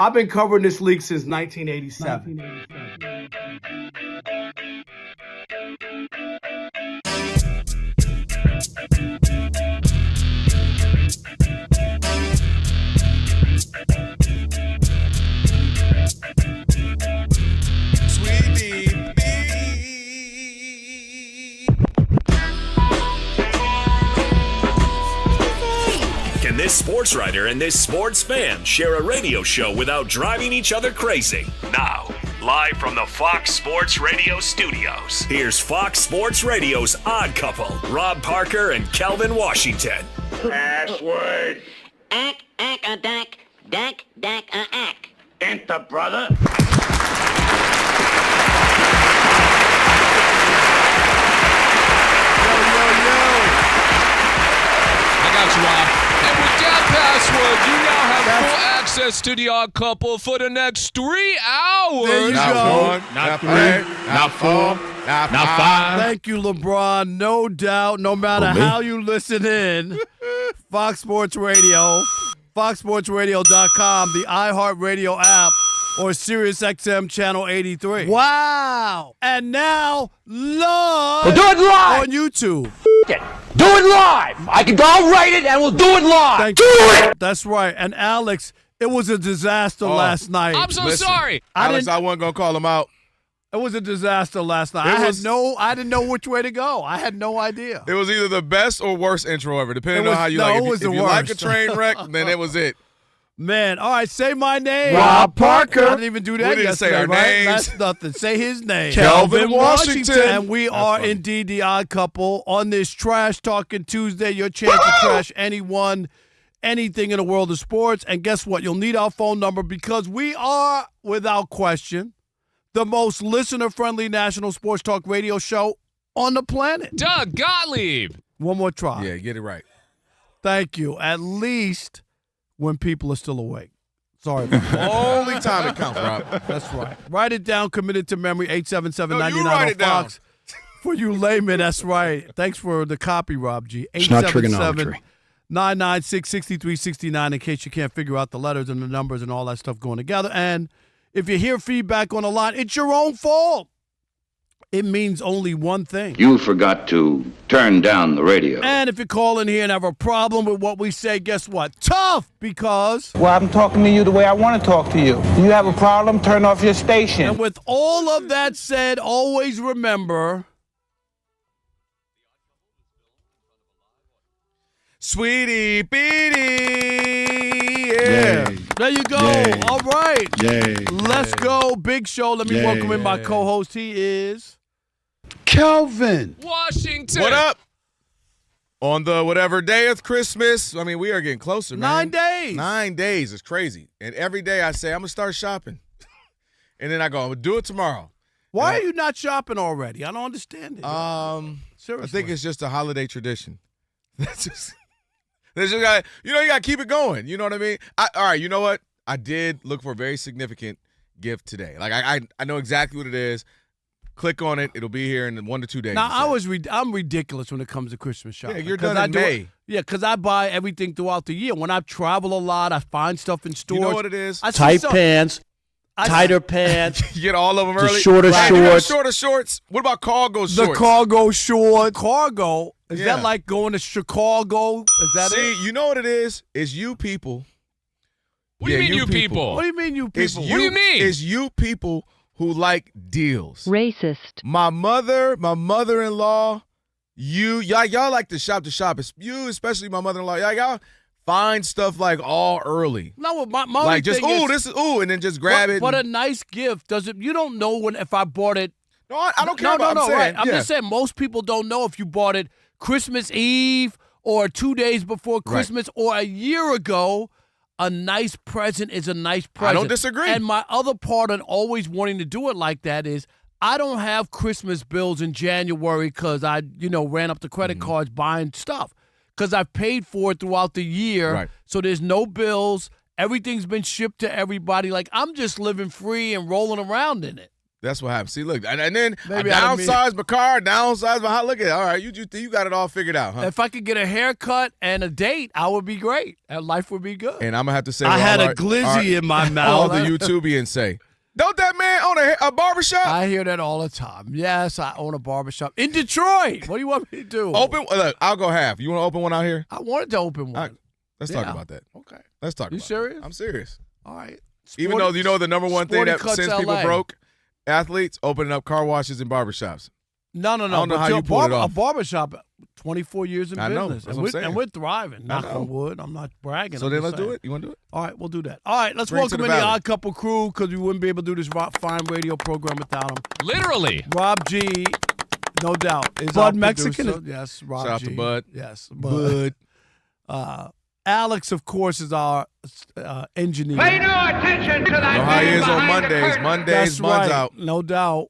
I've been covering this league since 1987. Can this sports writer and this sports fan share a radio show without driving each other crazy? Now, live from the Fox Sports Radio studios, here's Fox Sports Radio's Odd Couple, Rob Parker and Kelvin Washington. Password. Ack, a dack, dack, ack. Enter, brother. I got you, Rob. And with that password, you now have full access to the Odd Couple for the next 3 hours. There you Not go. one, not three, not four, not five. Thank you, LeBron. No doubt, no matter how you listen in, Fox Sports Radio, foxsportsradio.com, the iHeartRadio app, or SiriusXM Channel 83. Wow. And now, live We'll do it live. on YouTube. Do it live. I'll write it and we'll do it live. Do it. That's right. And Alex, it was a disaster last night. I'm so sorry. Alex, I wasn't going to call him out. It was a disaster last night. I didn't know which way to go. I had no idea. It was either the best or worst intro ever, depending on how you no, like it. it was If the you like a worst. train wreck, then it was it. Man, all right, say my name. Rob Parker. I didn't even do that We didn't say yesterday, our right? names. That's nothing. Say his name. Kelvin Washington. And we are funny. indeed the Odd Couple on this Trash Talking Tuesday. Your chance to trash anyone, anything in the world of sports. And guess what? You'll need our phone number because we are, without question, the most listener-friendly national sports talk radio show on the planet. Doug Gottlieb. One more try. Yeah, get it right. Thank you. At least when people are still awake. Sorry about that. Only time it counts, Rob. That's right. Write it down, commit it to memory, 877-99 No, you write on it down. Fox. For you laymen, that's right. Thanks for the copy, Rob G. It's not trigonometry. 877-996-6369 in case you can't figure out the letters and the numbers and all that stuff going together. And if you hear feedback on the line, it's your own fault. It means only one thing. You forgot to turn down the radio. And if you call in here and have a problem with what we say, guess what? Tough, because... Well, I'm talking to you the way I want to talk to you. You have a problem, turn off your station. And with all of that said, always remember... Sweetie Beatty. Yeah. There you go. Yay. All right. Yay. Let's go. Big show. Let me Yay. welcome in my co-host. He is... Kelvin. Washington. What up? On the whatever day of Christmas, I mean, we are getting closer, man. 9 days. 9 days is crazy. And every day I say, I'm going to start shopping. And then I go, I'm going to do it tomorrow. Why are you not shopping already? I don't understand it. I Seriously. think it's just a holiday tradition. That's just you got to keep it going. You know what I mean? All right, you know what? I did look for a very significant gift today. Like I know exactly what it is. Click on it. It'll be here in 1 to 2 days. Now, I'm ridiculous when it comes to Christmas shopping. Yeah, you're done in May. Yeah, because I buy everything throughout the year. When I travel a lot, I find stuff in stores. You know what it is? I see Tight some- pants, I- tighter pants, You get all of them the early. shorter Right. You know, shorts. shorter shorts. What about cargo shorts? The cargo short. Cargo? Is Yeah. that like going to Chicago? Is that See, it? you know what it is? It's you people. What do you mean, you people? What do you mean, you It's people? you, What do you mean? It's you people who like deals. Racist. My mother-in-law, y'all like to shop. It's you, especially my mother-in-law. Y'all find stuff like all early. No, my Like just thing is, this is and then just grab it. But a and- nice gift doesn't. You don't know if I bought it. no, I don't care about. No, I'm saying, right. I'm yeah. just saying most people don't know if you bought it Christmas Eve or 2 days before Christmas or a year ago. A nice present is a nice present. I don't disagree. And my other part on always wanting to do it like that is I don't have Christmas bills in January because I, ran up the credit cards buying stuff because I've paid for it throughout the year. Right. So there's no bills. Everything's been shipped to everybody. Like I'm just living free and rolling around in it. That's what happened. See, look, and then Maybe I I didn't downsized my car, downsized my house. Look at it. All right, you got it all figured out, huh? If I could get a haircut and a date, I would be great. And life would be good. And I'm going to have to say I what had all a glizzy in my mouth. all the YouTubians say. Don't that man own a barbershop? I hear that all the time. Yes, I own a barbershop in Detroit. What do you want me to do? Look, I'll go half. You want to open one out here? I wanted to open one. All right, let's talk about that. Okay. Let's talk about You serious? that. I'm serious. All right. Even though, the number one thing Sporty that Cuts sends people LA. broke? Athletes opening up car washes and barbershops. No. I don't know how you pulled it off. A barbershop, 24 years in I know. business. That's what I'm saying. And we're thriving. I Knock know. on wood. I'm not bragging. So I'm then just let's do saying. it. You want to do it? All right, we'll do that. All right, let's Bring it to welcome the in the valley. Odd Couple crew because we wouldn't be able to do this fine radio program without him. Literally. Rob G, no doubt, is Bud our Mexican? producer. Yes, Rob Shout out G. to Bud. Yes, Bud. Alex, of course, is our engineer. Pay no attention to that Know how he man is on behind the Mondays. curtain. Mondays, That's Mondays right, out. no doubt.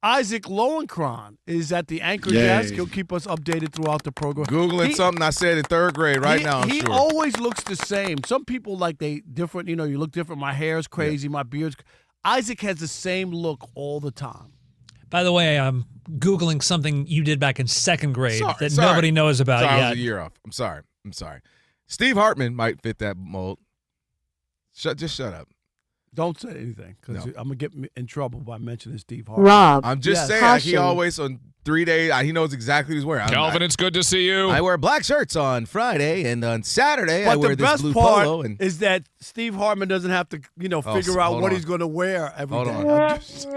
Isaac Lowenkron is at the anchor Yay. desk. He'll keep us updated throughout the program. Googling something I said in third grade now, I'm he sure. always looks the same. Some people they different. You look different. My hair's crazy. My beard's. Isaac has the same look all the time. By the way, I'm Googling something you did back in second grade that Sorry. nobody knows about Sorry, I yet. was a year off. I'm sorry. Steve Hartman might fit that mold. Just shut up. Don't say anything because No. I'm gonna get in trouble by mentioning Steve Harvey. Rob. I'm just Yes. saying, like, he always on 3 days. He knows exactly what he's wearing. Kelvin, it's good to see you. I wear black shirts on Friday, and on Saturday I But wear the this best blue part polo. And is that Steve Hartman doesn't have to, figure out hold what on. he's going to wear every Hold day. on. I'm just-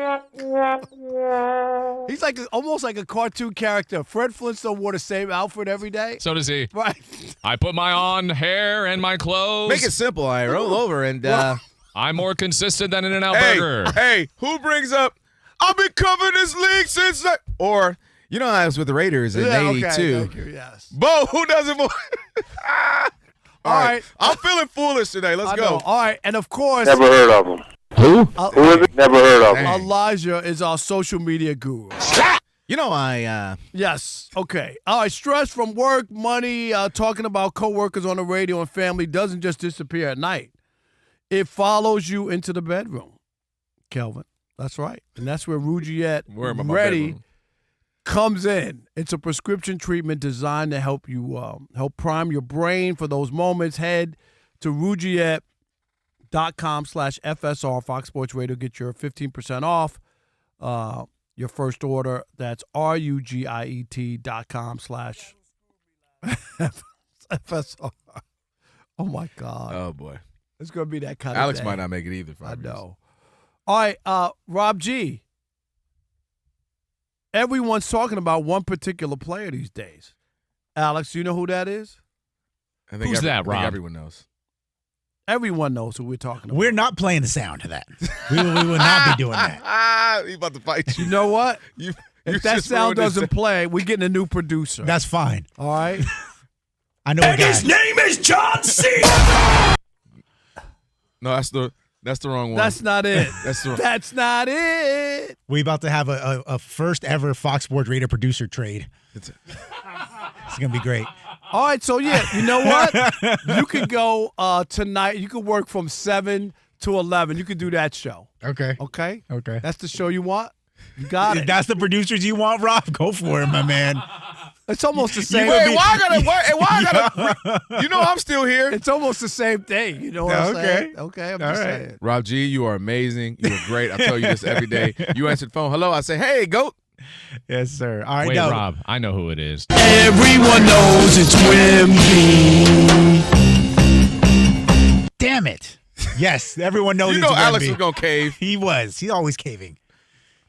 He's almost like a cartoon character. Fred Flintstone wore the same outfit every day. So does he. Right. I put my on hair and my clothes. make it simple. I roll over and. I'm more consistent than In-N-Out Hey, Burger. hey, who brings up? I've been covering this league since. Or I was with the Raiders in '82. Okay, thank you, yes. Bo, who doesn't more? All right. I'm feeling foolish today. Let's I go. know. All right, and of course, Never heard of him. Who? Who is it? Never heard of him. Dang. Elijah is our social media guru. Yes. Okay. All right. Stress from work, money, talking about coworkers on the radio and family doesn't just disappear at night. It follows you into the bedroom, Kelvin. That's right. And that's where Rugiette Where am I in my Ready bedroom? comes in. It's a prescription treatment designed to help you help prime your brain for those moments. Head to Rugiette.com/FSR, Fox Sports Radio. Get your 15% off your first order. That's RUGIET.com/FSR. Oh, my God. Oh boy. It's going to be that kind Alex of day. might not make it either. I know. All right, Rob G. Everyone's talking about one particular player these days. Alex, you know who that is? Who's that, Rob? Everyone knows. Everyone knows who we're talking about. We're not playing the sound to that. We will not be doing that. He's about to fight you. You know what? you If that just sound ruined his doesn't play, we're getting a new producer. That's fine. All right? I know a guy. name is John C. No, that's the wrong one. That's not it. That's the That's not it. We about to have a first ever Fox Sports Radio producer trade. It's gonna be great. All right, so yeah, you know what? You could go tonight. You could work from 7 to 11. You could do that show. Okay. Okay? Okay. That's the show you want? You got If it. that's the producers you want, Rob, go for it, my man. It's almost the same. Wait, why I gotta? You know I'm still here. It's almost the same thing. You know what I'm saying? Okay, I'm just saying. Rob G, you are amazing. You are great. I tell you this every day. You answer the phone. Hello. I say, hey, goat. Yes, sir. All right, Wait, no. Rob, I know who it is. Everyone knows it's Wemby. Damn it. Yes, everyone knows You it's know Alex Wemby. was gonna cave. He was. He's always caving.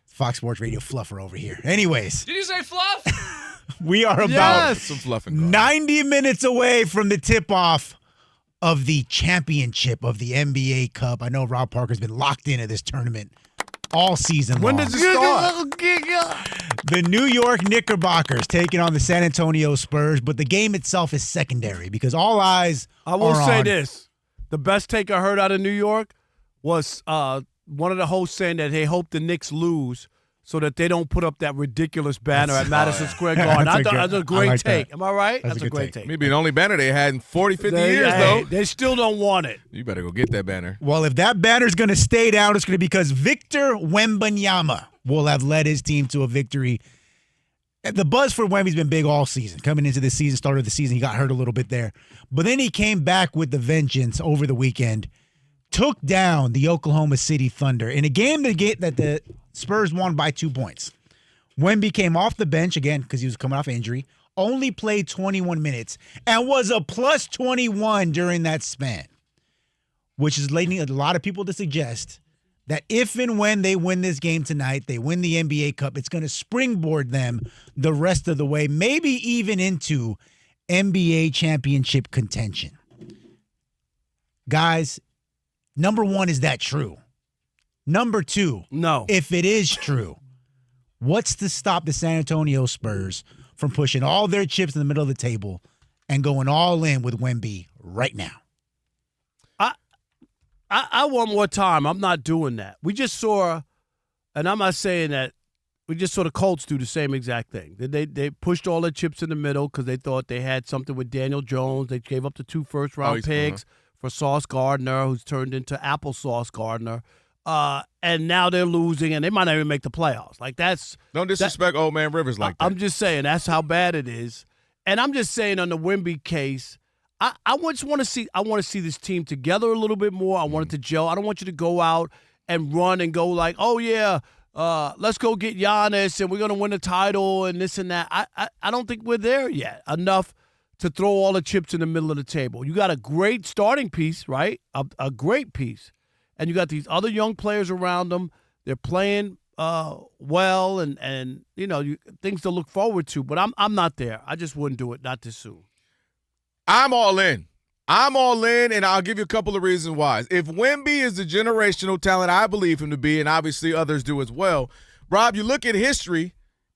Fox Sports Radio fluffer over here. Anyways, Did you say fluff? we are about Yes. Some fluffing. 90 minutes away from the tip-off of the championship of the NBA Cup. I know Rob Parker's been locked into this tournament all season When long. does it start? The New York Knickerbockers taking on the San Antonio Spurs, but the game itself is secondary because all eyes I will are say on this. The best take I heard out of New York was one of the hosts saying that they hope the Knicks lose so that they don't put up that ridiculous banner at Madison Square Garden. That's a great take. Am I right? That's a great take. Maybe the only banner they had in 40, 50 years, though. They still don't want it. You better go get that banner. Well, if that banner's going to stay down, it's going to be because Victor Wembanyama will have led his team to a victory. The buzz for Wemby's been big all season. Coming into the season, start of the season, he got hurt a little bit there. But then he came back with the vengeance over the weekend, took down the Oklahoma City Thunder in a game that the Spurs won by 2 points. Wemby came off the bench again because he was coming off injury, only played 21 minutes, and was a plus 21 during that span, which is leading a lot of people to suggest that if and when they win this game tonight, they win the NBA Cup, it's going to springboard them the rest of the way, maybe even into NBA championship contention. Guys, number one, is that true? Number two, no. If it is true, what's to stop the San Antonio Spurs from pushing all their chips in the middle of the table and going all in with Wemby right now? I want more time. I'm not doing that. We just saw, and I'm not saying that, we just saw the Colts do the same exact thing. They pushed all their chips in the middle because they thought they had something with Daniel Jones. They gave up the 2 first-round picks for Sauce Gardner, who's turned into applesauce Gardner. And now they're losing, and they might not even make the playoffs. Like don't disrespect old man Rivers like that. I'm just saying that's how bad it is. And I'm just saying on the Wemby case, I just want to see. I want to see this team together a little bit more. I want it to gel. I don't want you to go out and run and go like, oh yeah, let's go get Giannis and we're gonna win the title and this and that. I don't think we're there yet enough to throw all the chips in the middle of the table. You got a great starting piece, right? A great piece. And you got these other young players around them. They're playing well, and you know things to look forward to. But I'm not there. I just wouldn't do it. Not this soon. I'm all in. And I'll give you a couple of reasons why. If Wemby is the generational talent I believe him to be, and obviously others do as well, Rob, you look at history,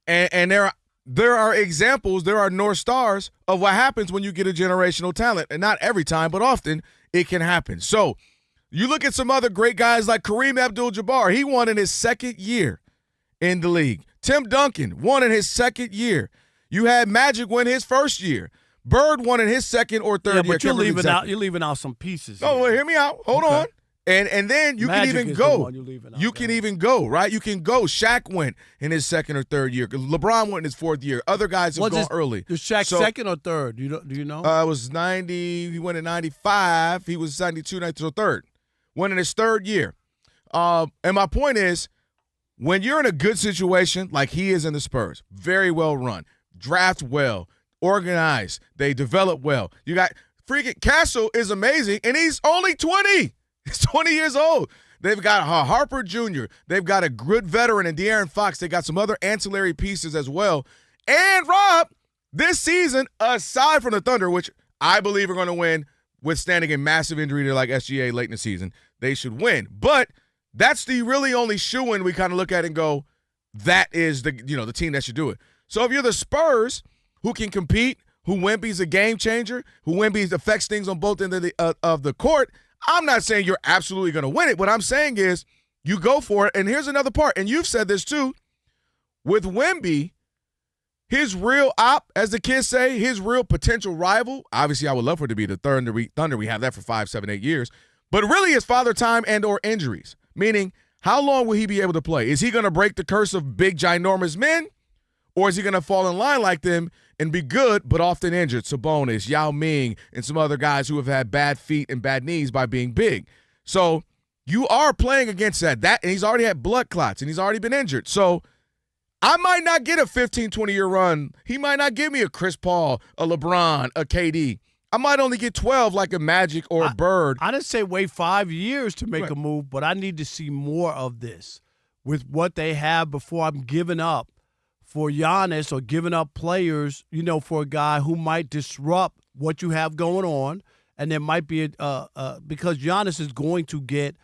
and there are examples, there are North Stars of what happens when you get a generational talent. And not every time, but often it can happen. So you look at some other great guys like Kareem Abdul-Jabbar. He won in his second year in the league. Tim Duncan won in his second year. You had Magic win his first year. Bird won in his second or third year. But you're leaving out some pieces. No, well, hear me out. Hold on. And then you Magic can even go. You can even go, right? You can go. Shaq went in his second or third year. LeBron went in his fourth year. Other guys have gone early. Was Shaq second or third? Do you know? It was 90. He went in 95. He was 92, 93, third. Went in his third year. And my point is, when you're in a good situation like he is in the Spurs, very well run, draft well, organized, they develop well. You got freaking Castle is amazing, and he's only 20. He's 20 years old. They've got Harper Jr. They've got a good veteran in De'Aaron Fox. They got some other ancillary pieces as well. And Rob, this season, aside from the Thunder, which I believe are going to win, withstanding a massive injury to like SGA late in the season, they should win. But that's the really only shoe-in we kind of look at and go, that is the team that should do it. So if you're the Spurs, who can compete, who Wemby's a game changer, who Wemby affects things on both ends of the court, I'm not saying you're absolutely going to win it. What I'm saying is you go for it. And here's another part, and you've said this too. With Wemby, his real as the kids say, his real potential rival, obviously I would love for it to be the Thunder. We have that for 5, 7, 8 years. But really it's father time and or injuries, meaning how long will he be able to play? Is he going to break the curse of big, ginormous men? Or is he going to fall in line like them and be good but often injured? Sabonis, Yao Ming, and some other guys who have had bad feet and bad knees by being big. So you are playing against that. And he's already had blood clots, and he's already been injured. So I might not get a 15, 20-year run. He might not give me a Chris Paul, a LeBron, a KD. I might only get 12 like a Magic or a Bird. I didn't say wait 5 years to make a move, but I need to see more of this with what they have before I'm giving up for Giannis or giving up players, for a guy who might disrupt what you have going on. And there might be because Giannis is going to get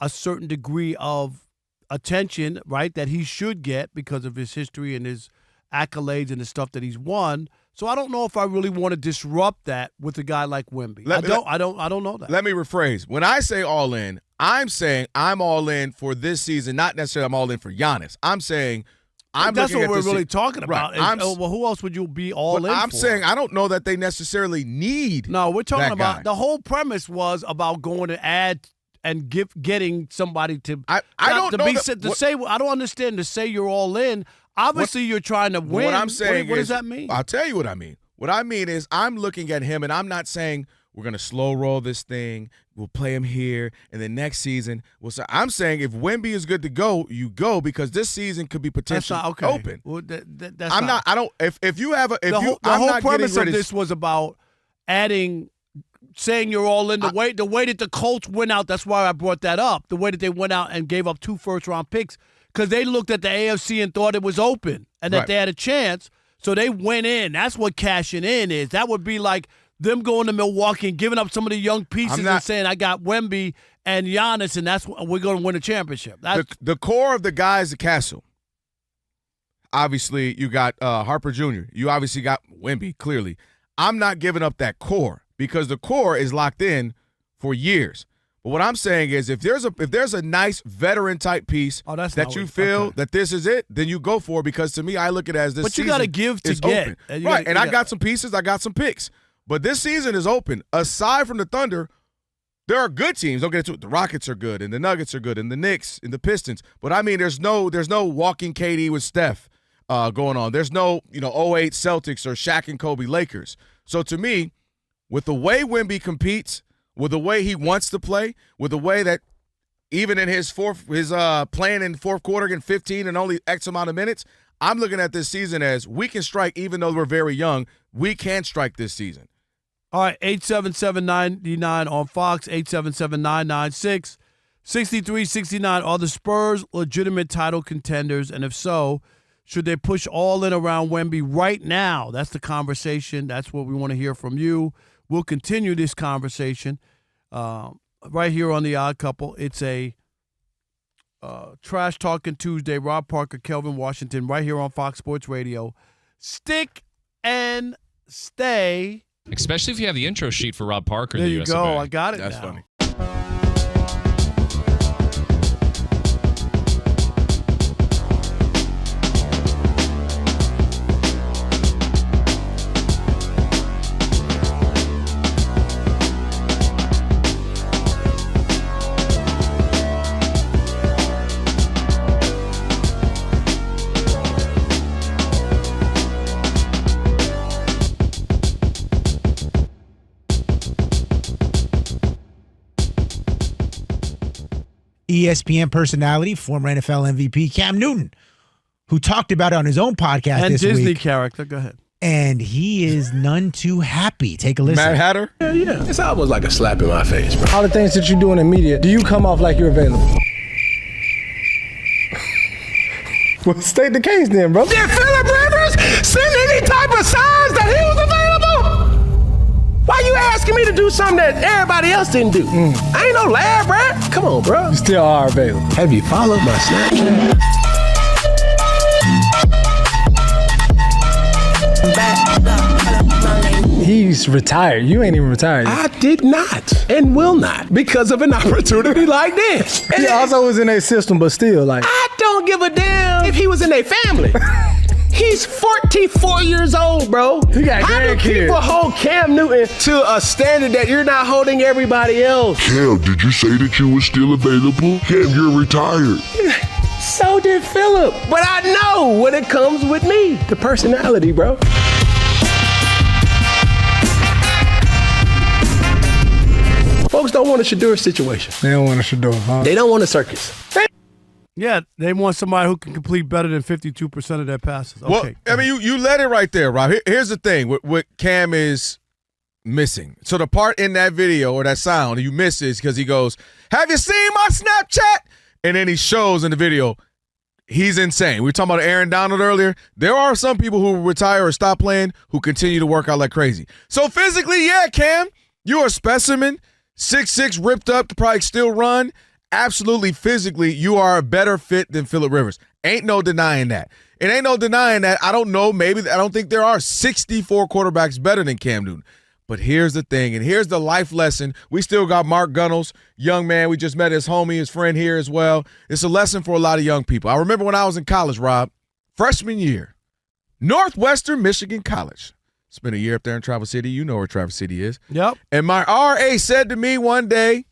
a certain degree of attention, right, that he should get because of his history and his accolades and the stuff that he's won. So I don't know if I really want to disrupt that with a guy like Wemby. I don't know that. Let me rephrase. When I say all in, I'm saying I'm all in for this season, not necessarily I'm all in for Giannis. I'm saying that's what we're really talking right. about. Well, who else would you be all in I'm for? saying I don't know that they necessarily need. No, we're talking about guy. The whole premise was about going to add and getting somebody to. I don't understand to say you're all in. Obviously, you're trying to win. What I'm saying what does that mean? I'll tell you what I mean. What I mean is I'm looking at him, and I'm not saying we're going to slow roll this thing. We'll play him here, and then next season we'll say. I'm saying if Wemby is good to go, you go because this season could be potentially open. Well, that's I'm not. I don't. If you have a. If the you, whole, the I'm whole not premise getting of this was about adding. Saying you're all in the way that the Colts went out, that's why I brought that up. The way that they went out and gave up 2 first-round picks because they looked at the AFC and thought it was open and that they had a chance, so they went in. That's what cashing in is. That would be like them going to Milwaukee and giving up some of the young pieces and saying, I got Wemby and Giannis, and that's we're going to win a championship. The core of the guys at Castle. Obviously, you got Harper Jr. You obviously got Wemby, clearly. I'm not giving up that core. Because the core is locked in for years. But what I'm saying is if there's a nice veteran type piece that you feel that this is it, then you go for it because to me I look at it as this season. But you got to give to get. Open. Right, and I got some pieces, I got some picks. But this season is open. Aside from the Thunder, there are good teams. Don't get into it. The Rockets are good and the Nuggets are good and the Knicks and the Pistons. But I mean there's no walking KD with Steph going on. There's no, 08 Celtics or Shaq and Kobe Lakers. So to me, with the way Wemby competes, with the way he wants to play, with the way that even in his playing in fourth quarter getting 15 and only X amount of minutes, I'm looking at this season as we can strike even though we're very young. We can strike this season. All right, 877-99 on Fox, 877-996-6369. Are the Spurs legitimate title contenders? And if so, should they push all in around Wemby right now? That's the conversation. That's what we want to hear from you. We'll continue this conversation right here on The Odd Couple. It's a Trash Talking Tuesday. Rob Parker, Kelvin Washington, right here on Fox Sports Radio. Stick and stay. Especially if you have the intro sheet for Rob Parker. There the you US go. of A. I got it. That's now. funny. ESPN personality, former NFL MVP Cam Newton, who talked about it on his own podcast and this Disney week. character. Go ahead. And he is none too happy. Take a listen. Mad Hatter? Yeah. It's almost like a slap in my face, bro. All the things that you're doing in media, do you come off like you're available? Well, state the case then, bro. Did Phillip Rivers send any type of signs that he was available? Why you asking me to do something that everybody else didn't do? I ain't no lab rat. Come on, bro. You still are available. Have you followed my Snapchat? He's retired. You ain't even retired yet. I did not and will not because of an opportunity like this. He also was in their system, but still, like. I don't give a damn if he was in their family. He's 44 years old, bro. He got grandkids. How do people hold Cam Newton to a standard that you're not holding everybody else? Cam, did you say that you were still available? Cam, you're retired. So did Phillip. But I know when it comes with me, the personality, bro. Folks don't want a Shador situation. They don't want a Shador, huh? They don't want a circus. Yeah, they want somebody who can complete better than 52% of their passes. Okay. Well, I mean, you let it right there, Rob. Here's the thing. What Cam is missing. So the part in that video or that sound you miss is because he goes, "Have you seen my Snapchat?" And then he shows in the video, he's insane. We were talking about Aaron Donald earlier. There are some people who retire or stop playing who continue to work out like crazy. So physically, yeah, Cam, you're a specimen. 6'6", ripped up, to probably still run. Absolutely, physically, you are a better fit than Phillip Rivers. Ain't no denying that. It ain't no denying that. I don't know. Maybe I don't think there are 64 quarterbacks better than Cam Newton. But here's the thing, and here's the life lesson. We still got Mark Gunnels, young man. We just met his homie, his friend here as well. It's a lesson for a lot of young people. I remember when I was in college, Rob, freshman year, Northwestern Michigan College. Spent a year up there in Traverse City. You know where Traverse City is. Yep. And my RA said to me one day,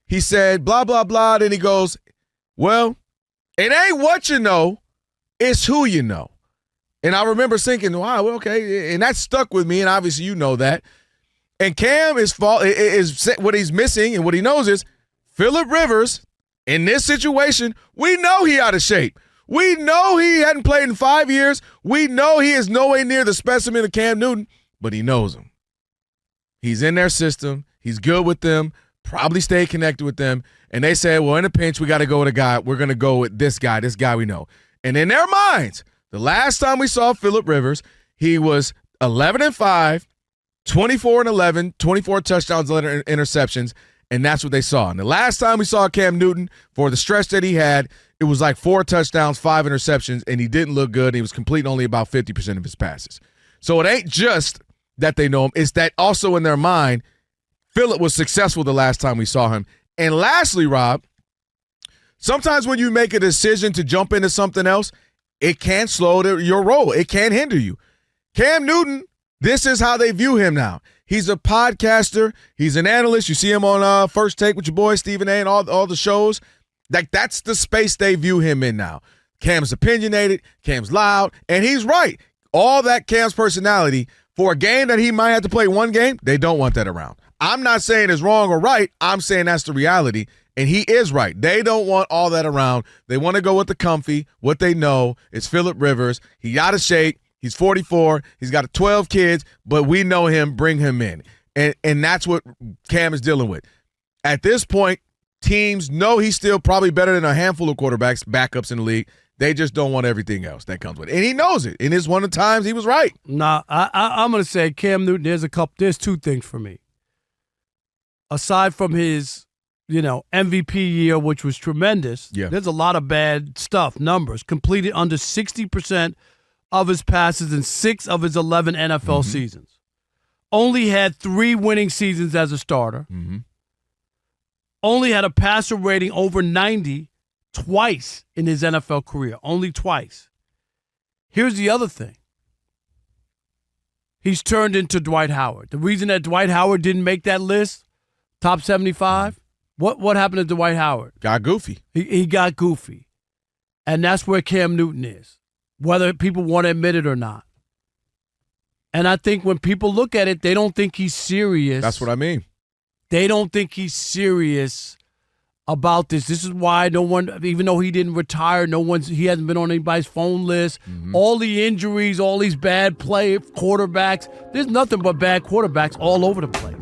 he said, blah, blah, blah. Then he goes, well, it ain't what you know, it's who you know. And I remember thinking, wow, okay. And that stuck with me, and obviously you know that. And Cam is what he's missing, and what he knows is Phillip Rivers, in this situation, we know he out of shape. We know he hadn't played in 5 years. We know he is nowhere near the specimen of Cam Newton, but he knows him. He's in their system. He's good with them, probably stay connected with them. And they say, well, in a pinch, we got to go with a guy. We're going to go with this guy we know. And in their minds, the last time we saw Phillip Rivers, he was 11-5, 24-11, 24 touchdowns, 11 interceptions, and that's what they saw. And the last time we saw Cam Newton, for the stretch that he had, it was like 4 touchdowns, 5 interceptions, and he didn't look good. He was completing only about 50% of his passes. So it ain't just that they know him. It's that also in their mind, Phillip was successful the last time we saw him. And lastly, Rob, sometimes when you make a decision to jump into something else, it can slow your roll. It can hinder you. Cam Newton, this is how they view him now. He's a podcaster. He's an analyst. You see him on First Take with your boy Stephen A. and all the shows. Like, that's the space they view him in now. Cam's opinionated. Cam's loud. And he's right. All that Cam's personality, for a game that he might have to play one game, they don't want that around. I'm not saying it's wrong or right. I'm saying that's the reality. And he is right. They don't want all that around. They want to go with the comfy, what they know. It's Phillip Rivers. He out of shape. He's 44. He's got 12 kids, but we know him. Bring him in. And that's what Cam is dealing with. At this point, teams know he's still probably better than a handful of quarterbacks, backups in the league. They just don't want everything else that comes with it. And he knows it. And it's one of the times he was right. Nah, I'm going to say Cam Newton, there's 2 things for me. Aside from his, MVP year, which was tremendous, there's a lot of bad stuff, numbers. Completed under 60% of his passes in 6 of his 11 NFL seasons. Only had 3 winning seasons as a starter. Only had a passer rating over 90 twice in his NFL career. Only twice. Here's the other thing. He's turned into Dwight Howard. The reason that Dwight Howard didn't make that list, top 75, what happened to Dwight Howard? Got goofy. He got goofy. And that's where Cam Newton is, whether people want to admit it or not. And I think when people look at it, they don't think he's serious. That's what I mean. They don't think he's serious about this. This is why no one, even though he didn't retire, he hasn't been on anybody's phone list. All the injuries, all these bad quarterbacks. There's nothing but bad quarterbacks all over the place.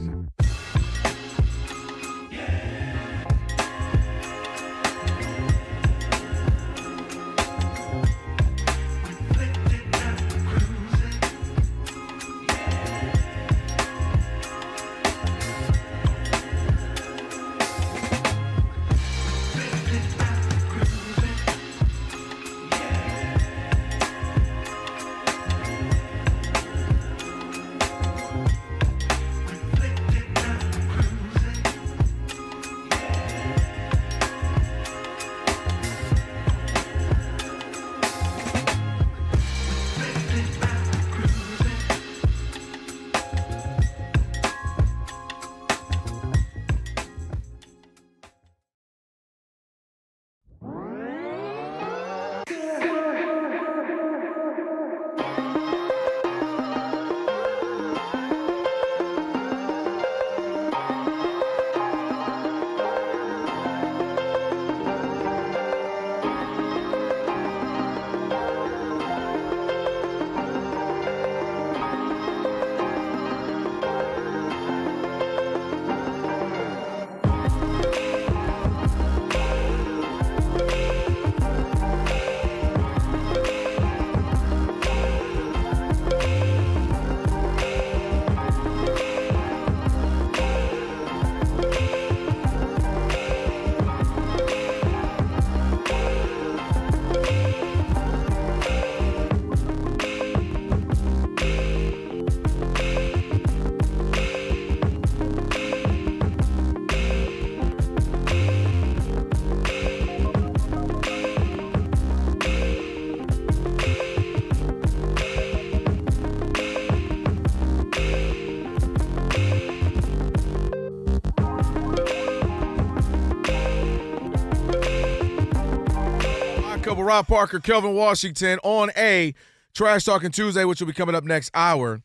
Rob Parker, Kelvin Washington on a Trash Talking Tuesday, which will be coming up next hour.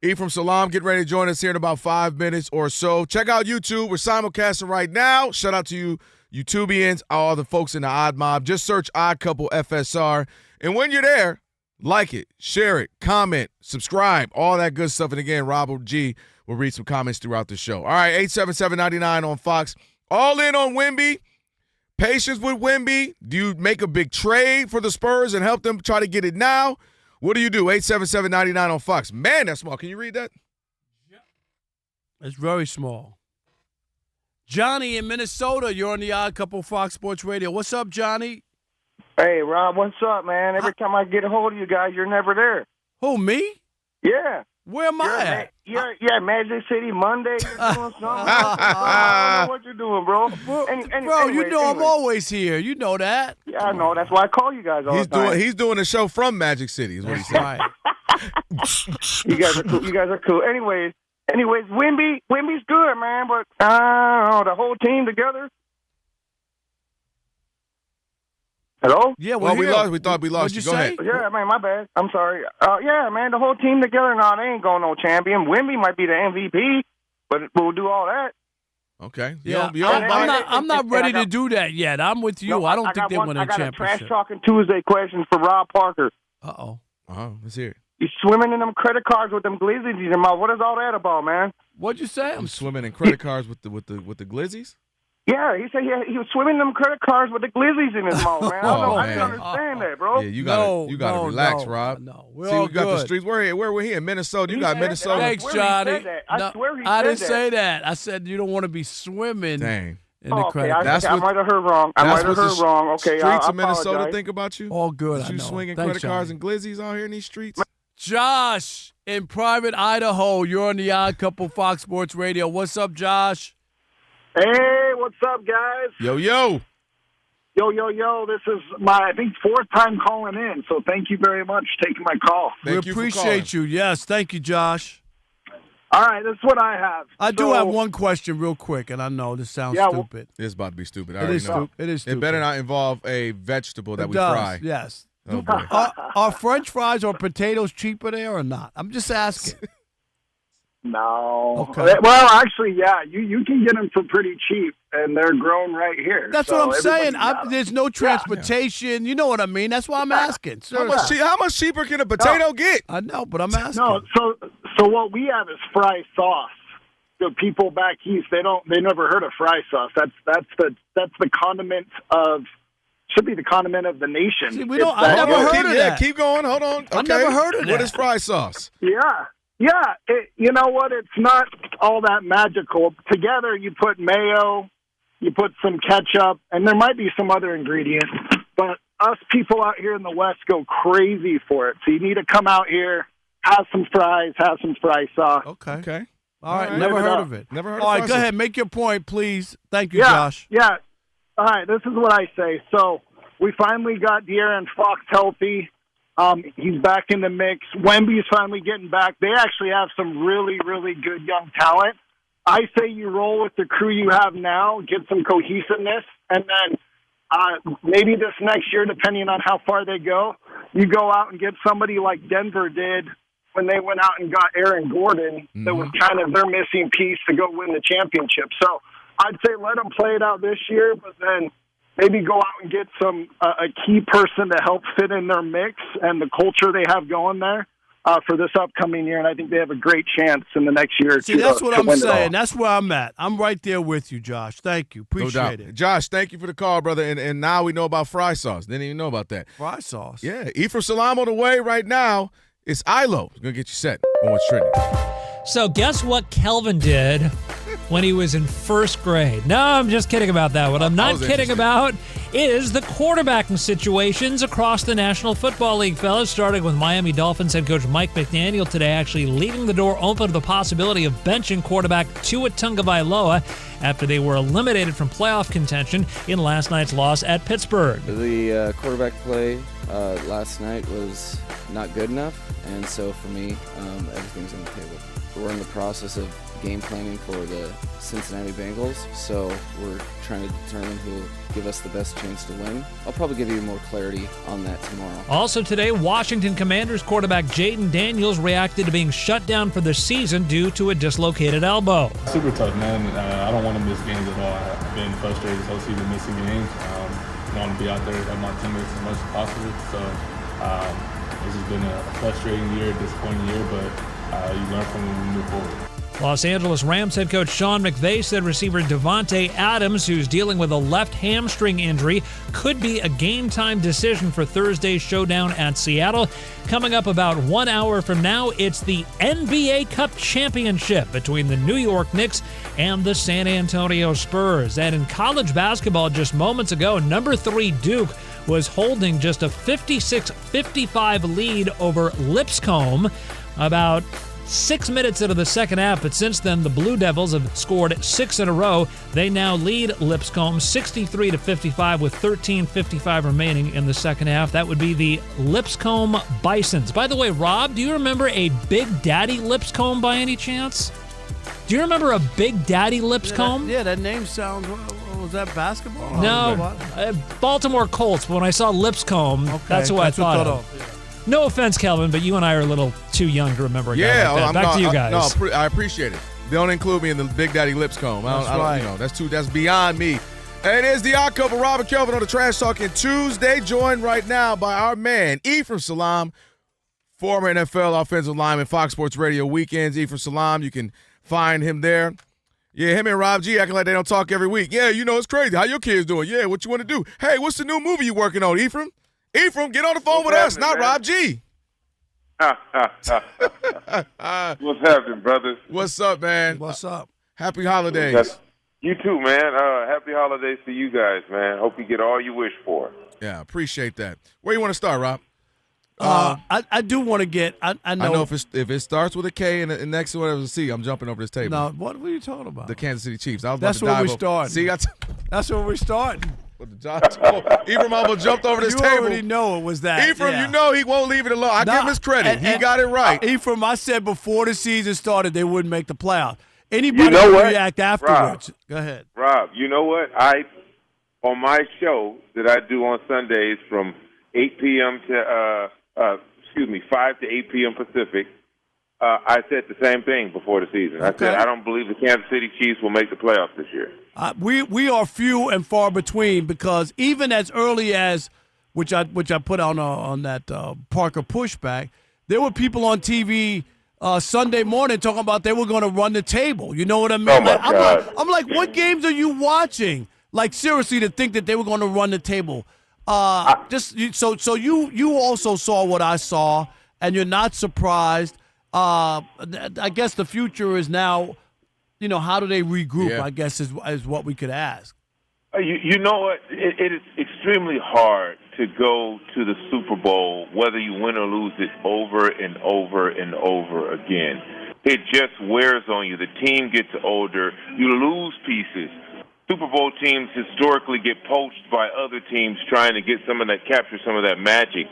Ephraim, Salaam, get ready to join us here in about 5 minutes or so. Check out YouTube. We're simulcasting right now. Shout out to you, YouTubians, all the folks in the Odd Mob. Just search Odd Couple FSR. And when you're there, like it, share it, comment, subscribe, all that good stuff. And again, Robert G will read some comments throughout the show. All right, 877-99 on Fox. All in on Wemby. Patience with Wemby. Do you make a big trade for the Spurs and help them try to get it now? What do you do? 877-99 on Fox. Man, that's small. Can you read that? It's very small. Johnny in Minnesota, you're on the Odd Couple Fox Sports Radio. What's up, Johnny? Hey, Rob, what's up, man? Every time I get a hold of you guys, you're never there. Who, me? Yeah. Where am I at? Yeah, Magic City Monday. You're doing something. I don't know what you're doing, bro. Bro, you know I'm always here. You know that. Yeah, I know. That's why I call you guys all the time. He's doing a show from Magic City is what he's saying. Right. You guys are cool. You guys are cool. Anyways, Wemby's good, man, but I don't know, the whole team together. Hello? Yeah, we thought we lost you. Go ahead. Yeah, man, my bad. I'm sorry. Yeah, man, the whole team together. No, they ain't going no champion. Wemby might be the MVP, but we'll do all that. Okay. Yeah, I'm not ready to do that yet. I'm with you. No, I don't think they win a I got championship. a Trash Talking Tuesday question for Rob Parker. Uh-oh. Let's hear it. You swimming in them credit cards with them glizzies in your mouth. What is all that about, man? What'd you say? I'm swimming in credit cards with the glizzies? Yeah, he said he was swimming them credit cards with the glizzies in his mouth, man. I didn't understand that, bro. Yeah, you gotta relax, Rob. No, we got the streets. Where we're here in Minnesota. You got Minnesota. Thanks, Johnny. I swear he said I didn't say that. I said you don't want to be swimming. Dang. In the credit. I might have heard wrong. Okay, streets of Minnesota think about you. All good. You swinging credit cards and glizzies out here in these streets. Josh in Private, Idaho. You're on the Odd Couple Fox Sports Radio. What's up, Josh? Hey, what's up, guys? Yo. Yo. This is my, I think, 4th time calling in, so thank you very much for taking my call. We appreciate you. Yes, thank you, Josh. All right, this is what I have. I do have one question real quick, and I know this sounds stupid. It's about to be stupid. It is stupid. It better not involve a vegetable that we fry. Yes. Oh, boy. Are French fries or potatoes cheaper there or not? I'm just asking. No. Okay. Well, actually, yeah, you can get them for pretty cheap, and they're grown right here. That's what I'm saying. There's no transportation. You know what I mean? That's why I'm asking. How much cheaper can a potato get? I know, but I'm asking. No, so what we have is fry sauce. The people back east, they never heard of fry sauce. That's the condiment should be the condiment of the nation. See, I never heard of that. Keep going. Hold on. Okay. I never heard of that. What is fry sauce? Yeah. You know what? It's not all that magical. Together, you put mayo, you put some ketchup, and there might be some other ingredients. But us people out here in the West go crazy for it. So you need to come out here, have some fries, have some fry sauce. Okay. All right. Never heard of it. Never heard All of right, go ahead. Make your point, please. Thank you, Josh. Yeah. All right, this is what I say. So we finally got De'Aaron Fox healthy. He's back in the mix. Wemby's finally getting back. They actually have some really, really good young talent. I say you roll with the crew you have now, get some cohesiveness, and then maybe this next year, depending on how far they go, you go out and get somebody like Denver did when they went out and got Aaron Gordon. That was kind of their missing piece to go win the championship. So I'd say let them play it out this year, but then maybe go out and get a key person to help fit in their mix and the culture they have going there for this upcoming year. And I think they have a great chance in the next year. See, that's what I'm saying. That's where I'm at. I'm right there with you, Josh. Thank you. Appreciate it. Josh, thank you for the call, brother. And now we know about fry sauce. Didn't even know about that. Fry sauce. Yeah. Ephraim, Salaam on the way right now. It's ILO. It's going to get you set on what's trending. So guess what Kelvin did when he was in 1st grade? No, I'm just kidding about that. What I'm not kidding about is the quarterbacking situations across the National Football League, fellas, starting with Miami Dolphins head coach Mike McDaniel today actually leaving the door open to the possibility of benching quarterback Tua Tagovailoa after they were eliminated from playoff contention in last night's loss at Pittsburgh. The quarterback play last night was not good enough, and so for me, everything's on the table. we're in the process of game planning for the Cincinnati Bengals, so we're trying to determine who will give us the best chance to win. I'll probably give you more clarity on that tomorrow. Also today, Washington Commanders quarterback Jaden Daniels reacted to being shut down for the season due to a dislocated elbow. Super tough, man. I don't want to miss games at all. I've been frustrated this whole season missing games. I want to be out there to help my teammates as much as possible. So this has been a frustrating year, disappointing year, but you learn from it when you move forward. Los Angeles Rams head coach Sean McVay said receiver Devontae Adams, who's dealing with a left hamstring injury, could be a game-time decision for Thursday's showdown at Seattle. Coming up about 1 hour from now, it's the NBA Cup Championship between the New York Knicks and the San Antonio Spurs. And in college basketball just moments ago, number 3 Duke was holding just a 56-55 lead over Lipscomb about 6 minutes into the second half, but since then the Blue Devils have scored 6 in a row. They now lead Lipscomb 63-55 with 13:55 remaining in the second half. That would be the Lipscomb Bisons. By the way, Rob, do you remember a Big Daddy Lipscomb by any chance? Do you remember a Big Daddy Lipscomb? Yeah, that name sounds. Was that basketball? No, Baltimore Colts. But when I saw Lipscomb, that's who I thought of. Yeah. No offense, Kelvin, but you and I are a little too young to remember a guy like that. Back to you guys. I appreciate it. Don't include me in the Big Daddy Lipscomb. That's right. That's beyond me. And it is the odd couple, Rob and Kelvin on the Trash Talking Tuesday, joined right now by our man, Ephraim Salaam, former NFL offensive lineman, Fox Sports Radio Weekends. Ephraim Salaam, you can find him there. Yeah, him and Rob G acting like they don't talk every week. Yeah, it's crazy. How your kids doing? Yeah, what you want to do? Hey, what's the new movie you working on, Ephraim? Ephraim, get on the phone with us, not Rob G. What's happening, brothers? What's up, man? What's up? Happy holidays. You too, man. Happy holidays to you guys, man. Hope you get all you wish for. Yeah, appreciate that. Where you want to start, Rob? I do want to get. I know if it starts with a K and the next one is a C, I'm jumping over this table. No, what are you talking about? The Kansas City Chiefs. That's where we start. See, that's where we start. Ephraim almost jumped over this table. You already know it was that. Ephraim, he won't leave it alone. I give him his credit. He got it right. Ephraim, I said before the season started they wouldn't make the playoffs. Anybody can react afterwards. Rob, go ahead. Rob, you know what? On my show that I do on Sundays from 8 p.m. to 5 to 8 p.m. Pacific, I said the same thing before the season. I said I don't believe the Kansas City Chiefs will make the playoffs this year. We are few and far between because even as early as which I put on that Parker pushback, there were people on TV Sunday morning talking about they were going to run the table. You know what I mean? Oh my God. I'm like, what games are you watching? Like seriously, to think that they were going to run the table. So you also saw what I saw, and you're not surprised. I guess the future is now. How do they regroup? Yeah. I guess is what we could ask. You know what? It is extremely hard to go to the Super Bowl, whether you win or lose it, over and over and over again. It just wears on you. The team gets older. You lose pieces. Super Bowl teams historically get poached by other teams trying to capture some of that magic.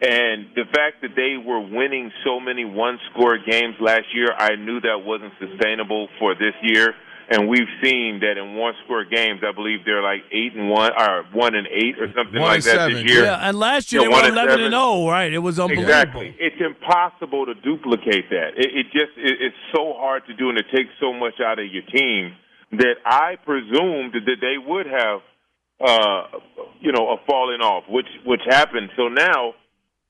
And the fact that they were winning so many one-score games last year, I knew that wasn't sustainable for this year. And we've seen that in one-score games, I believe they're like 8-1 or 1-8 or something like that this year. Yeah, and last year they were 11-0, right? It was unbelievable. Exactly. It's impossible to duplicate that. It's so hard to do, and it takes so much out of your team that I presumed that they would have, a falling off, which happened. So now,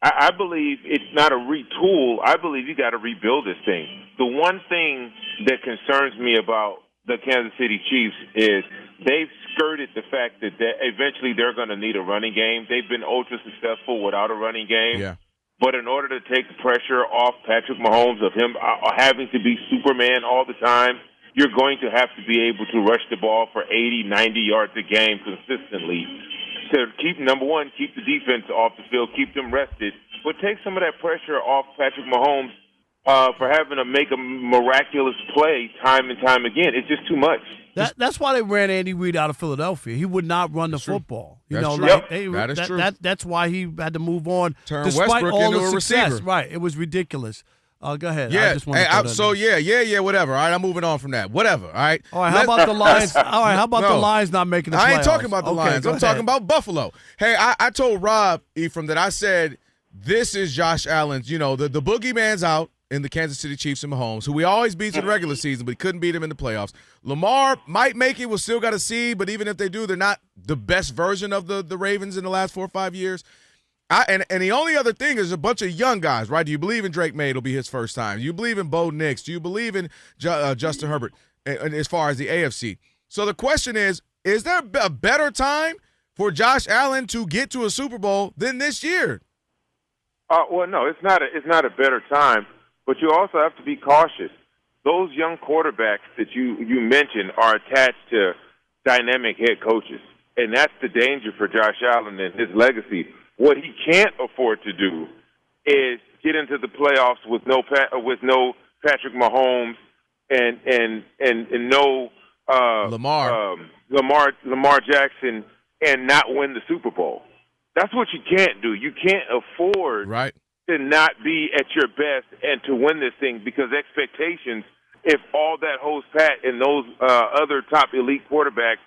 I believe it's not a retool. I believe you got to rebuild this thing. The one thing that concerns me about the Kansas City Chiefs is they've skirted the fact that eventually they're going to need a running game. They've been ultra successful without a running game. Yeah. But in order to take the pressure off Patrick Mahomes of him having to be Superman all the time, you're going to have to be able to rush the ball for 80, 90 yards a game consistently to keep the defense off the field, keep them rested, but take some of that pressure off Patrick Mahomes for having to make a miraculous play time and time again. It's just too much. That's why they ran Andy Reid out of Philadelphia. He would not run the football. That is true. That's why he had to move on. Turn despite Westbrook all into the a success. receiver. Right. It was ridiculous. Go ahead. Yeah. I just want to whatever. All right, I'm moving on from that. Whatever. All right. All right. How about the Lions? All right. How about the Lions not making the playoffs? I ain't talking about the Lions. I'm talking about. about Buffalo. Hey, I told Rob, Ephraim, that I said this is Josh Allen's. The boogeyman's out in the Kansas City Chiefs and Mahomes, who he always beats in the regular season, but he couldn't beat him in the playoffs. Lamar might make it. We'll still got to see, but even if they do, they're not the best version of the Ravens in the last 4 or 5 years. And the only other thing is a bunch of young guys, right? Do you believe in Drake May? It'll be his first time. Do you believe in Bo Nix? Do you believe in Justin Herbert as far as the AFC? So the question is there a better time for Josh Allen to get to a Super Bowl than this year? Well, no, it's not a better time, but you also have to be cautious. Those young quarterbacks that you mentioned are attached to dynamic head coaches, and that's the danger for Josh Allen and his legacy. What he can't afford to do is get into the playoffs with no Patrick Mahomes and no Lamar Jackson and not win the Super Bowl. That's what you can't do. You can't afford to not be at your best and to win this thing, because expectations, if all that holds pat and those other top elite quarterbacks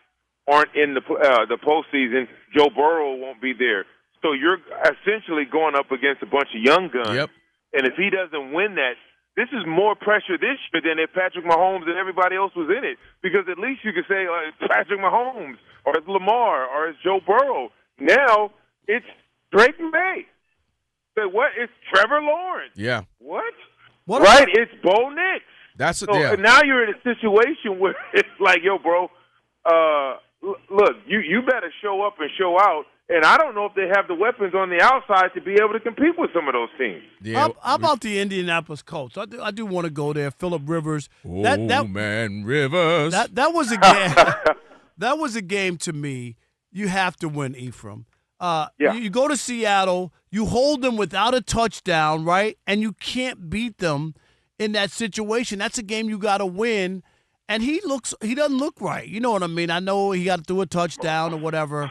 aren't in the postseason, Joe Burrow won't be there. So you're essentially going up against a bunch of young guns. Yep. And if he doesn't win that, this is more pressure this year than if Patrick Mahomes and everybody else was in it. Because at least you could say it's Patrick Mahomes or it's Lamar or it's Joe Burrow. Now it's Drake May. So what? It's Trevor Lawrence. Yeah. What? Right? It's Bo Nix. That's Now you're in a situation where it's like, yo, bro, look, you better show up and show out. And I don't know if they have the weapons on the outside to be able to compete with some of those teams. Yeah. How about the Indianapolis Colts? I do want to go there. Phillip Rivers. Rivers. That was a game. That was a game to me. You have to win, Ephraim. You go to Seattle. You hold them without a touchdown, right? And you can't beat them in that situation. That's a game you got to win. And he doesn't look right. You know what I mean? I know he got to do a touchdown or whatever.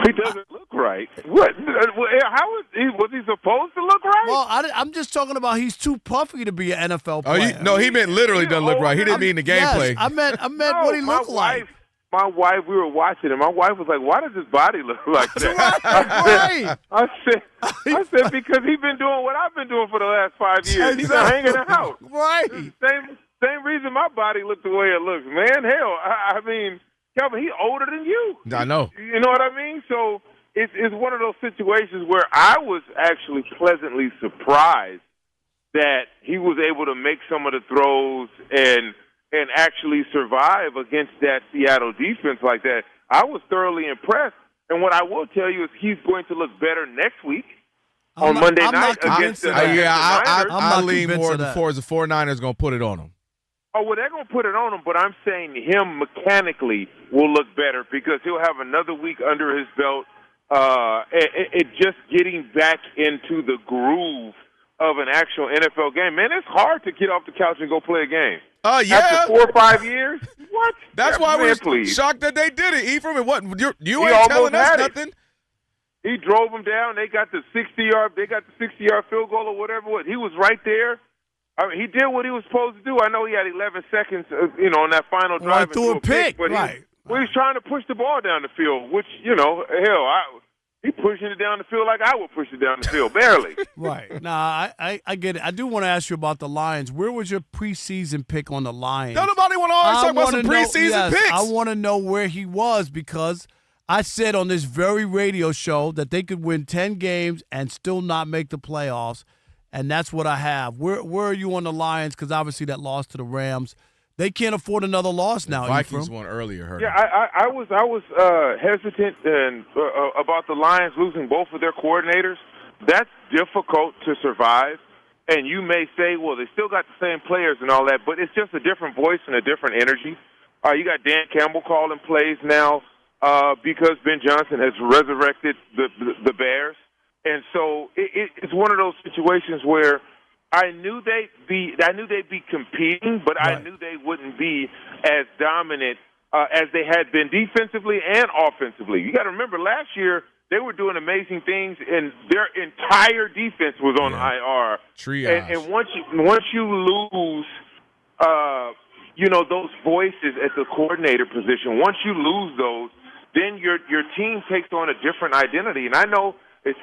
He doesn't look right. What? Was he supposed to look right? Well, I'm just talking about he's too puffy to be an NFL player. He meant literally doesn't look right. He didn't mean the gameplay. I meant what he looked like. My wife, we were watching him. My wife was like, "Why does his body look like that?" Right. I said because he's been doing what I've been doing for the last 5 years. He's been hanging out. Right. Same reason my body looks the way it looks, man. Hell, I mean, Kelvin, he's older than you. I know. You know what I mean? So it's one of those situations where I was actually pleasantly surprised that he was able to make some of the throws and actually survive against that Seattle defense like that. I was thoroughly impressed. And what I will tell you is he's going to look better next week on Monday night against the Niners. I lean more towards the 49ers going to put it on him. Oh, well, they're going to put it on him, but I'm saying him mechanically will look better because he'll have another week under his belt. It just getting back into the groove of an actual NFL game. Man, it's hard to get off the couch and go play a game. Yeah. After 4 or 5 years? What? That's why we're shocked that they did it, Ephraim. And what? You ain't telling us nothing. He drove them down. They got the 60-yard field goal or whatever it was. He was right there. I mean, he did what he was supposed to do. I know he had 11 seconds, on that final drive. Right, threw a pick, but he was trying to push the ball down the field, which, he pushing it down the field like I would push it down the field, barely. Right. Nah, I get it. I do want to ask you about the Lions. Where was your preseason pick on the Lions? Nobody want to always talk about some preseason picks. I want to know where he was because I said on this very radio show that they could win 10 games and still not make the playoffs. And that's what I have. Where are you on the Lions? Because obviously that loss to the Rams, they can't afford another loss now. Vikings won earlier. I was hesitant about the Lions losing both of their coordinators. That's difficult to survive. And you may say, well, they still got the same players and all that, but it's just a different voice and a different energy. You got Dan Campbell calling plays now because Ben Johnson has resurrected the Bears. And so it's one of those situations where I knew they'd be competing, but I knew they wouldn't be as dominant as they had been defensively and offensively. You got to remember last year They were doing amazing things, and their entire defense was on IR. Triage. And once you lose, those voices at the coordinator position, once you lose those, then your team takes on a different identity. And I know it's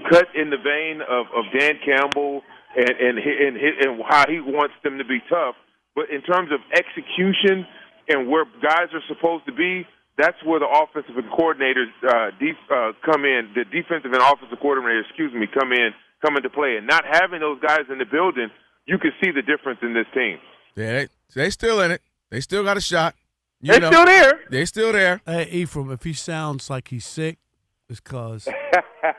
cut in the vein of Dan Campbell and how he wants them to be tough. But in terms of execution and where guys are supposed to be, that's where the offensive coordinators come in. The defensive and offensive coordinators, come into play. And not having those guys in the building, you can see the difference in this team. Yeah, they still in it. They still got a shot. They're still there. They're still there. Hey, Ephraim, if he sounds like he's sick, it's because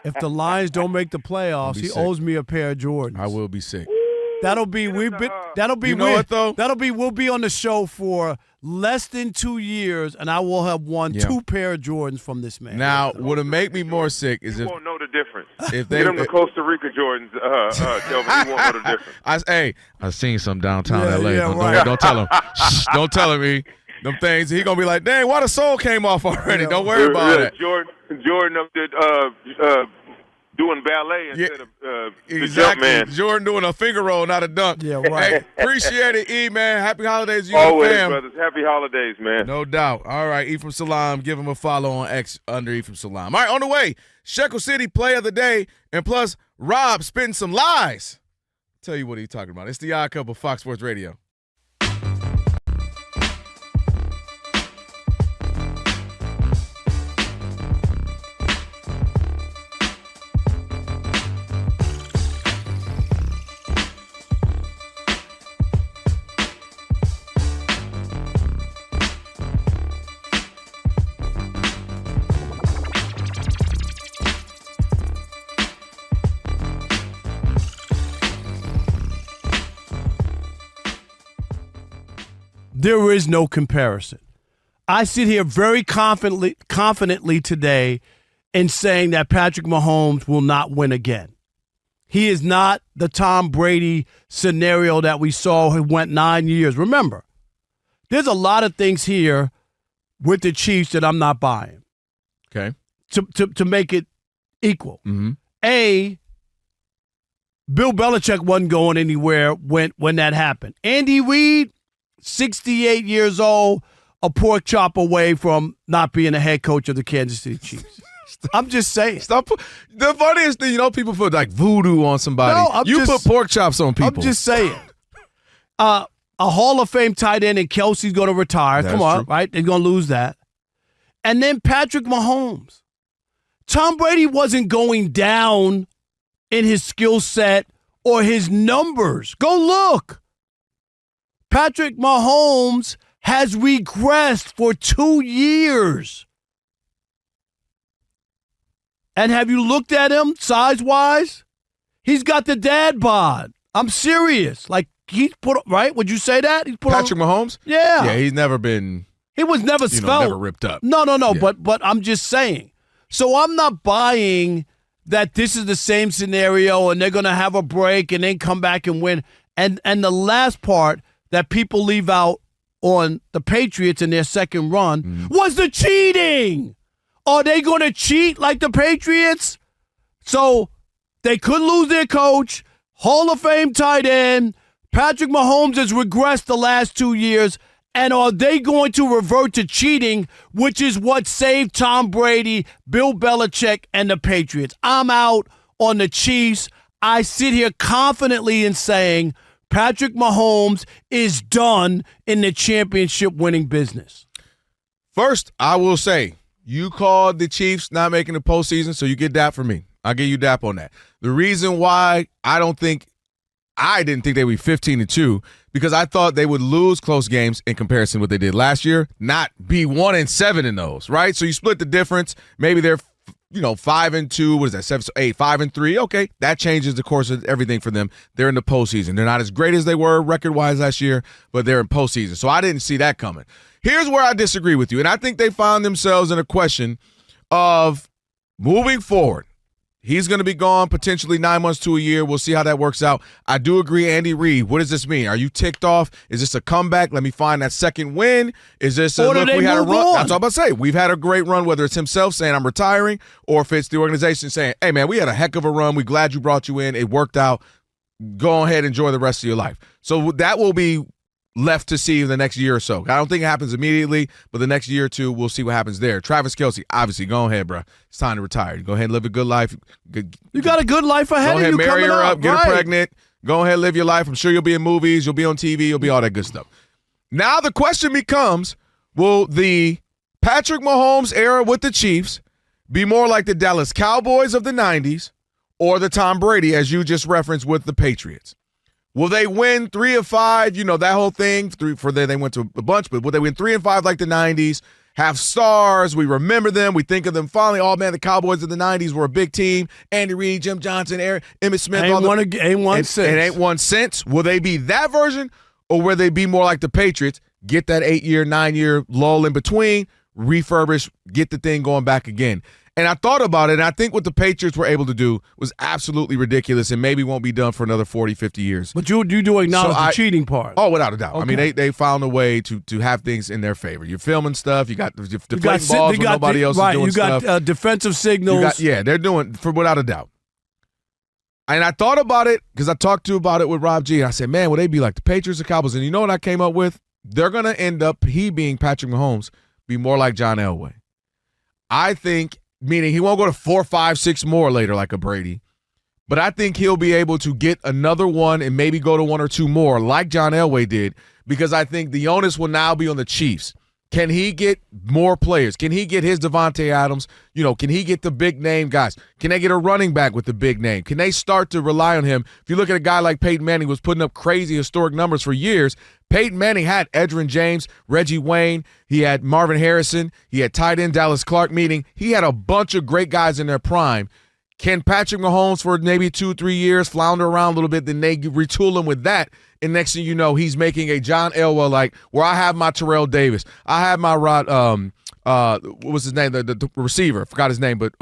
if the Lions don't make the playoffs, he owes me a pair of Jordans. I will be sick. That'll be we'll be on the show for less than 2 years, and I will have won 2 pair of Jordans from this man. Now, what'll make me more sick is You won't know the difference. if they Get him the Costa Rica Jordans, Kelvin. You won't know the difference. I seen some downtown L.A. Don't tell him. Shh, don't tell him, them things. He gonna be like, dang, why the soul came off already? Don't worry about it. Jordan up there doing ballet instead of exactly. the jump man. Jordan doing a finger roll, not a dunk. Yeah, right. Hey, appreciate it, E, man. Happy holidays to you Always, and fam. brothers. Happy holidays, man. No doubt. All right, Ephraim Salaam. Give him a follow on X under Ephraim Salaam. All right, on the way, Shekel City play of the day, and plus Rob spitting some lies. Tell you what he's talking about. It's the Odd Couple, Fox Sports Radio. There is no comparison. I sit here very confidently today in saying that Patrick Mahomes will not win again. He is not the Tom Brady scenario that we saw who went 9 years. Remember, there's a lot of things here with the Chiefs that I'm not buying. Okay. To make it equal. Mm-hmm. Bill Belichick wasn't going anywhere when that happened. Andy Reid, 68 years old, a pork chop away from not being the head coach of the Kansas City Chiefs. I'm just saying. Stop. The funniest thing, people put like voodoo on somebody. No, you put pork chops on people. I'm just saying. A Hall of Fame tight end and Kelsey's going to retire. That's Come on, true. right? They're going to lose that. And then Patrick Mahomes. Tom Brady wasn't going down in his skill set or his numbers. Go look. Patrick Mahomes has regressed for 2 years. And have you looked at him size-wise? He's got the dad bod. I'm serious. Like, he's put, right? Would you say that? He's put Patrick Mahomes? Yeah. Yeah, he's never been. He was never svelte. Never ripped up. No, Yeah. but I'm just saying. So I'm not buying that this is the same scenario and they're going to have a break and then come back and win. And the last part that people leave out on the Patriots in their second run was the cheating. Are they going to cheat like the Patriots? So they could lose their coach, Hall of Fame tight end. Patrick Mahomes has regressed the last 2 years. And are they going to revert to cheating, which is what saved Tom Brady, Bill Belichick, and the Patriots? I'm out on the Chiefs. I sit here confidently in saying Patrick Mahomes is done in the championship-winning business. First, I will say, you called the Chiefs not making the postseason, so you get that from me. I'll give you dap on that. The reason why I didn't think they would be 15-2 because I thought they would lose close games in comparison to what they did last year, not be 1-7 in those, right? So you split the difference. Maybe they're 5-2. What is that? 7, 8, 5-3. Okay, that changes the course of everything for them. They're in the postseason. They're not as great as they were record-wise last year, but they're in postseason. So I didn't see that coming. Here's where I disagree with you, and I think they found themselves in a question of moving forward. He's going to be gone potentially 9 months to a year. We'll see how that works out. I do agree, Andy Reid. What does this mean? Are you ticked off? Is this a comeback? Let me find that second win. Is this a look, we had a run? That's what I'm about to say. We've had a great run, whether it's himself saying I'm retiring or if it's the organization saying, hey, man, we had a heck of a run. We're glad you brought you in. It worked out. Go ahead, enjoy the rest of your life. So that will be left to see in the next year or so. I don't think it happens immediately, but the next year or two, we'll see what happens there. Travis Kelce, obviously, go ahead, bro. It's time to retire. Go ahead and live a good life. You got a good life ahead of you coming up. Marry her up, get her pregnant. Go ahead, live your life. I'm sure you'll be in movies. You'll be on TV. You'll be all that good stuff. Now the question becomes, will the Patrick Mahomes era with the Chiefs be more like the Dallas Cowboys of the 90s or the Tom Brady, as you just referenced, with the Patriots? Will they win 3 of 5? You know, that whole thing. They went to a bunch, but will they win 3 and 5 like the 90s? Have stars. We remember them. We think of them fondly. Oh, man, the Cowboys of the 90s were a big team. Andy Reid, Jim Johnson, Emmitt Smith. Ain't won since. Will they be that version, or will they be more like the Patriots? Get that 8-year, 9-year lull in between, refurbish, get the thing going back again. And I thought about it, and I think what the Patriots were able to do was absolutely ridiculous and maybe won't be done for another 40, 50 years. But you do acknowledge the cheating part. Oh, without a doubt. Okay. I mean, they found a way to have things in their favor. You're filming stuff. You got deflating balls when nobody else is doing stuff. You got defensive signals. They're doing, without a doubt. And I thought about it because I talked about it with Rob G. And I said, man, will they be like the Patriots or Cowboys? And you know what I came up with? They're going to end up, he being Patrick Mahomes, be more like John Elway. I think, meaning he won't go to 4, 5, 6 more later like a Brady, but I think he'll be able to get another one and maybe go to 1 or 2 more like John Elway did, because I think the onus will now be on the Chiefs. Can he get more players? Can he get his Devontae Adams? You know, can he get the big name guys? Can they get a running back with the big name? Can they start to rely on him? If you look at a guy like Peyton Manning, who was putting up crazy historic numbers for years, Peyton Manning had Edgerrin James, Reggie Wayne, he had Marvin Harrison, he had tight end Dallas Clark, meaning he had a bunch of great guys in their prime. Can Patrick Mahomes for maybe 2, 3 years flounder around a little bit, then they retool him with that, and next thing you know, he's making a John Elway like where I have my Terrell Davis, I have my what was his name, the receiver, forgot his name, but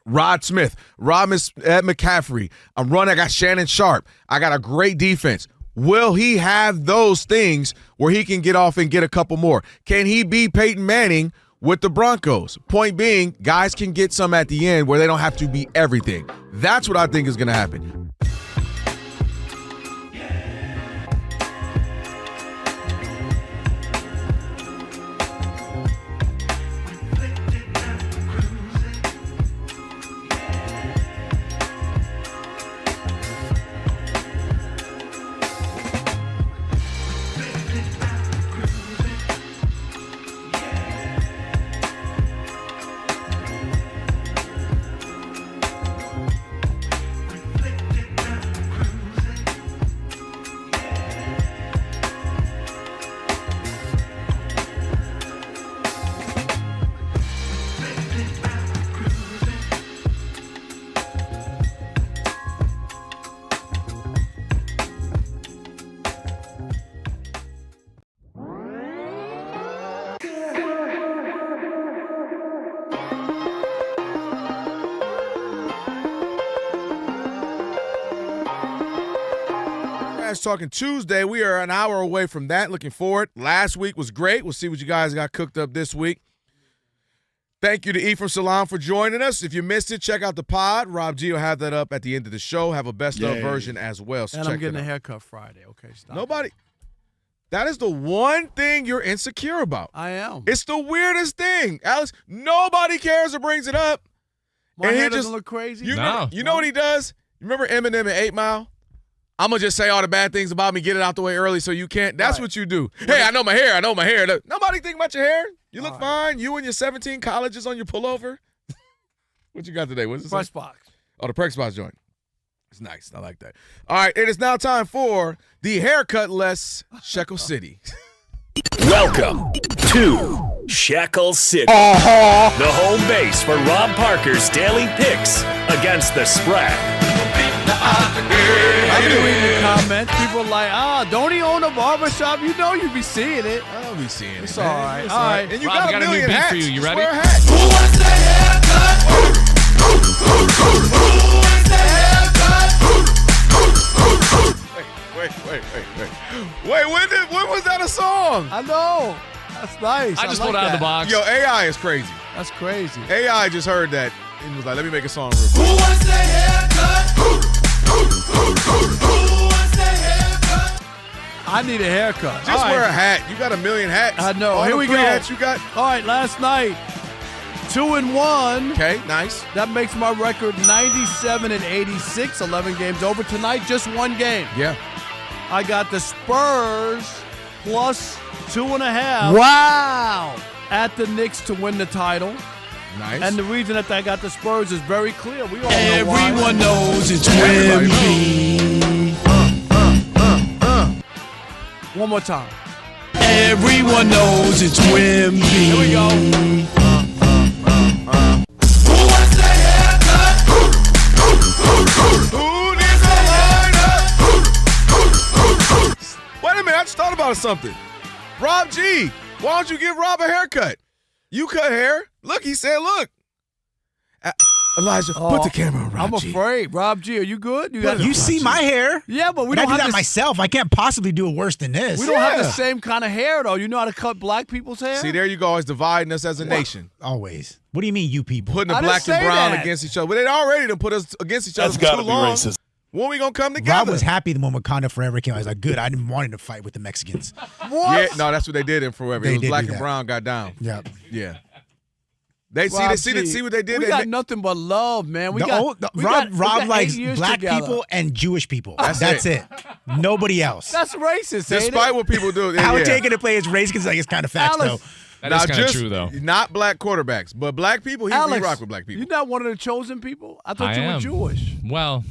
Rod Smith, Ed McCaffrey. I'm running, I got Shannon Sharp, I got a great defense. Will he have those things where he can get off and get a couple more? Can he be Peyton Manning with the Broncos? Point being, guys can get some at the end where they don't have to be everything. That's what I think is going to happen. Talking Tuesday. We are an hour away from that. Looking forward. Last week was great. We'll see what you guys got cooked up this week. Thank you to Ephraim Salaam for joining us. If you missed it, check out the pod. Rob G will have that up at the end of the show. Have a best of version as well. So and check I'm getting it out. a haircut Friday. Okay, stop. Nobody. That is the one thing you're insecure about. I am. It's the weirdest thing, Alex. Nobody cares or brings it up. My and hair he doesn't just look crazy. You know what he does? You remember Eminem in 8 Mile? I'm going to just say all the bad things about me, get it out the way early so you can't. That's what you do. Hey, I know my hair. Nobody think about your hair. You look fine. You and your 17 colleges on your pullover. What you got today? What's this? Press box. Oh, the press box joint. It's nice. I like that. All right, it is now time for the haircut-less Shekel City. Welcome to Shekel City, the home base for Rob Parker's daily picks against the spread. I've been reading the comments. People are like, don't he own a barbershop? You know you be seeing it. I don't be seeing it. It's all right. All right. And you Rob, got a million new beat hats. for you. You ready? Wear a hat. Who wants that haircut? Wait, when was that a song? I know. That's nice. I just like pulled out of the box. Yo, AI is crazy. That's crazy. AI just heard that and was like, let me make a song real quick. Who wants that haircut? Who wants that haircut? I need a haircut. Just wear a hat. You got a million hats. I know. All Here the we free go. hats you got. All right, last night, 2-1. Okay, nice. That makes my record 97-86. 11 games over. Tonight, just one game. Yeah. I got the Spurs plus 2.5. Wow. At the Knicks to win the title. Nice. And the reason that I got the Spurs is very clear. We all Everyone know knows it's Wemby. One more time. Everyone knows it's Wemby. Here we go. Who wants that haircut? Who needs a lineup? Wait a minute, I just thought about something. Rob G, why don't you give Rob a haircut? You cut hair. Look, he said, look. Elijah, put the camera on Rob I'm G. afraid. Rob G, are you good? You see my hair? Yeah, but we I don't do have that this, myself. I can't possibly do it worse than this. we don't have the same kind of hair, though. You know how to cut black people's hair? See, there you go, always dividing us as a nation. Always. What do you mean, you people? Putting the I black didn't and say brown that. against each other. But they already done put us against each other for too long. Racist. When we gonna come together? Rob was happy the moment Wakanda Forever came out. I was like, good. I didn't want him to fight with the Mexicans. What? Yeah, no, that's what they did in Forever. They It was did black do and that. brown got down. Yeah. Yeah. They see what they did. We They got nothing but love, man. We Rob got likes 8 years black together. people and Jewish people. That's it. Nobody else. That's racist, ain't Despite it? what people do. How yeah. taking to play his race because it's kind of facts, Alice, though. That Now, is kind of just true, though. Not black quarterbacks, but black people, he Alex, rock with black people. You're not one of the chosen people? I thought I you am. were Jewish. Well,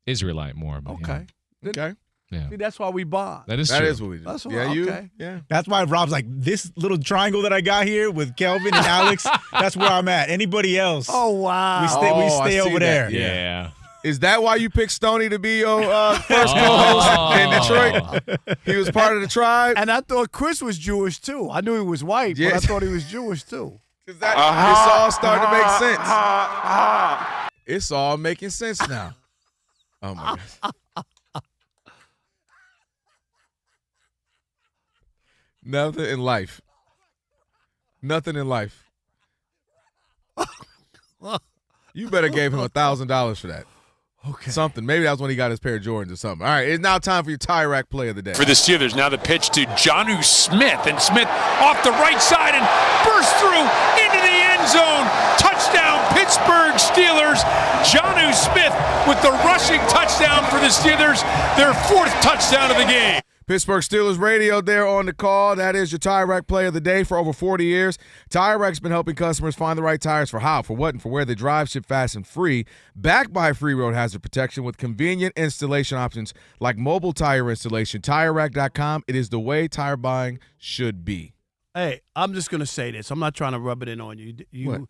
Israelite more. But Okay. Okay. Yeah. See, that's why we bond. That is That true. is what we do. That's what- yeah, you. okay. Yeah. That's why Rob's like, this little triangle that I got here with Kelvin and Alex, that's where I'm at. Anybody else? Oh, wow. we stay I see over there. that. Yeah. Is that why you picked Stoney to be your first co-host in Detroit? He was part of the tribe. And I thought Chris was Jewish, too. I knew he was white, but I Yes. thought he was Jewish, too. It's all starting to make sense. It's all making sense now. Oh, my God. Nothing in life. Nothing in life. You better gave him $1,000 for that. Okay. Something. Maybe that was when he got his pair of Jordans or something. All right, it's now time for your tie rack play of the day. For the Steelers, now the pitch to Jonnu Smith. And Smith off the right side and bursts through into the end zone. Touchdown, Pittsburgh Steelers. Jonnu Smith with the rushing touchdown for the Steelers. Their 4th touchdown of the game. Pittsburgh Steelers Radio there on the call. That is your Tire Rack play of the day. For over 40 years, Tire Rack's been helping customers find the right tires for how, for what, and for where they drive, ship fast and free. Backed by free road hazard protection with convenient installation options like mobile tire installation. TireRack.com. It is the way tire buying should be. Hey, I'm just going to say this. I'm not trying to rub it in on you. What?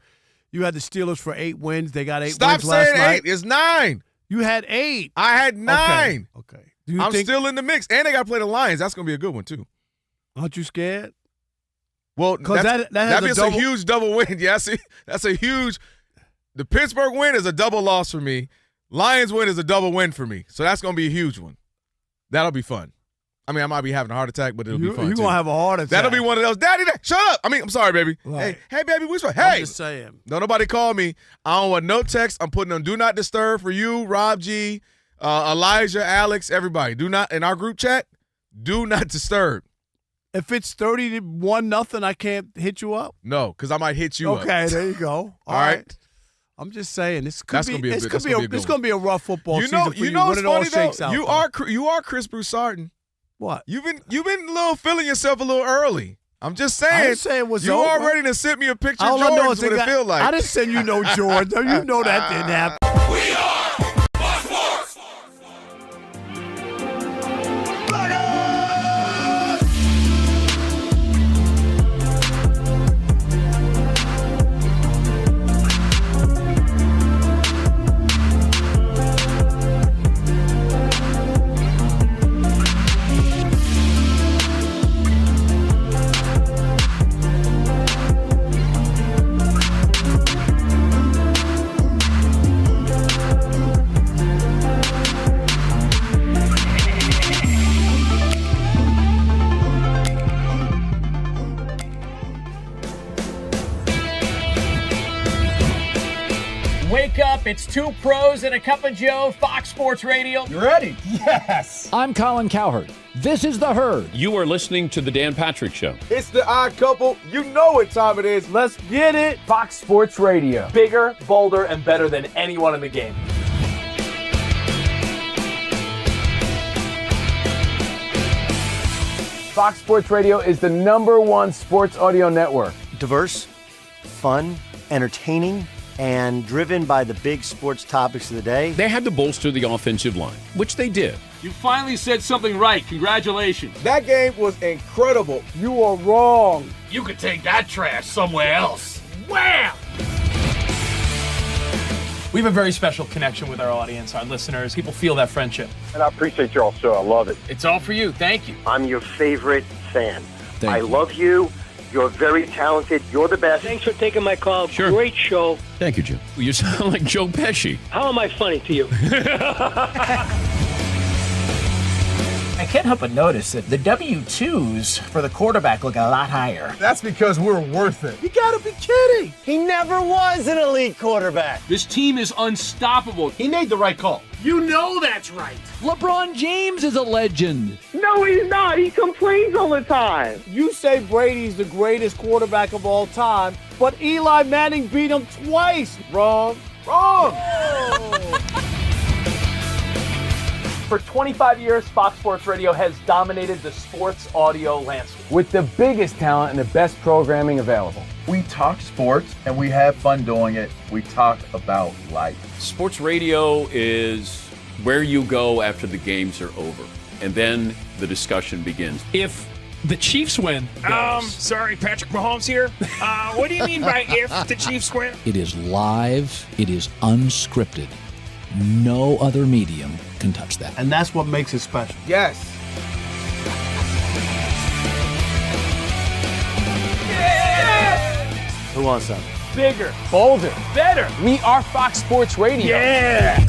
You had the Steelers for 8 wins. They got 8 Stop wins last saying night. 8. It's 9. You had 8. I had 9. Okay. I'm still in the mix. And they got to play the Lions. That's going to be a good one, too. Aren't you scared? Well, that has a huge double win. Yeah, see, that's a huge – the Pittsburgh win is a double loss for me. Lions win is a double win for me. So that's going to be a huge one. That'll be fun. I mean, I might be having a heart attack, but it'll be fun, You're going to have a heart attack. That'll be one of those, Daddy, shut up. I mean, I'm sorry, baby. Right. Hey, baby, which one? Hey. I'm just saying. Don't nobody call me. I don't want no text. I'm putting on Do Not Disturb for you, Rob G., Elijah, Alex, everybody. Do not, in our group chat, do not disturb. If it's 30-1-0, I can't hit you up? No, because I might hit you up. Okay, there you go. All right. I'm just saying, this could be a rough football season for you when it all shakes out. You are Chris Broussardin. What? You've been a little feeling yourself a little early. I'm just saying. I didn't say it was you over. are ready to send me a picture of All I know Jordan. is What it feel like. I didn't send you no Jordan. You know that didn't happen. We are Fox Sports. up? It's two pros and a cup of Joe, Fox Sports Radio. You ready? Yes. I'm Colin Cowherd. This is The Herd. You are listening to The Dan Patrick Show. It's the odd couple. You know what time it is. Let's get it. Fox Sports Radio. Bigger, bolder, and better than anyone in the game. Fox Sports Radio is the #1 sports audio network. Diverse, fun, entertaining, and driven by the big sports topics of the day. They had to bolster the offensive line, which they did. You finally said something right. Congratulations. That game was incredible. You are wrong. You could take that trash somewhere else. Wham! We have a very special connection with our audience, our listeners. People feel that friendship. And I appreciate y'all show. I love it. It's all for you. Thank you. I'm your favorite fan. I love you. You're very talented. You're the best. Thanks for taking my call. Sure. Great show. Thank you, Jim. You sound like Joe Pesci. How am I funny to you? I can't help but notice that the W-2s for the quarterback look a lot higher. That's because we're worth it. You gotta be kidding. He never was an elite quarterback. This team is unstoppable. He made the right call. You know that's right. LeBron James is a legend. No, he's not. He complains all the time. You say Brady's the greatest quarterback of all time, but Eli Manning beat him twice. Wrong. Wrong. For 25 years, Fox Sports Radio has dominated the sports audio landscape with the biggest talent and the best programming available. We talk sports and we have fun doing it. We talk about life. Sports radio is where you go after the games are over, and then the discussion begins. If the Chiefs win. Sorry, Patrick Mahomes here. What do you mean by if the Chiefs win? It is live. It is unscripted. No other medium can touch that. And that's what makes it special. Yes. Who wants some? Bigger, bolder, better. We are Fox Sports Radio. Yeah.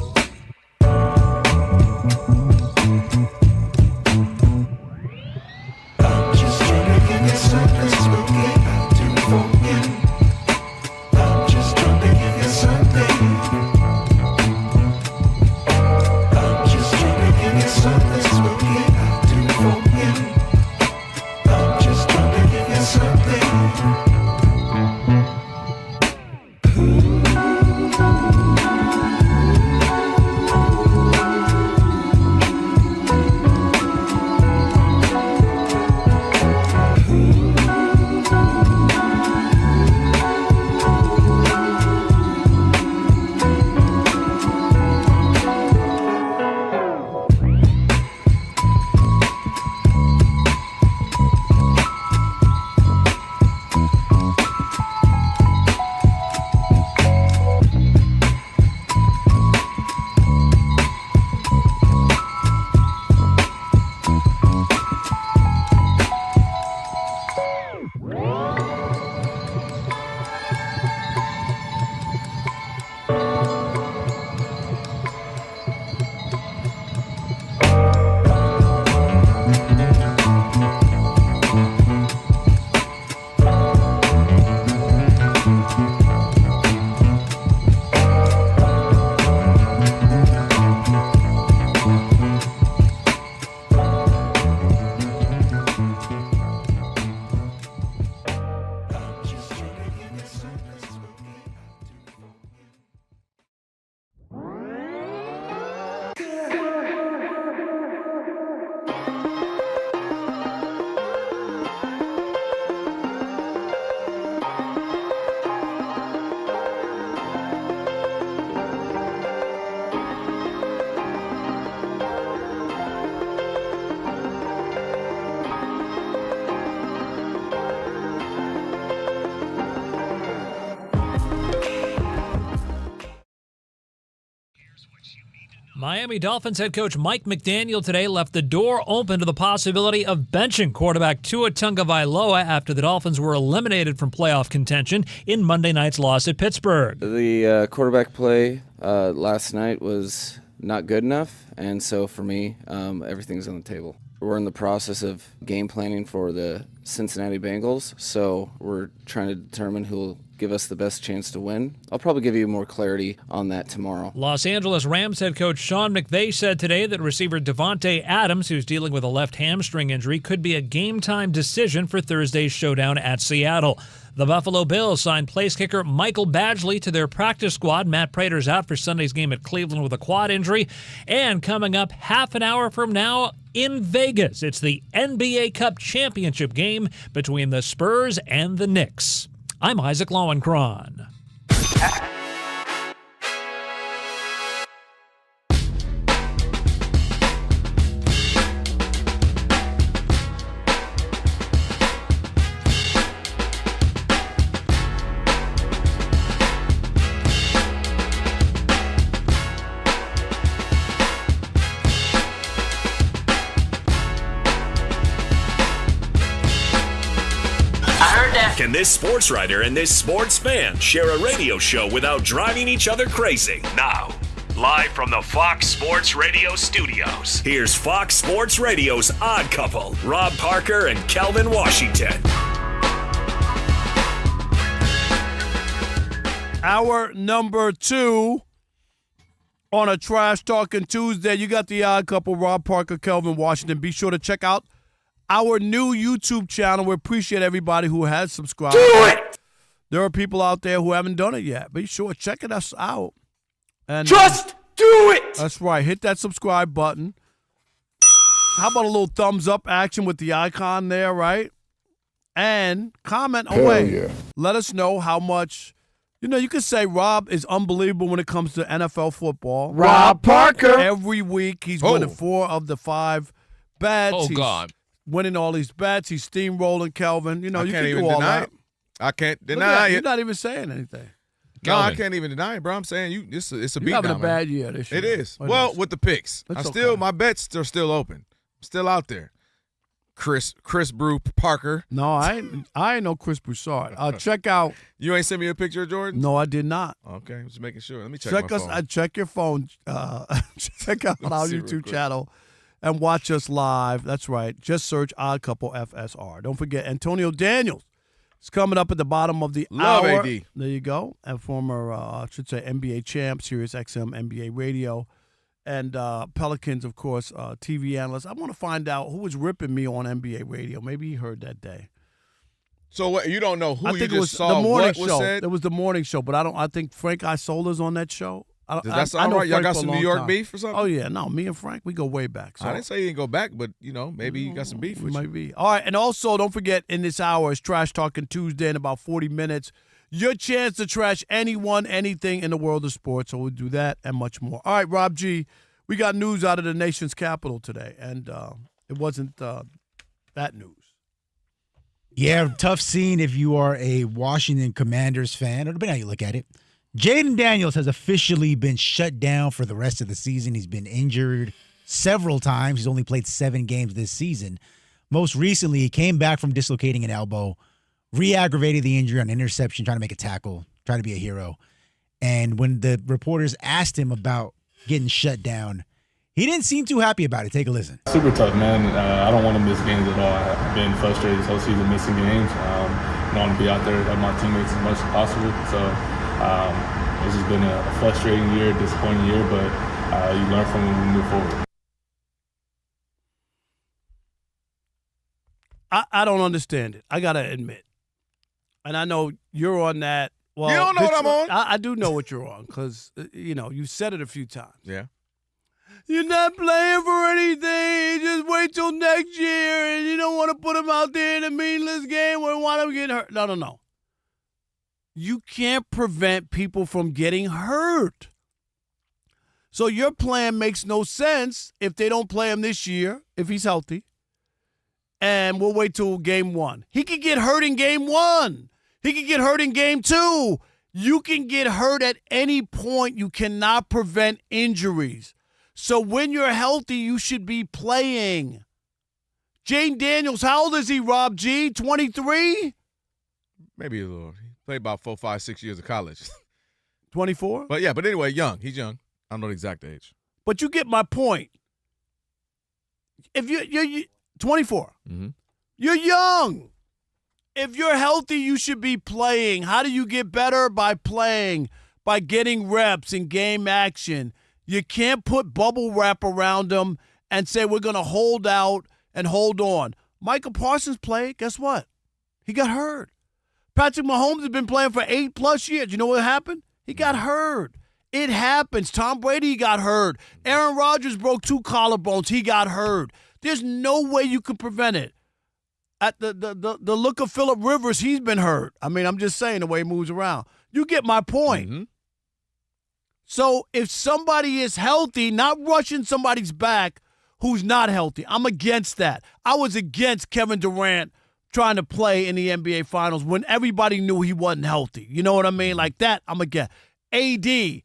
Miami Dolphins head coach Mike McDaniel today left the door open to the possibility of benching quarterback Tua Tagovailoa after the Dolphins were eliminated from playoff contention in Monday night's loss at Pittsburgh. The quarterback play last night was not good enough, and so for me, everything's on the table. We're in the process of game planning for the Cincinnati Bengals, so we're trying to determine who will give us the best chance to win. I'll probably give you more clarity on that tomorrow. Los Angeles Rams head coach Sean McVay said today that receiver Devontae Adams, who's dealing with a left hamstring injury, could be a game-time decision for Thursday's showdown at Seattle. The Buffalo Bills signed place kicker Michael Badgley to their practice squad. Matt Prater's out for Sunday's game at Cleveland with a quad injury. And coming up half an hour from now in Vegas, it's the NBA Cup championship game between the Spurs and the Knicks. I'm Isaac Lowenkron. Can this sports writer and this sports fan share a radio show without driving each other crazy? Now, live from the Fox Sports Radio studios, here's Fox Sports Radio's Odd Couple, Rob Parker and Kelvin Washington. Hour number 2 on a Trash Talking Tuesday. You got the Odd Couple, Rob Parker, Kelvin Washington. Be sure to check out our new YouTube channel. We appreciate everybody who has subscribed. Do it! There are people out there who haven't done it yet. Be sure check us out. And Just do it! That's right. Hit that subscribe button. How about a little thumbs up action with the icon there, right? And comment away. yeah. Let us know how much. You can say Rob is unbelievable when it comes to NFL football. Rob Parker. Every week he's winning 4 of the 5 bets. Oh, He's God. winning all these bets. He's steamrolling Kelvin. You I can can't do even all deny that. it. I can't Look deny at that. it. You're not even saying anything. No, I Kelvin. can't even deny it, bro. I'm saying it's a You're beat having down, a man. bad year this year. It is. What Well, else? with the picks, It's still okay. my bets are still open. I'm still out there. Chris Brew Parker. No, I ain't no Chris Broussard. Check out. You ain't sent me a picture of Jordan? No, I did not. Okay, just making sure. Let me check Check my us. phone. Check your phone. Check out our see real YouTube quick. channel and watch us live. That's right. Just search Odd Couple FSR. Don't forget Antonio Daniels is coming up at the bottom of the Love hour. AD. There you go. And former, I should say, NBA champ, Sirius XM NBA radio, and Pelicans, of course, TV analyst. I want to find out who was ripping me on NBA radio. Maybe he heard that day. So what? You don't know who I you think just it was saw the morning what was show. said? It was the morning show, but I think Frank Isola's on that show. Does that sound know right? Y'all Frank got for a some New long York time. beef or something? Oh yeah, no, me and Frank, we go way back. So I didn't say you didn't go back, but maybe you got some beef with you. might be. All right, and also don't forget in this hour is Trash Talking Tuesday in about 40 minutes. Your chance to trash anyone, anything in the world of sports. So we'll do that and much more. All right, Rob G, we got news out of the nation's capital today, and it wasn't that news. Yeah, tough scene if you are a Washington Commanders fan, or depending on how you look at it. Jaden Daniels has officially been shut down for the rest of the season. He's been injured several times. He's only played 7 games this season. Most recently, he came back from dislocating an elbow, re-aggravated the injury on interception, trying to make a tackle, trying to be a hero. And when the reporters asked him about getting shut down, he didn't seem too happy about it. Take a listen. Super tough, man. I don't want to miss games at all. I've been frustrated this whole season missing games. I want to be out there to help my teammates as much as possible. So it's just been a frustrating year, disappointing year, but you learn from it when we move forward. I don't understand it. I got to admit. And I know you're on that. Well, You don't know what I'm on. I do know what you're on because, you said it a few times. Yeah. You're not playing for anything. Just wait till next year, and you don't want to put him out there in a meaningless game where want him to get hurt. No. You can't prevent people from getting hurt. So your plan makes no sense if they don't play him this year, if he's healthy. And we'll wait till game 1. He could get hurt in game 1. He could get hurt in game 2. You can get hurt at any point. You cannot prevent injuries. So when you're healthy, you should be playing. Jane Daniels, how old is he, Rob G? 23? Maybe a little. He played about 4, 5, 6 years of college. 24? But anyway, young. He's young. I don't know the exact age. But you get my point. If you're 24, Mm-hmm. you're young. If you're healthy, you should be playing. How do you get better? By playing, by getting reps in game action. You can't put bubble wrap around them and say we're going to hold out and hold on. Michael Parsons played. Guess what? He got hurt. Patrick Mahomes has been playing for 8+ years. You know what happened? He got hurt. It happens. Tom Brady got hurt. Aaron Rodgers broke 2 collarbones. He got hurt. There's no way you could prevent it. At the look of Phillip Rivers, he's been hurt. I mean, I'm just saying the way he moves around. You get my point. Mm-hmm. So if somebody is healthy, not rushing somebody's back who's not healthy, I'm against that. I was against Kevin Durant trying to play in the NBA Finals when everybody knew he wasn't healthy. You know what I mean? Like that, I'm against. AD,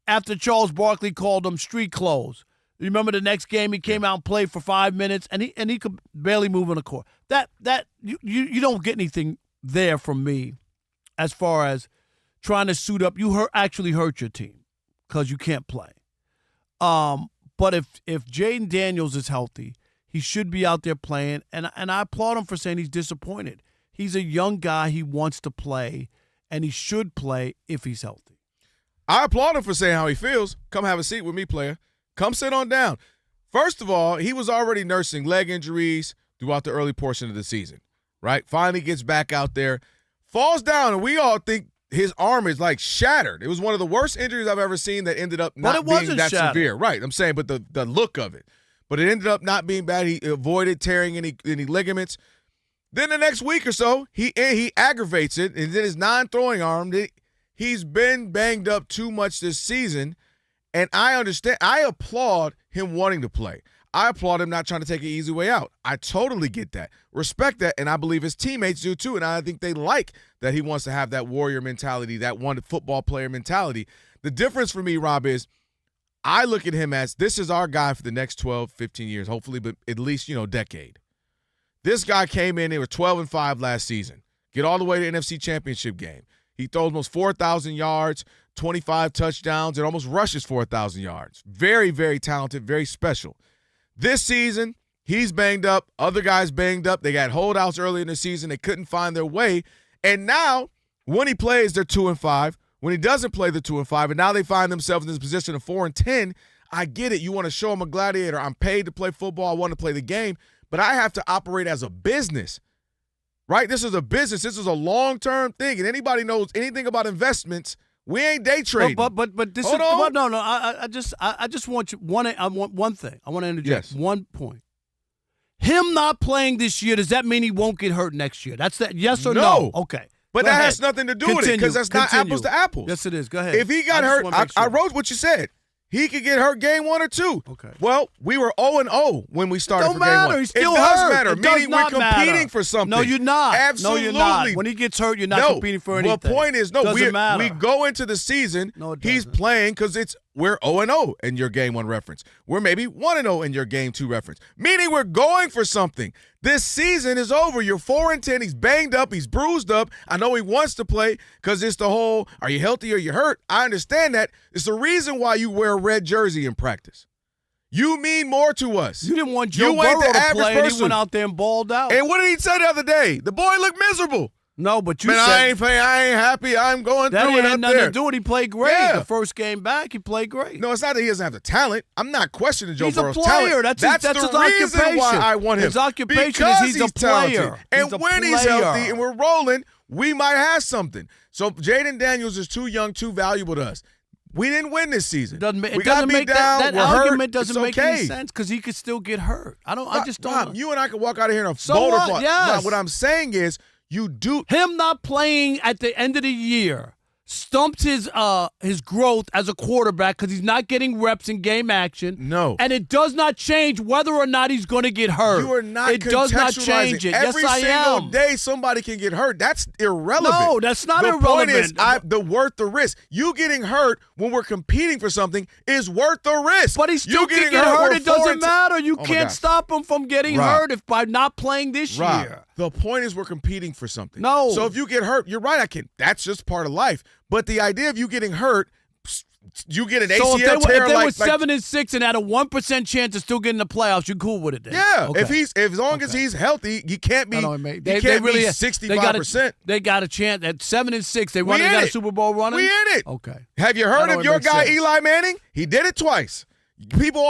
after Charles Barkley called him street clothes. You remember the next game he came out and played for 5 minutes and he could barely move on the court. That you don't get anything there from me as far as trying to suit up. You actually hurt your team because you can't play. But if Jaden Daniels is healthy, he should be out there playing, and I applaud him for saying he's disappointed. He's a young guy. He wants to play, and he should play if he's healthy. I applaud him for saying how he feels. Come have a seat with me, player. Come sit on down. First of all, he was already nursing leg injuries throughout the early portion of the season, right? Finally gets back out there, falls down, and we all think his arm is like shattered. It was one of the worst injuries I've ever seen that ended up not being that severe. Right, I'm saying, but the look of it. But it ended up not being bad. He avoided tearing any ligaments. Then the next week or so, he aggravates it, and then his non-throwing arm, he's been banged up too much this season, and I understand. I applaud him wanting to play. I applaud him not trying to take an easy way out. I totally get that. Respect that, and I believe his teammates do too, and I think they like that he wants to have that warrior mentality, that one football player mentality. The difference for me, Rob, is I look at him as this is our guy for the next 12, 15 years, hopefully, but at least, decade. This guy came in, they were 12-5 last season. Get all the way to the NFC Championship game. He throws almost 4,000 yards, 25 touchdowns, and almost rushes 4,000 yards. Very, very talented, very special. This season, he's banged up. Other guys banged up. They got holdouts early in the season. They couldn't find their way. And now, when he plays, they're 2-5. When he doesn't play, they're 2-5. And now they find themselves in this position of 4-10. I get it. You want to show them a gladiator. I'm paid to play football. I want to play the game. But I have to operate as a business, right? This is a business. This is a long-term thing. And anybody knows anything about investments, we ain't day trading. But this Hold is on. no. I just want you I want one thing. I want to interject one point. Him not playing this year, does that mean he won't get hurt next year? That's that. Yes or no? Okay. But Go that ahead. has nothing to do with it because that's not apples to apples. Yes, it is. Go ahead. If he got hurt, I wrote what you said. He could get hurt game 1 or 2. Okay. Well, we were 0-0 when we started for game 1. It don't matter. He's still it does hurt. matter. It does Meaning not we're competing matter. for something. No, you're not. Absolutely. No, you're not. When he gets hurt, you're not competing for anything. The point is, Doesn't matter. we go into the season, he's playing because we're 0-0 in your game 1 reference. We're maybe 1-0 in your game 2 reference. Meaning we're going for something. This season is over. You're 4-10. He's banged up. He's bruised up. I know he wants to play because it's the whole, are you healthy or you hurt? I understand that. It's the reason why you wear a red jersey in practice. You mean more to us. You didn't want Joe Burrow to play, and he went out there and balled out. And what did he say the other day? The boy looked miserable. No, but you Man, said I ain't playing. I ain't happy. I'm going through it had up nothing there. to do with it. He played great. Yeah. The first game back, he played great. No, it's not that he doesn't have the talent. I'm not questioning Joe He's Burrow's a player. talent. That's the his reason occupation. why I want him. His occupation because is he's a talented. player. And He's a when he's player. healthy and we're rolling, we might have something. So Jaden Daniels is too young, too valuable to us. We didn't win this season. It got beat down. That We're argument hurt. doesn't It's make okay. any sense because he could still get hurt. I just don't. Rob, you and I could walk out of here in a So boulder what? fight. Yes. No, what I'm saying is you do. Him not playing at the end of the year stumps his growth as a quarterback because he's not getting reps in game action. No. And it does not change whether or not he's going to get hurt. You are not It does not contextualizing. change it. Every Yes, I single am. day somebody can get hurt. That's irrelevant. No, that's not the irrelevant. The point is the worth the risk. You getting hurt when we're competing for something is worth the risk. But he still you can get hurt. we're It doesn't 4-10. matter. You Oh my can't gosh. stop him from getting Rob. hurt by not playing this Rob, year. the point is we're competing for something. No. So if you get hurt, you're right. That's just part of life. But the idea of you getting hurt, you get an So ACL if tear they were like 7-6 and had a 1% chance of still getting in the playoffs, you're cool with it then? Yeah, Okay. as long as he's healthy, you can't be. I know, He they can't really be 65%. They got a chance at 7-6. They We running in got a it. Super Bowl running. We in it. Okay. Have you I heard know of it your makes guy sense. Eli Manning? He did it twice. People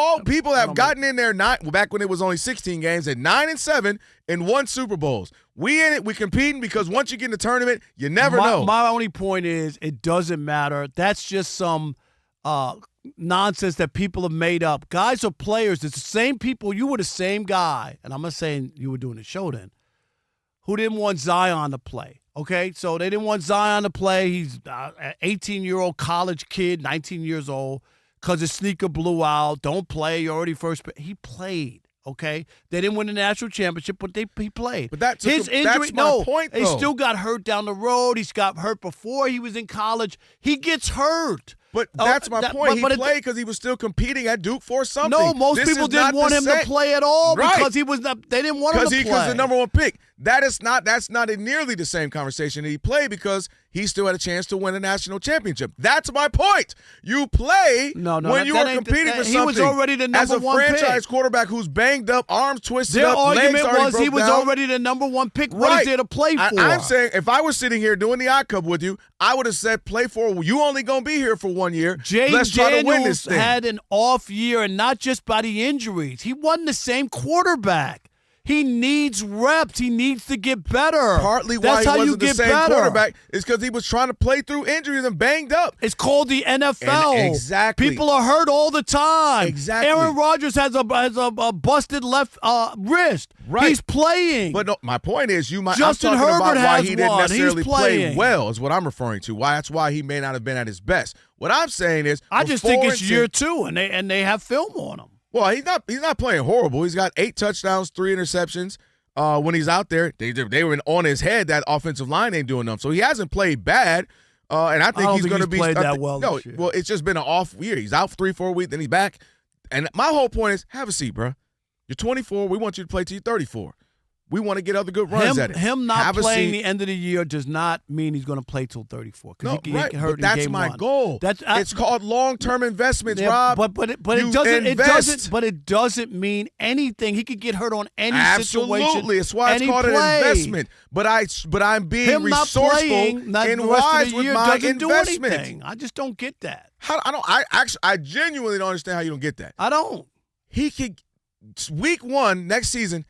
have gotten in there back when it was only 16 games at 9-7 and won Super Bowls. We in it. We competing because once you get in the tournament, you never know. My only point is it doesn't matter. That's just some nonsense that people have made up. Guys are players. It's the same people. You were the same guy, and I'm not saying you were doing the show then, who didn't want Zion to play. Okay, so they didn't want Zion to play. He's an 18-year-old college kid, 19 years old. Because his sneaker blew out. Don't play. You're already first. He played, okay? They didn't win the national championship, but he played. But that's his injury. my point, he though. still got hurt down the road. He's got hurt before he was in college. He gets hurt. But that's my point. He played because he was still competing at Duke for something. No, most people didn't want him to play at all because he was not. They didn't want him to play because the number one pick. That's not nearly the same conversation that he played because he still had a chance to win a national championship. That's my point. You play when you are competing for something. He was already the number one pick. As a franchise quarterback who's banged up, arms twisted Their up, argument legs already was broke he was down. already the number one pick. What is there to play for? I'm saying if I was sitting here doing the odd cup with you, I would have said play for. You only gonna be here for 1 year. Let's try to win this thing. Had an off year, and not just by the injuries. He wasn't the same quarterback. He needs reps. He needs to get better. Partly why That's he how wasn't you the get same better. quarterback is because he was trying to play through injuries and banged up. It's called the NFL. And exactly. People are hurt all the time. Exactly. Aaron Rodgers has a busted left wrist. Right. He's playing. But no, my point is, Justin I'm talking Herbert about why has he didn't one. necessarily He's play playing. well is what I'm referring to. That's why he may not have been at his best. What I'm saying is, I just think it's year 2, and they have film on him. Well, he's not playing horrible. He's got 8 touchdowns, 3 interceptions. When he's out there, they were on his head. That offensive line ain't doing nothing. So he hasn't played bad. And I think he's going to be played that well. No, this year. well, it's just been an off year. He's out 3-4 weeks, then he's back. And my whole point is, have a seat, bro. You're 24. We want you to play till you're 34. We want to get other good runs at it. Him not have playing the end of the year does not mean he's going to play till 34. No, he can right. get hurt But that's in game my 1. goal. It's called long-term investments, Rob. But it doesn't mean anything. He could get hurt on any situation. Absolutely. That's why it's called an investment. But I'm being him resourceful not playing, and wise with my doesn't do investment. anything. I just don't get that. I genuinely don't understand how you don't get that. I don't. He could week 1 next season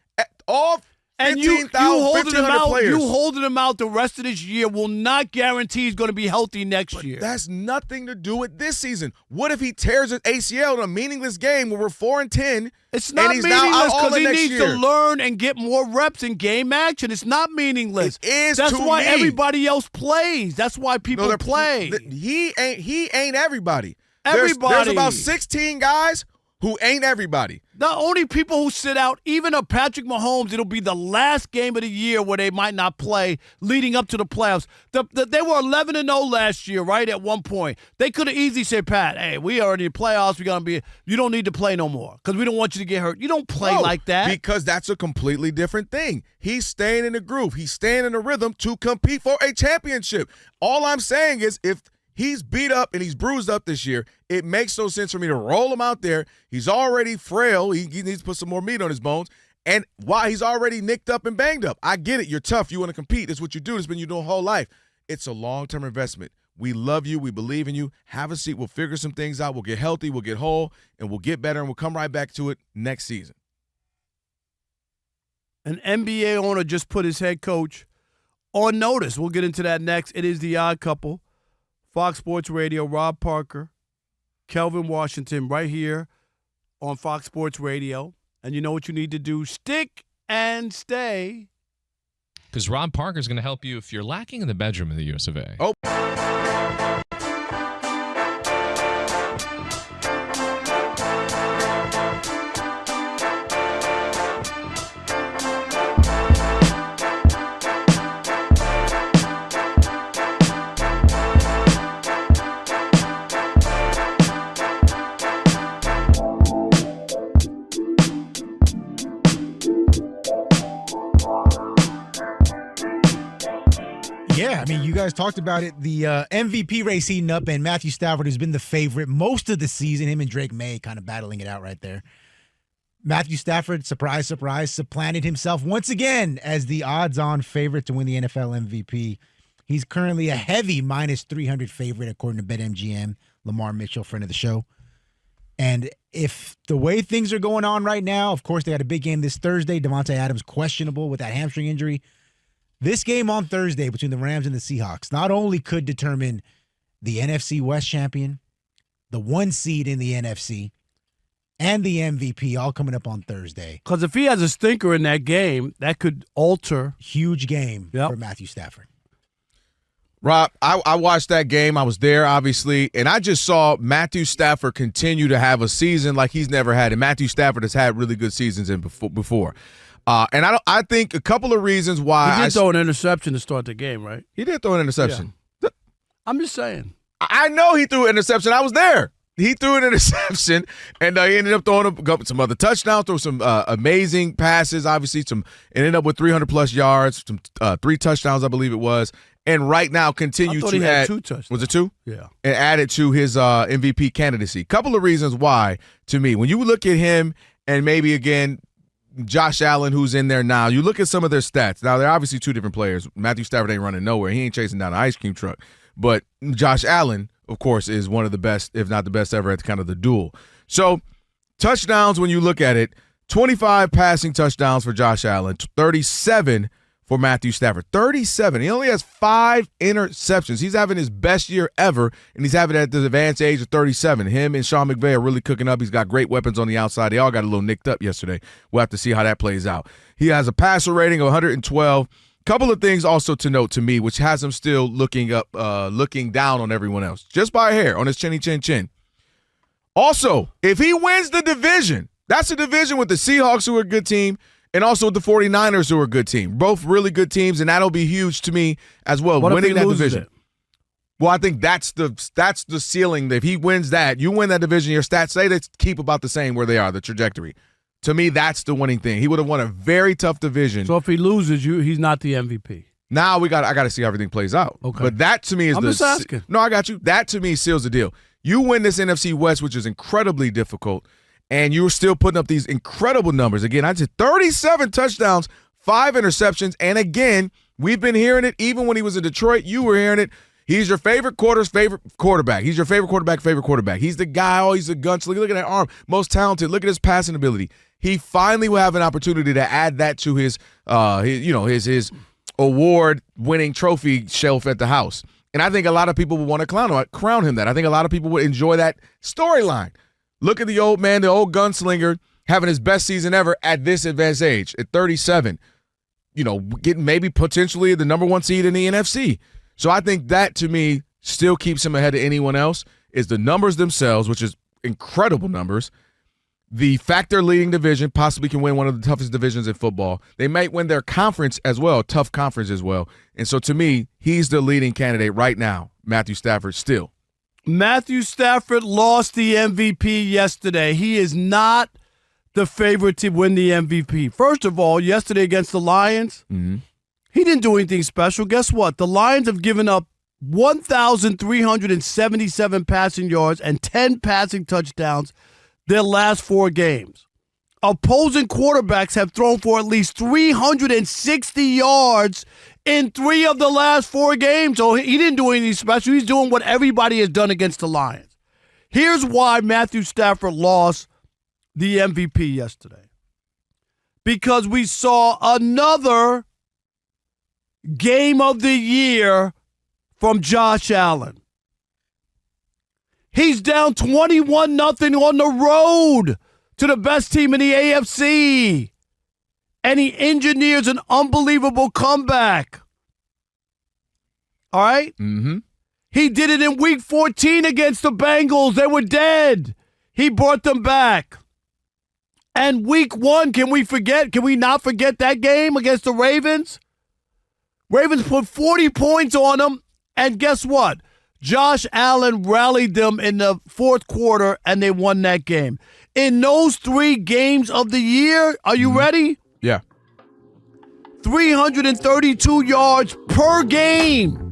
all. And you holding him out. Players. You holding him out the rest of this year will not guarantee he's going to be healthy next year. That's nothing to do with this season. What if he tears his ACL in a meaningless game where we're 4-10? It's not meaningless because he needs to learn and get more reps in game action. It's not meaningless. It is. That's to why me. everybody else plays. That's why people play. He ain't everybody. Everybody. There's about 16 guys who ain't everybody. The only people who sit out, even a Patrick Mahomes, it'll be the last game of the year where they might not play leading up to the playoffs. They were 11-0 last year, right, at one point. They could have easily said, Pat, hey, we already in the playoffs. You don't need to play no more because we don't want you to get hurt. You don't play like that. Because that's a completely different thing. He's staying in the groove. He's staying in the rhythm to compete for a championship. All I'm saying is if he's beat up and he's bruised up this year, it makes no sense for me to roll him out there. He's already frail. He needs to put some more meat on his bones. And why he's already nicked up and banged up. I get it. You're tough. You want to compete. It's what you do. It's been you doing whole life. It's a long-term investment. We love you. We believe in you. Have a seat. We'll figure some things out. We'll get healthy. We'll get whole. And we'll get better. And we'll come right back to it next season. An NBA owner just put his head coach on notice. We'll get into that next. It is The Odd Couple. Fox Sports Radio, Rob Parker, Kelvin Washington, right here on Fox Sports Radio. And you know what you need to do? Stick and stay. Because Rob Parker's going to help you if you're lacking in the bedroom of the US of A. Oh. Yeah, I mean, you guys talked about it. The MVP race heating up, and Matthew Stafford has been the favorite most of the season. Him and Drake May kind of battling it out right there. Matthew Stafford, surprise, surprise, supplanted himself once again as the odds-on favorite to win the NFL MVP. He's currently a heavy minus 300 favorite, according to BetMGM. Lamar Mitchell, friend of the show. And if the way things are going on right now, of course, they got a big game this Thursday. Devontae Adams questionable with that hamstring injury. This game on Thursday between the Rams and the Seahawks not only could determine the NFC West champion, the 1 seed in the NFC, and the MVP all coming up on Thursday. Because if he has a stinker in that game, that could alter. Huge game for Matthew Stafford. Rob, I watched that game. I was there, obviously, and I just saw Matthew Stafford continue to have a season like he's never had. And Matthew Stafford has had really good seasons before. And I think a couple of reasons why. He did throw an interception to start the game, right? He did throw an interception. Yeah. I'm just saying. I know he threw an interception. I was there. He threw an interception, and he ended up throwing some other touchdowns, threw some amazing passes, obviously. Ended up with 300-plus yards, 3 touchdowns, I believe it was. And right now continues to add. 2 touchdowns. Was it 2? Yeah. And added to his MVP candidacy. Couple of reasons why, to me. When you look at him and maybe, again, Josh Allen, who's in there now, you look at some of their stats. Now, they're obviously 2 different players. Matthew Stafford ain't running nowhere. He ain't chasing down an ice cream truck. But Josh Allen, of course, is one of the best, if not the best ever at kind of the duel. So, touchdowns, when you look at it, 25 passing touchdowns for Josh Allen, 37 for Matthew Stafford. 37. He only has 5 interceptions. He's having his best year ever, and he's having it at the advanced age of 37. Him and Sean McVay are really cooking up. He's got great weapons on the outside. They all got a little nicked up yesterday. We'll have to see how that plays out. He has a passer rating of 112. Couple of things also to note to me, which has him still looking down on everyone else, just by a hair on his chinny chin chin. Also, if he wins the division, that's a division with the Seahawks, who are a good team, and also with the 49ers, who are a good team. Both really good teams, and that'll be huge to me as well, winning that division. Well, I think that's the ceiling. If he wins that, you win that division, your stats say they keep about the same where they are, the trajectory. To me, that's the winning thing. He would have won a very tough division. So if he loses, he's not the MVP. Now I got to see how everything plays out. Okay. But that to me is I'm just asking. No, I got you. That to me seals the deal. You win this NFC West, which is incredibly difficult, and you're still putting up these incredible numbers. Again, I said 37 touchdowns, 5 interceptions, and again, we've been hearing it even when he was in Detroit. You were hearing it. He's your favorite quarterback. He's your favorite quarterback. He's the guy. He's a gunslinger. Look at that arm. Most talented. Look at his passing ability. He finally will have an opportunity to add that to his award-winning trophy shelf at the house. And I think a lot of people would want to crown him that. I think a lot of people would enjoy that storyline. Look at the old man, the old gunslinger, having his best season ever at this advanced age, at 37. Getting maybe potentially the number 1 seed in the NFC. So I think that, to me, still keeps him ahead of anyone else, is the numbers themselves, which is incredible numbers. The fact they're leading division, possibly can win one of the toughest divisions in football. They might win their conference as well, tough conference as well. And so, to me, he's the leading candidate right now, Matthew Stafford, still. Matthew Stafford lost the MVP yesterday. He is not the favorite to win the MVP. First of all, yesterday against the Lions, he didn't do anything special. Guess what? The Lions have given up 1,377 passing yards and 10 passing touchdowns their last 4 games. Opposing quarterbacks have thrown for at least 360 yards in 3 of the last 4 games. So he didn't do anything special. He's doing what everybody has done against the Lions. Here's why Matthew Stafford lost the MVP yesterday. Because we saw another game of the year from Josh Allen. He's down 21-0 on the road to the best team in the AFC. And he engineers an unbelievable comeback. All right? Mm-hmm. He did it in Week 14 against the Bengals. They were dead. He brought them back. And Week 1, can we not forget that game against the Ravens? Ravens put 40 points on them. And guess what? Josh Allen rallied them in the 4th quarter, and they won that game. In those 3 games of the year, are you ready? Yeah. 332 yards per game.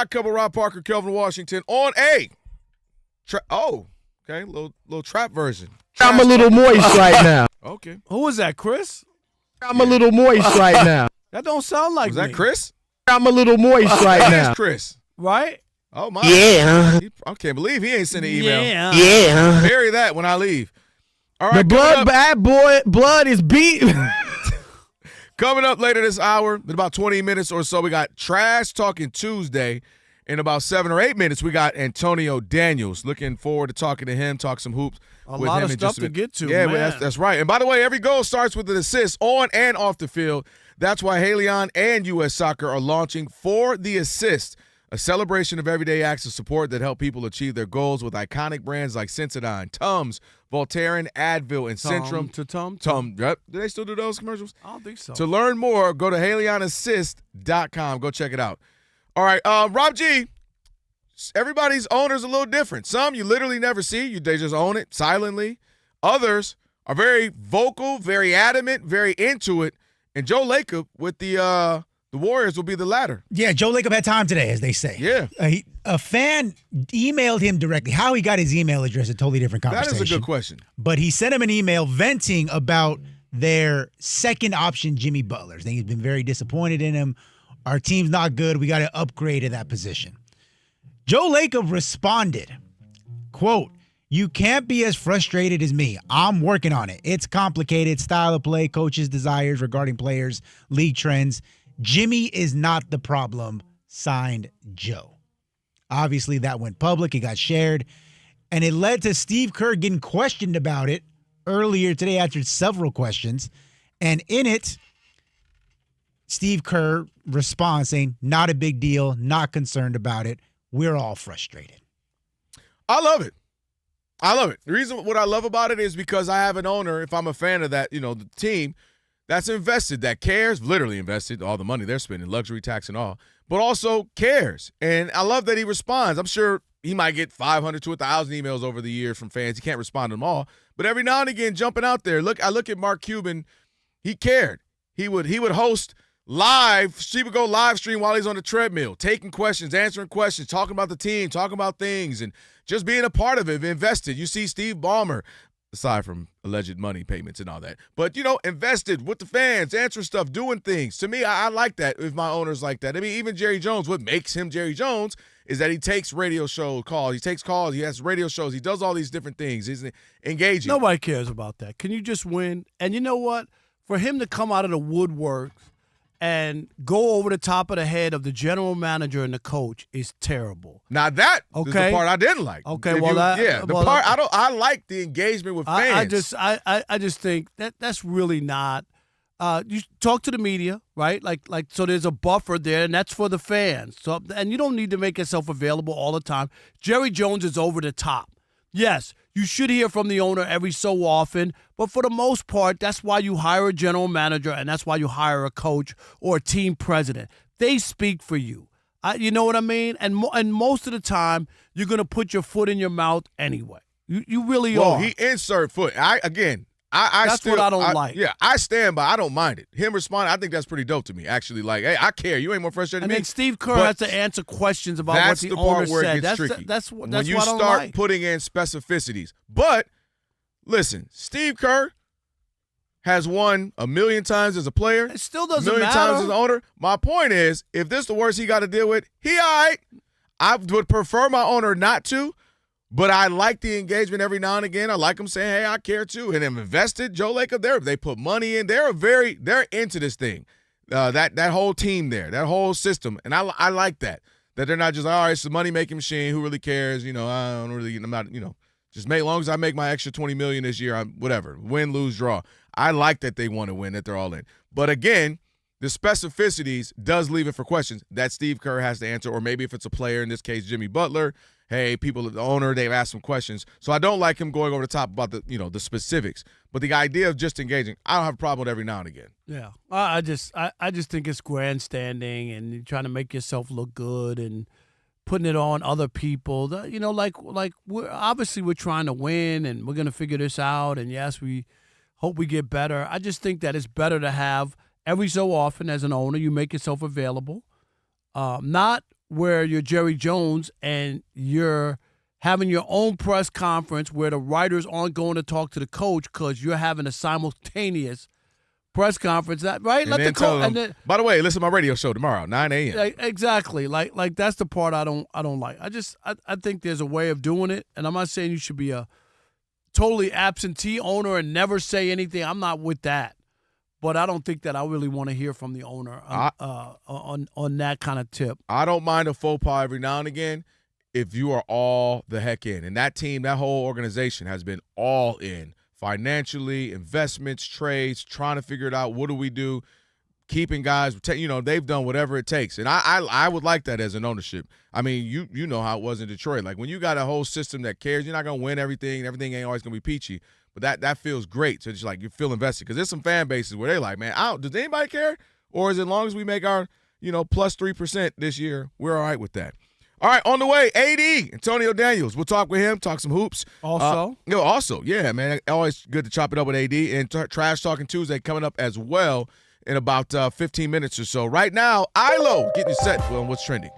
Couple Rob Parker, Kelvin Washington on a little trap version. I'm a little moist right now. Okay. Who was that, Chris? I'm a little moist right now. That don't sound like Was that me. Chris? I'm a little moist right That now. is Chris. Right? Oh my. Yeah. I can't believe he ain't sent an email. Yeah. Bury that when I leave. All The right. blood bad boy blood is beat. Coming up later this hour, in about 20 minutes or so, we got Trash Talking Tuesday. In about 7 or 8 minutes, we got Antonio Daniels. Looking forward to talking to him, talk some hoops A with lot him of in stuff just a to bit. get to, Yeah, man. that's right. And by the way, every goal starts with an assist on and off the field. That's why Haleon and U.S. Soccer are launching For the Assist, a celebration of everyday acts of support that help people achieve their goals with iconic brands like Sensodyne, Tums, Voltaren, Advil, and Centrum. Tum. Yep. Do they still do those commercials? I don't think so. To learn more, go to HaleonAssist.com. Go check it out. All right, Rob G., everybody's owner's a little different. Some you literally never see. They just own it silently. Others are very vocal, very adamant, very into it. And Joe Lacob with the Warriors will be the latter. Yeah, Joe Lacob had time today, as they say. Yeah. A fan emailed him directly. How he got his email address, a totally different conversation. That is a good question. But he sent him an email venting about their second option, Jimmy Butler. He's been very disappointed in him. Our team's not good. We got to upgrade at that position. Joe Lacob responded, quote, "You can't be as frustrated as me. I'm working on it. It's complicated. Style of play, coaches' desires regarding players, league trends. Jimmy is not the problem. Signed, Joe." Obviously, that went public. It got shared. And it led to Steve Kerr getting questioned about it earlier today after several questions. And in it, Steve Kerr responds saying, "Not a big deal. Not concerned about it. We're all frustrated." I love it. I love it. The reason what I love about it is because I have an owner, if I'm a fan of that, the team that's invested, that cares, literally invested, all the money they're spending, luxury tax and all, but also cares. And I love that he responds. I'm sure he might get 500 to 1,000 emails over the years from fans. He can't respond to them all. But every now and again, jumping out there, I look at Mark Cuban. He cared. He would host live. She would go live stream while he's on the treadmill, taking questions, answering questions, talking about the team, talking about things, and just being a part of it, invested. You see Steve Ballmer, aside from alleged money payments and all that. But, invested with the fans, answering stuff, doing things. To me, I like that if my owner's like that. I mean, even Jerry Jones, what makes him Jerry Jones is that he takes radio show calls. He takes calls. He has radio shows. He does all these different things. He's engaging. Nobody cares about that. Can you just win? And you know what? For him to come out of the woodworks and go over the top of the head of the general manager and the coach is terrible. Now that is the part I didn't like. Okay, I like the engagement with fans. I just think that's really not. You talk to the media, right? Like so there's a buffer there, and that's for the fans. So and you don't need to make yourself available all the time. Jerry Jones is over the top. Yes, you should hear from the owner every so often, but for the most part, that's why you hire a general manager and that's why you hire a coach or a team president. They speak for you. You know what I mean? And most of the time, you're going to put your foot in your mouth anyway. You really are. Well, he insert foot. That's what I don't like. Yeah, I stand by. I don't mind it. Him responding, I think that's pretty dope to me, actually. Like, hey, I care. You ain't more frustrated than me. And then Steve Kerr has to answer questions about what the owner said. That's what I don't like. When you start putting in specificities. But, listen, Steve Kerr has won 1,000,000 times as a player. It still doesn't 1,000,000 matter. times as an owner. My point is, if this is the worst he got to deal with, he all right. I would prefer my owner not to. But I like the engagement every now and again. I like them saying, hey, I care too. And I'm invested. Joe Lacob, they put money in. They're into this thing. That whole team there, that whole system. And I like that. That they're not just, all right, it's a money-making machine. Who really cares? I don't really, I'm not, just as long as I make my extra $20 million this year, whatever. Win, lose, draw. I like that they want to win, that they're all in. But again, the specificities does leave it for questions that Steve Kerr has to answer. Or maybe if it's a player, in this case, Jimmy Butler, hey, people, the owner, they've asked some questions. So I don't like him going over the top about the specifics. But the idea of just engaging, I don't have a problem with every now and again. Yeah, I just think it's grandstanding and you're trying to make yourself look good and putting it on other people. Like we're trying to win and we're gonna figure this out. And yes, we hope we get better. I just think that it's better to have every so often as an owner you make yourself available, not where you're Jerry Jones and you're having your own press conference where the writers aren't going to talk to the coach because you're having a simultaneous press conference. Right? Let the coach. By the way, listen to my radio show tomorrow, 9 a.m. Exactly. Like that's the part I don't like. I think there's a way of doing it, and I'm not saying you should be a totally absentee owner and never say anything. I'm not with that. But I don't think that I really want to hear from the owner on that kind of tip. I don't mind a faux pas every now and again if you are all the heck in. And that team, that whole organization has been all in financially, investments, trades, trying to figure it out. What do we do? Keeping guys, they've done whatever it takes. And I would like that as an ownership. I mean, you know how it was in Detroit. Like when you got a whole system that cares, you're not going to win everything. Everything ain't always going to be peachy. But that feels great. So it's like you feel invested. Because there's some fan bases where they're like, man, does anybody care? Or is it as long as we make our, plus 3% this year, we're all right with that. All right, on the way, AD, Antonio Daniels. We'll talk with him, talk some hoops. Also? Yeah, man. Always good to chop it up with AD. And Trash Talking Tuesday coming up as well in about 15 minutes or so. Right now, ILO getting you set on what's trending.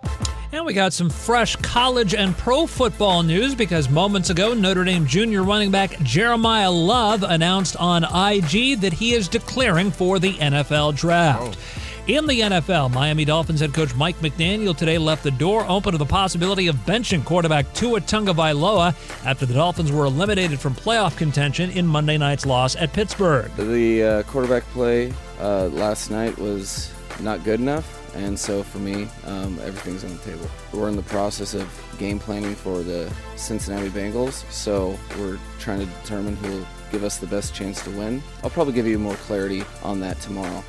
And we got some fresh college and pro football news because moments ago, Notre Dame junior running back Jeremiah Love announced on IG that he is declaring for the NFL draft. In the NFL, Miami Dolphins head coach Mike McDaniel today left the door open to the possibility of benching quarterback Tua Tagovailoa after the Dolphins were eliminated from playoff contention in Monday night's loss at Pittsburgh. The quarterback play last night was not good enough. And so for me, everything's on the table. We're in the process of game planning for the Cincinnati Bengals, so we're trying to determine who will give us the best chance to win. I'll probably give you more clarity on that tomorrow.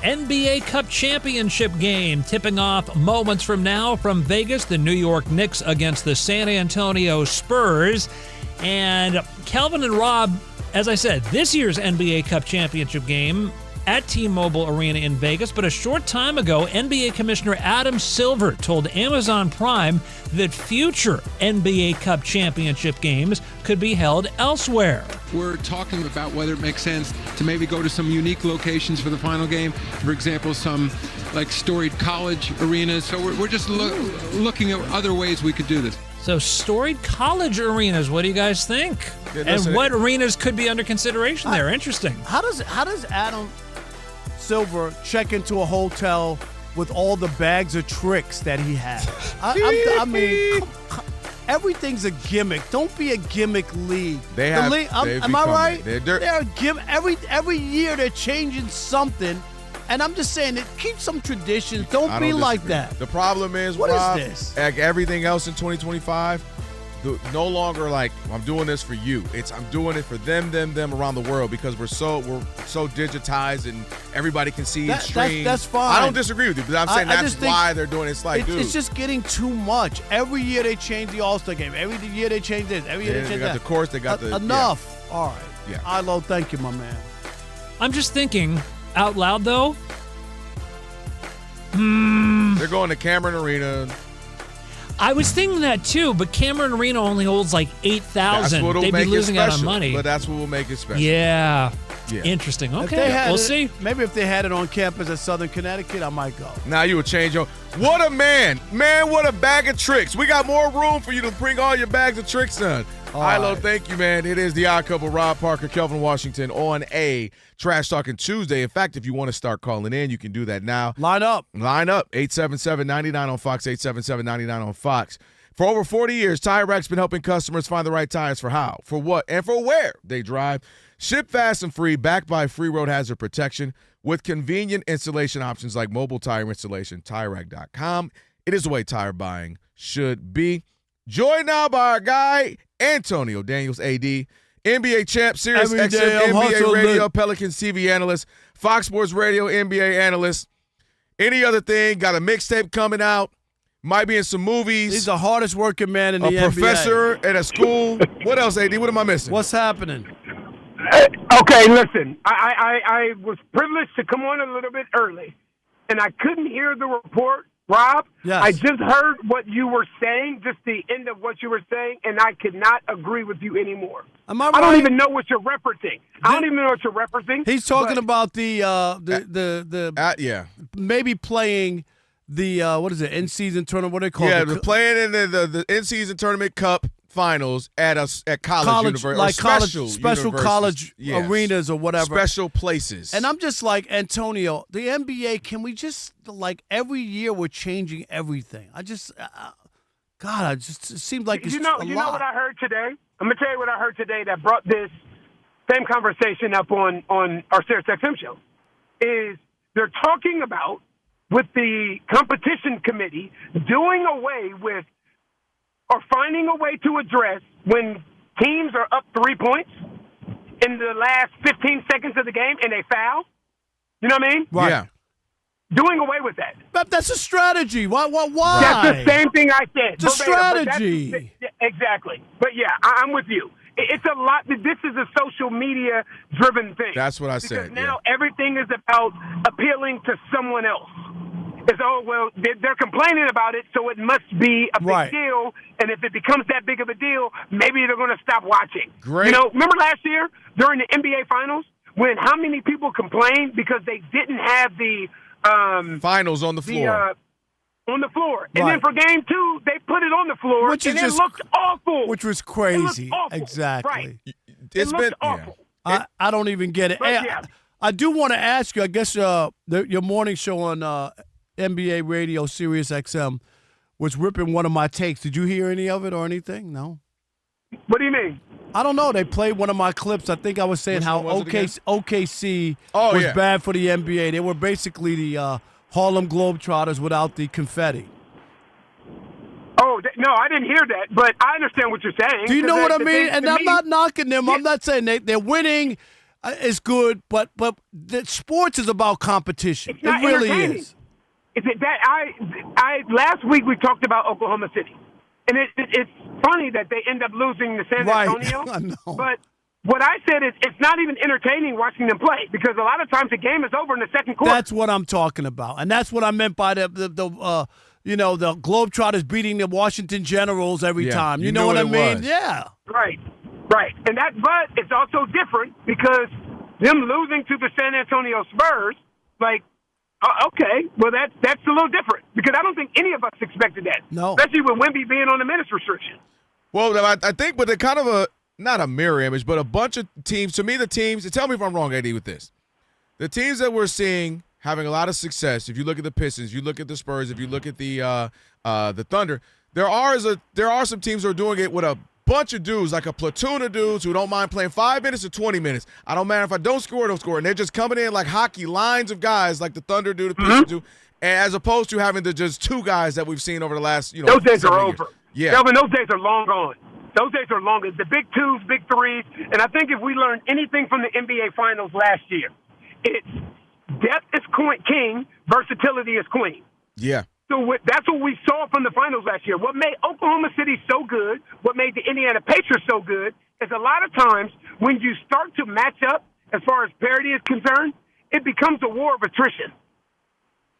NBA Cup Championship game tipping off moments from now from Vegas, the New York Knicks against the San Antonio Spurs. And Kelvin and Rob, as I said, this year's NBA Cup Championship game at T-Mobile Arena in Vegas, but a short time ago, NBA Commissioner Adam Silver told Amazon Prime that future NBA Cup Championship games could be held elsewhere. We're talking about whether it makes sense to maybe go to some unique locations for the final game. For example, some like storied college arenas. So we're just looking at other ways we could do this. So storied college arenas, what do you guys think? And what arenas could be under consideration there? Interesting. How does Adam Silver check into a hotel with all the bags of tricks that he has? I mean, everything's a gimmick. Don't be a gimmick league. Am I right? They're a gimmick. Every year they're changing something. And I'm just saying, keep some traditions. Don't be like that. The problem is, what Rob, is this? Like everything else in 2025, no longer like I'm doing this for you. I'm doing it for them around the world because we're so digitized and everybody can see and stream. That's fine. I don't disagree with you, but I'm saying that's why they're doing it. It's like, dude, it's just getting too much. Every year they change the All-Star game. Every year they change this. Every year they change that. They got the course. They got the enough. Yeah. All right. Yeah. Ilo, thank you, my man. I'm just thinking out loud though. They're going to Cameron Arena. I was thinking that too, but Cameron Arena only holds like 8,000. They'd be losing out on money. But that's what will make it special. Yeah. Interesting. Okay, we'll see. Maybe if they had it on campus at Southern Connecticut, I might go. Now you would change your. What a man. Man, what a bag of tricks. We got more room for you to bring all your bags of tricks on. Ilo, thank you, man. It is the Odd Couple, Rob Parker, Kelvin Washington on a Trash Talking Tuesday. In fact, if you want to start calling in, you can do that now. Line up. 877-99 on Fox, 877-99 on Fox. For over 40 years, Tire Rack's been helping customers find the right tires for how, for what, and for where they drive. Ship fast and free, backed by free road hazard protection with convenient installation options like mobile tire installation. TireRack.com. It is the way tire buying should be. Joined now by our guy, Antonio Daniels, AD, NBA champ, Sirius XM, NBA radio, Pelicans TV analyst, Fox Sports Radio, NBA analyst. Any other thing, got a mixtape coming out, might be in some movies. He's the hardest working man in the NBA. A professor at a school. What else, AD? What am I missing? What's happening? Okay, listen. I was privileged to come on a little bit early, and I couldn't hear the report. Rob, yes. I just heard what you were saying, just the end of what you were saying, and I could not agree with you anymore. Am I right? I don't even know what you're referencing. I don't even know what you're referencing. He's talking about the maybe playing the what is it, in-season tournament? What do they call it? Yeah, playing in the in-season tournament cup finals at college university, like special college arenas or whatever, special places. And I'm just like, Antonio, the NBA, can we just, like, every year we're changing everything? I just God, it seems like it's you know what I heard today? I'm gonna tell you what I heard today that brought this same conversation up on our Sirius XM show. Is they're talking about, with the competition committee, doing away with or finding a way to address when teams are up 3 points in the last 15 seconds of the game and they foul. You know what I mean? Right. Yeah. Doing away with that. But that's a strategy. Why? That's the same thing I said. It's a strategy. Exactly. But yeah, I'm with you. It's a lot. This is a social media driven thing. That's what I said. Because now everything is about appealing to someone else. It's, they're complaining about it, so it must be a big deal. And if it becomes that big of a deal, maybe they're going to stop watching. Great. You know, remember last year during the NBA Finals when how many people complained because they didn't have the finals on the floor. And then for game 2, they put it on the floor, it looked awful. Which was crazy. It looked awful. Exactly. Right. It looked awful. Yeah. I don't even get it. Hey, I do want to ask you, I guess your morning show on NBA radio, Sirius XM, was ripping one of my takes. Did you hear any of it or anything? No? What do you mean? I don't know. They played one of my clips. I think I was saying how OKC was bad for the NBA. They were basically the Harlem Globetrotters without the confetti. Oh, no, I didn't hear that, but I understand what you're saying. Do you know what I mean? And I'm not knocking them. Yeah. I'm not saying they're winning. It's good, but the sports is about competition. It's not it really entertaining. is. Is it that I last week we talked about Oklahoma City, and it's funny that they end up losing to San Antonio. I know. But what I said is it's not even entertaining watching them play because a lot of times the game is over in the second quarter. That's what I'm talking about, and that's what I meant by the Globetrotters beating the Washington Generals every time. You know what I mean? Was. Yeah. Right. And but it's also different because them losing to the San Antonio Spurs, like. Okay, well that's a little different because I don't think any of us expected that. No, especially with Wemby being on the minutes restriction. Well, I think, but they're kind of not a mirror image, but a bunch of teams. To me, the teams, and tell me if I'm wrong, AD, with this. The teams that we're seeing having a lot of success, if you look at the Pistons, you look at the Spurs, if you look at the Thunder, there are some teams that are doing it with a bunch of dudes, like a platoon of dudes who don't mind playing 5 minutes or 20 minutes. I don't matter if I don't score, and they're just coming in like hockey lines of guys, like the Thunder do, the Pistons do, as opposed to having the just two guys that we've seen over the last, those days are over. Yeah, Kelvin, those days are long gone. Those days are long. The big twos, big threes, and I think if we learned anything from the NBA Finals last year, it's depth is king, versatility is queen. Yeah. So that's what we saw from the finals last year. What made Oklahoma City so good, what made the Indiana Pacers so good, is a lot of times when you start to match up as far as parity is concerned, it becomes a war of attrition.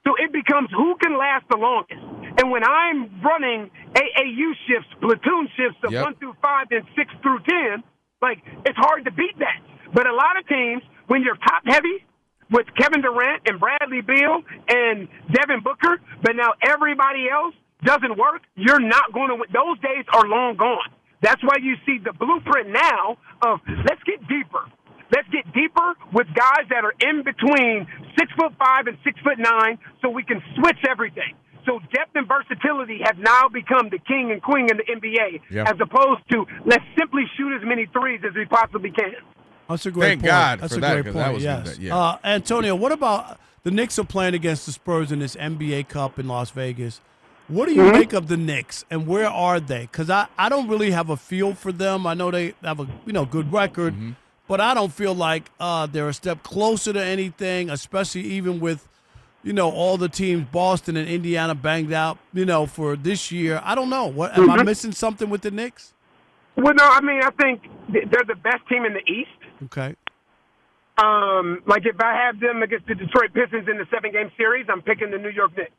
So it becomes who can last the longest. And when I'm running AAU shifts, platoon shifts of 1 through 5 and 6 through 10, it's hard to beat that. But a lot of teams, when you're top heavy, with Kevin Durant and Bradley Beal and Devin Booker, but now everybody else doesn't work, you're not going to win. Those days are long gone. That's why you see the blueprint now of let's get deeper. Let's get deeper with guys that are in between 6'5" and 6'9", so we can switch everything. So depth and versatility have now become the king and queen in the NBA, as opposed to let's simply shoot as many threes as we possibly can. That's a great point. Thank God That's for a that, great 'cause point. that was Yes. good. Yeah. Antonio, what about the Knicks are playing against the Spurs in this NBA Cup in Las Vegas? What do you make of the Knicks, and where are they? Because I don't really have a feel for them. I know they have a good record, but I don't feel like they're a step closer to anything, especially even with all the teams, Boston and Indiana banged out, for this year. I don't know. What am I missing something with the Knicks? Well, no, I think they're the best team in the East. Okay. If I have them against the Detroit Pistons in the 7-game series, I'm picking the New York Knicks.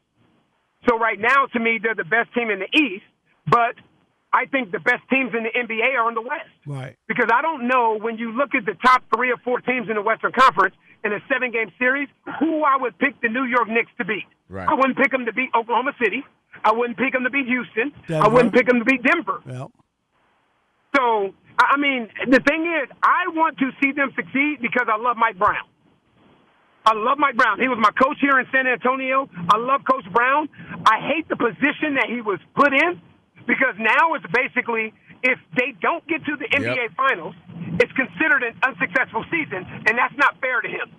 So right now, to me, they're the best team in the East, but I think the best teams in the NBA are in the West. Right. Because I don't know, when you look at the top 3 or 4 teams in the Western Conference in a 7-game series, who I would pick the New York Knicks to beat. Right. I wouldn't pick them to beat Oklahoma City. I wouldn't pick them to beat Houston. Denver. I wouldn't pick them to beat Denver. Yep. So, the thing is, I want to see them succeed because I love Mike Brown. I love Mike Brown. He was my coach here in San Antonio. I love Coach Brown. I hate the position that he was put in because now it's basically, if they don't get to the NBA Finals, it's considered an unsuccessful season, and that's not fair to him.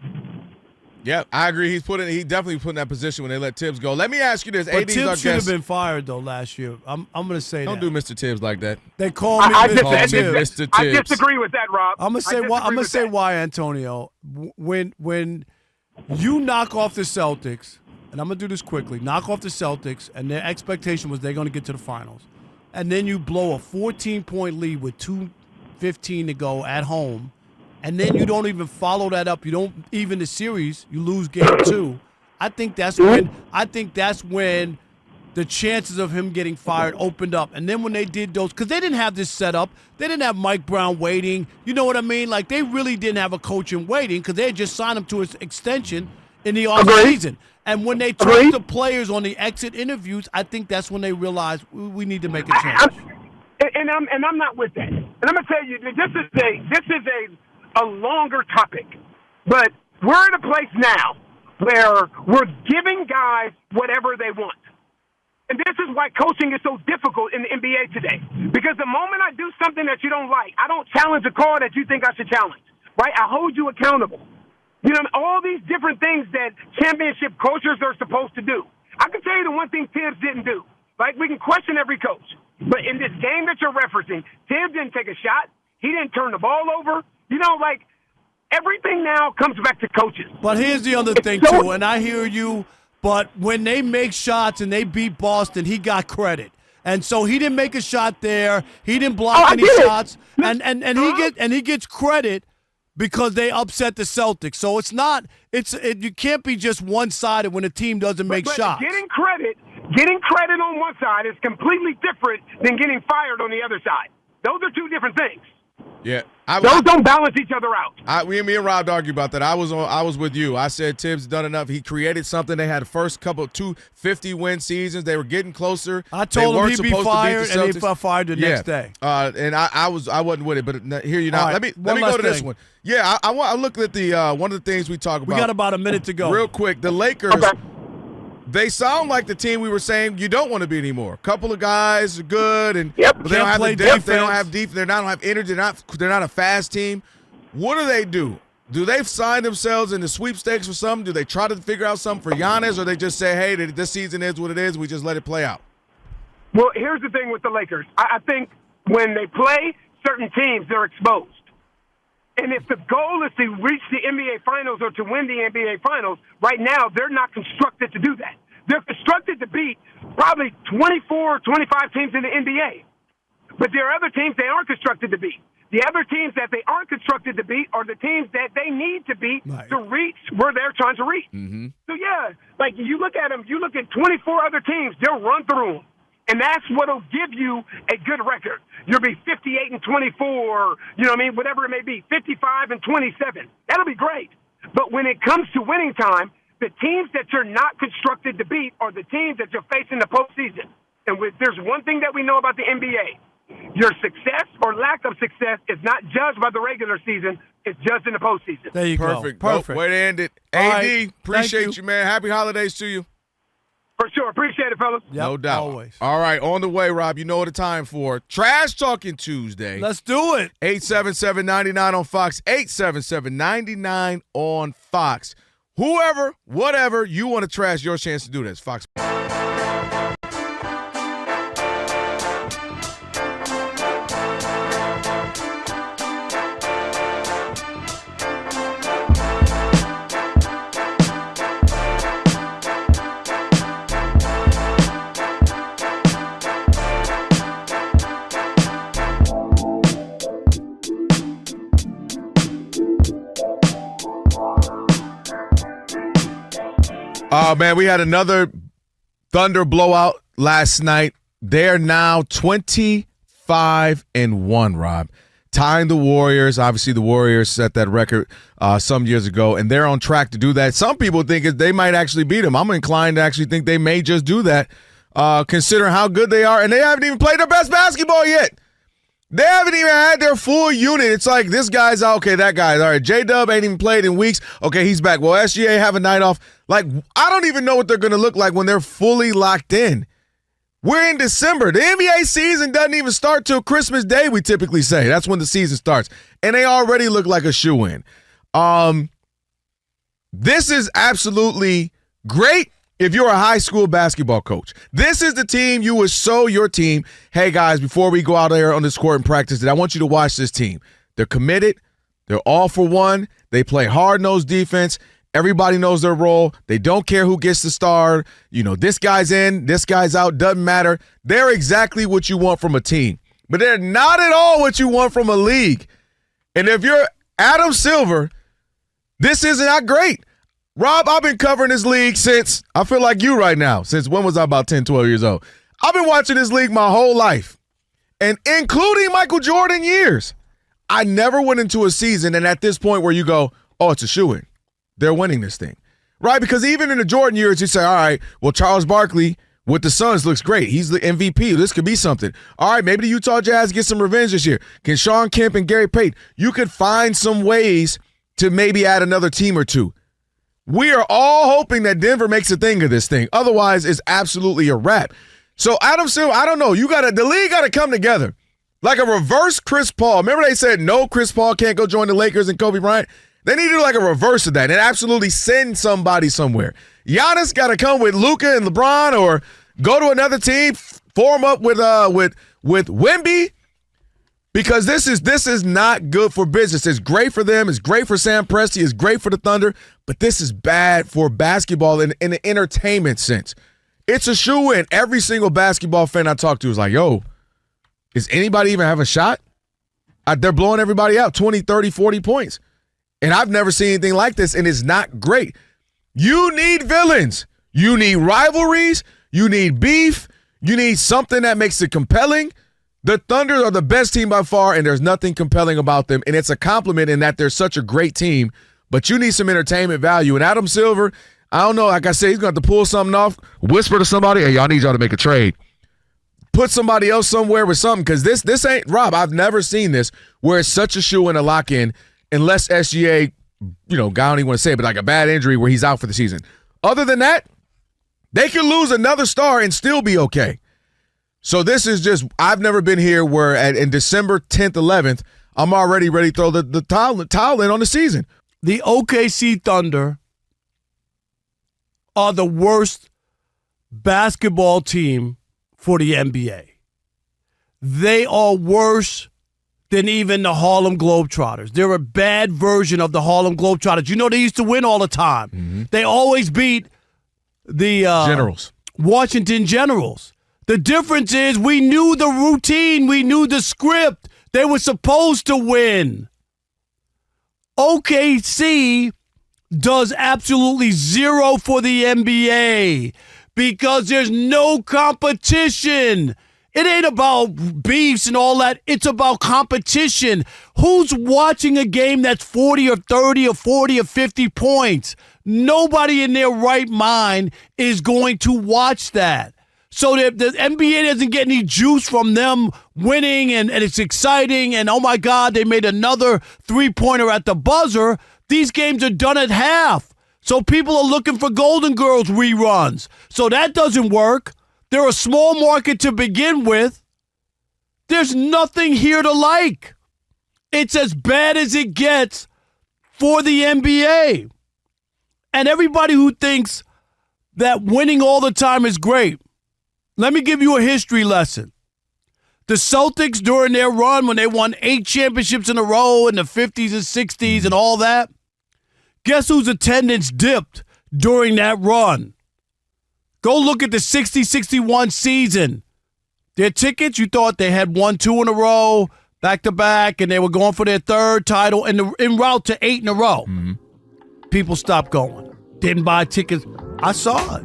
Yeah, I agree. He definitely put in that position when they let Tibbs go. Let me ask you this. But Tibbs should have been fired, though, last year. I'm going to say Don't that. do Mr. Tibbs like that. They call me Mr. Tibbs. Mr. I Tibbs. disagree with that, Rob. I'm going to say why, Antonio. When you knock off the Celtics, and I'm going to do this quickly, knock off the Celtics, and their expectation was they're going to get to the finals, and then you blow a 14-point lead with 2:15 to go at home, and then you don't even follow that up. You don't even the series. You lose game 2. I think that's when the chances of him getting fired opened up. And then when they did those, because they didn't have this set up, they didn't have Mike Brown waiting. You know what I mean? Like, they really didn't have a coach in waiting because they had just signed him to an extension in the offseason. And when they talked to players on the exit interviews, I think that's when they realized we need to make a change. And I'm not with that. And I'm going to tell you, this is a longer topic. But we're in a place now where we're giving guys whatever they want. And this is why coaching is so difficult in the NBA today. Because the moment I do something that you don't like, I don't challenge a call that you think I should challenge. Right? I hold you accountable. All these different things that championship coaches are supposed to do. I can tell you the one thing Tibbs didn't do. Like, we can question every coach. But in this game that you're referencing, Tibbs didn't take a shot. He didn't turn the ball over. Everything now comes back to coaches. But here's the other thing, too, and I hear you, but when they make shots and they beat Boston, he got credit. And so he didn't make a shot there. He didn't block any shots. And he gets credit because they upset the Celtics. So you can't be just one-sided when a team doesn't make shots. Getting credit on one side is completely different than getting fired on the other side. Those are two different things. Yeah. Those don't balance each other out. Me and Rob argued about that. I was with you. I said Tibbs done enough. He created something. They had the first couple 2 50-win seasons. They were getting closer. I told him he'd be fired, and he got fired the next day. And I wasn't with it, but here you now. Right, Let me go to this one. Yeah, I looked at the one of the things we talk about. We got about a minute to go. Real quick, the Lakers. Okay. They sound like the team we were saying you don't want to be anymore. A couple of guys are good, and but they don't have the depth. They don't have deep. They don't have energy. They're not a fast team. What do? Do they sign themselves into sweepstakes for something? Do they try to figure out something for Giannis, or they just say, hey, this season is what it is. We just let it play out? Well, here's the thing with the Lakers. I think when they play certain teams, they're exposed. And if the goal is to reach the NBA Finals or to win the NBA Finals, right now they're not constructed to do that. They're constructed to beat probably 24 or 25 teams in the NBA. But there are other teams they aren't constructed to beat. The other teams that they aren't constructed to beat are the teams that they need to beat to reach where they're trying to reach. Mm-hmm. So, yeah, like you look at them, you look at 24 other teams, they'll run through them. And that's what will give you a good record. You'll be 58-24, you know what I mean, whatever it may be, 55-27. That'll be great. But when it comes to winning time, the teams that you're not constructed to beat are the teams that you're facing the postseason. And there's one thing that we know about the NBA. Your success or lack of success is not judged by the regular season. It's judged in the postseason. There you go. Perfect. Way to end it. AD, appreciate you, man. Happy holidays to you. For sure. Appreciate it, fellas. Yep, no doubt. Always. All right, on the way, Rob. You know what the time for. Trash Talking Tuesday. Let's do it. 877-99 on Fox. 877-99 on Fox. Whoever, whatever you want to trash, your chance to do this. Fox. Oh, man, we had another Thunder blowout last night. They're now 25-1, Rob. Tying the Warriors. Obviously, the Warriors set that record some years ago, and they're on track to do that. Some people think they might actually beat them. I'm inclined to actually think they may just do that, considering how good they are, and they haven't even played their best basketball yet. They haven't even had their full unit. It's like this guy's out. Okay, that guy's all right. J-Dub ain't even played in weeks. Okay, he's back. Well, SGA have a night off. Like, I don't even know what they're going to look like when they're fully locked in. We're in December. The NBA season doesn't even start till Christmas Day, we typically say. That's when the season starts. And they already look like a shoo-in. This is absolutely great if you're a high school basketball coach. This is the team you would show your team, hey, guys, before we go out there on this court and practice, I want you to watch this team. They're committed. They're all for one. They play hard-nosed defense. Everybody knows their role. They don't care who gets the start. You know, this guy's in, this guy's out, doesn't matter. They're exactly what you want from a team. But they're not at all what you want from a league. And if you're Adam Silver, this is not great. Rob, I've been covering this league since, I feel like you right now, since when was I about 10, 12 years old? I've been watching this league my whole life, and including Michael Jordan years. I never went into a season, and at this point where you go, oh, it's a shoo-in. They're winning this thing, right? Because even in the Jordan years, you say, all right, well, Charles Barkley with the Suns looks great. He's the MVP. This could be something. All right, maybe the Utah Jazz get some revenge this year. Can Sean Kemp and Gary Payton, you could find some ways to maybe add another team or two. We are all hoping that Denver makes a thing of this thing. Otherwise, it's absolutely a wrap. So, Adam Silver, I don't know. The league got to come together. Like a reverse Chris Paul. Remember they said, no, Chris Paul can't go join the Lakers and Kobe Bryant? They need to do like a reverse of that and absolutely send somebody somewhere. Giannis got to come with Luka and LeBron or go to another team, form up with Wemby. Because this is not good for business. It's great for them. It's great for Sam Presti. It's great for the Thunder. But this is bad for basketball in an entertainment sense. It's a shoo-in. Every single basketball fan I talk to is like, yo, is anybody even have a shot? They're blowing everybody out 20, 30, 40 points. And I've never seen anything like this, and it's not great. You need villains. You need rivalries. You need beef. You need something that makes it compelling. The Thunder are the best team by far, and there's nothing compelling about them, and it's a compliment in that they're such a great team, but you need some entertainment value. And Adam Silver, I don't know, like I said, he's going to have to pull something off, whisper to somebody, hey, I need y'all to make a trade. Put somebody else somewhere with something, because this ain't, Rob, I've never seen this, where it's such a shoe and a lock-in, unless SGA, I don't even want to say it, but like a bad injury where he's out for the season. Other than that, they could lose another star and still be okay. So this is just, I've never been here where in December 10th, 11th, I'm already ready to throw the towel in on the season. The OKC Thunder are the worst basketball team for the NBA. They are worse than even the Harlem Globetrotters. They're a bad version of the Harlem Globetrotters. You know they used to win all the time. Mm-hmm. They always beat the Generals. Washington Generals. The difference is we knew the routine. We knew the script. They were supposed to win. OKC does absolutely zero for the NBA because there's no competition. It ain't about beefs and all that. It's about competition. Who's watching a game that's 40 or 30 or 40 or 50 points? Nobody in their right mind is going to watch that. So the NBA doesn't get any juice from them winning, and it's exciting, and oh my God, they made another three-pointer at the buzzer. These games are done at half. So people are looking for Golden Girls reruns. So that doesn't work. They're a small market to begin with. There's nothing here to like. It's as bad as it gets for the NBA. And everybody who thinks that winning all the time is great, let me give you a history lesson. The Celtics, during their run, when they won 8 championships in a row in the 50s and 60s and all that, guess whose attendance dipped during that run? Go look at the 60-61 season. Their tickets, you thought they had won 2 in a row, back-to-back, and they were going for their 3rd title en route to 8 in a row. Mm-hmm. People stopped going. Didn't buy tickets. I saw it.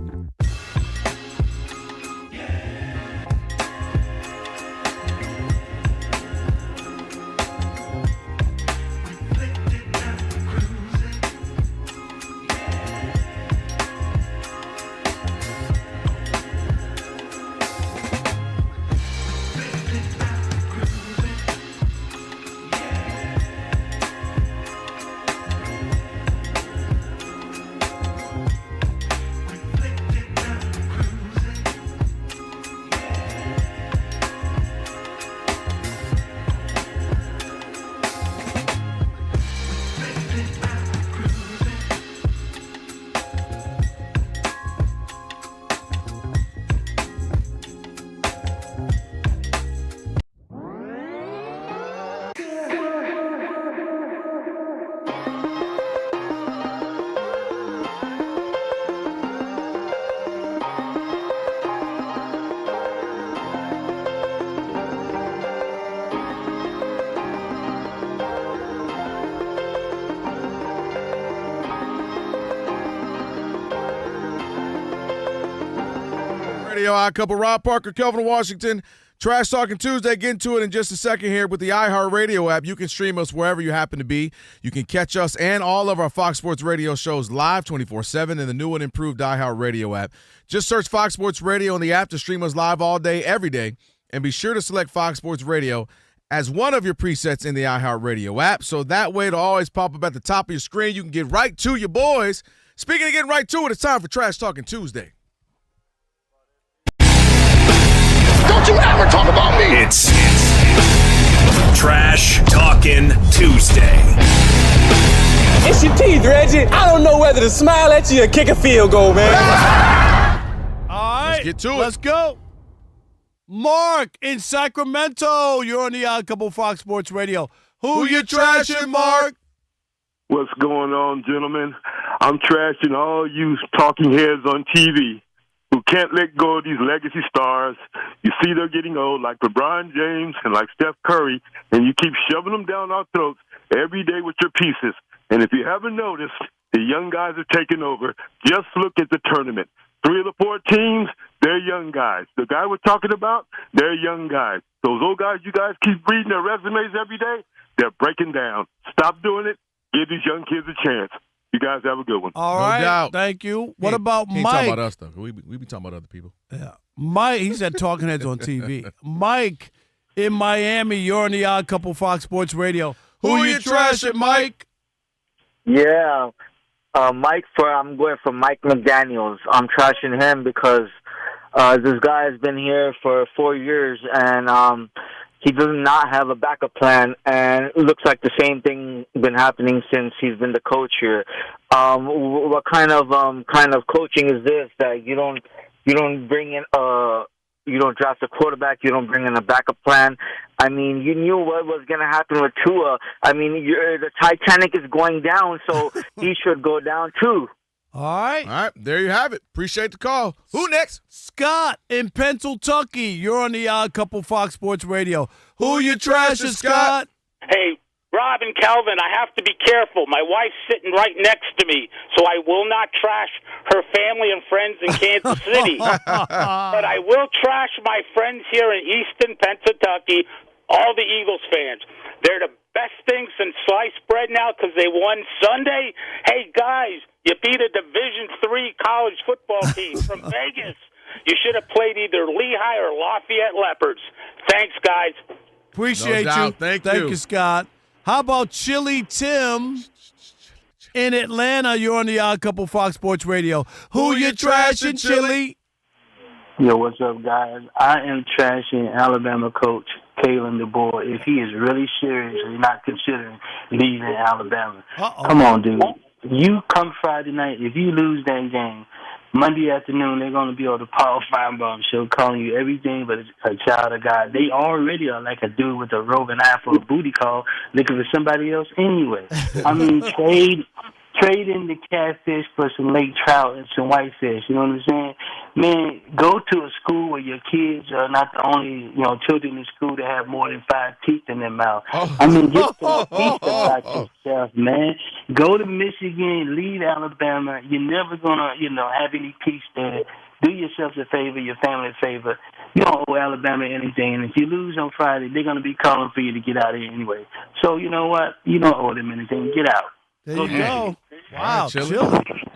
Odd Couple, Rob Parker, Kelvin Washington, Trash Talking Tuesday. Get into it in just a second here with the iHeartRadio app. You can stream us wherever you happen to be. You can catch us and all of our Fox Sports Radio shows live 24/7 in the new and improved iHeartRadio app. Just search Fox Sports Radio in the app to stream us live all day, every day, and be sure to select Fox Sports Radio as one of your presets in the iHeartRadio app, so that way it'll always pop up at the top of your screen. You can get right to your boys. Speaking of getting right to it, it's time for Trash Talking Tuesday. Don't you ever talk about me! It's Trash Talking Tuesday. It's your teeth, Reggie. I don't know whether to smile at you or kick a field goal, man. All right. Let's get to it. Let's go. Mark in Sacramento. You're on the Odd Couple Fox Sports Radio. Who you trashing, Mark? What's going on, gentlemen? I'm trashing all you talking heads on TV who can't let go of these legacy stars. You see they're getting old, like LeBron James and like Steph Curry, and you keep shoving them down our throats every day with your pieces. And if you haven't noticed, the young guys are taking over. Just look at the tournament. 3 of the 4 teams, they're young guys. The guy we're talking about, they're young guys. Those old guys, you guys keep reading their resumes every day, they're breaking down. Stop doing it. Give these young kids a chance. You guys have a good one. All right. doubt. Thank you. What about He ain't Mike? talking about us, though. We be talking about other people. Yeah. Mike, he said talking heads on TV. Mike in Miami, you're on the Odd Couple Fox Sports Radio. Who you trashing, Mike? Yeah. I'm going for Mike McDaniels. I'm trashing him because this guy has been here for 4 years, and he does not have a backup plan, and it looks like the same thing been happening since he's been the coach here. What kind of coaching is this that you don't bring in you don't draft a quarterback, you don't bring in a backup plan? I mean, you knew what was going to happen with Tua. I mean, the Titanic is going down, so he should go down too. All right. All right. There you have it. Appreciate the call. Who next? Scott in Pennsylvania. You're on the Odd Couple Fox Sports Radio. Who you trashing, Scott? Hey, Rob and Kelvin, I have to be careful. My wife's sitting right next to me, so I will not trash her family and friends in Kansas City. But I will trash my friends here in Easton, Pennsylvania, all the Eagles fans. They're the best thing since sliced bread now because they won Sunday. Hey, guys, you beat a Division III college football team from Vegas. You should have played either Lehigh or Lafayette Leopards. Thanks, guys. Appreciate No doubt. you. Thank you, Scott. How about Chili Tim in Atlanta? You're on the Odd Couple Fox Sports Radio. Who you trashing, Chili? Yo, what's up, guys? I am trashing Alabama coach Kalen DeBoer if he is really serious and not considering leaving Alabama. Come on, dude. You come Friday night, if you lose that game, Monday afternoon, they're going to be on the Paul Feinbaum show calling you everything but a child of God. They already are like a dude with a roving eye for a booty call looking for somebody else anyway. I mean, trade in the catfish for some lake trout and some whitefish. You know what I'm saying? Man, go to a school where your kids are not the only, children in school that have more than 5 teeth in their mouth. I mean, get some peace about yourself, man. Go to Michigan, leave Alabama. You're never gonna, have any peace there. Do yourself a favor, your family a favor. You don't owe Alabama anything. And if you lose on Friday, they're gonna be calling for you to get out of here anyway. So you know what? You don't owe them anything. Get out. There you go. Wow, Chili.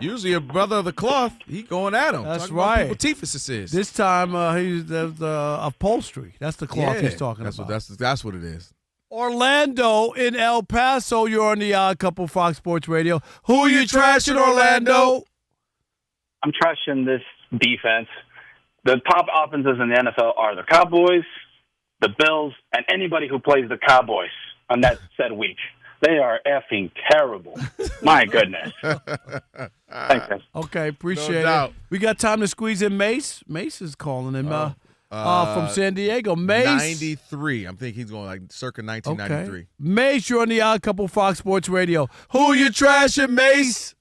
Usually a brother of the cloth, he going at him. That's talking right. About people teethuses is. This time he's the upholstery. That's the cloth he's talking about. That's what it is. Orlando in El Paso. You're on the Odd Couple Fox Sports Radio. Who you trashing, Orlando? I'm trashing this defense. The top offenses in the NFL are the Cowboys, the Bills, and anybody who plays the Cowboys on that said week. They are effing terrible. My goodness. Thanks, guys. Okay, appreciate it. We got time to squeeze in Mace. Mace is calling him from San Diego. Mace. 93. I'm thinking he's going like circa 1993. Okay. Mace, you're on the Odd Couple Fox Sports Radio. Who you trashing, Mace?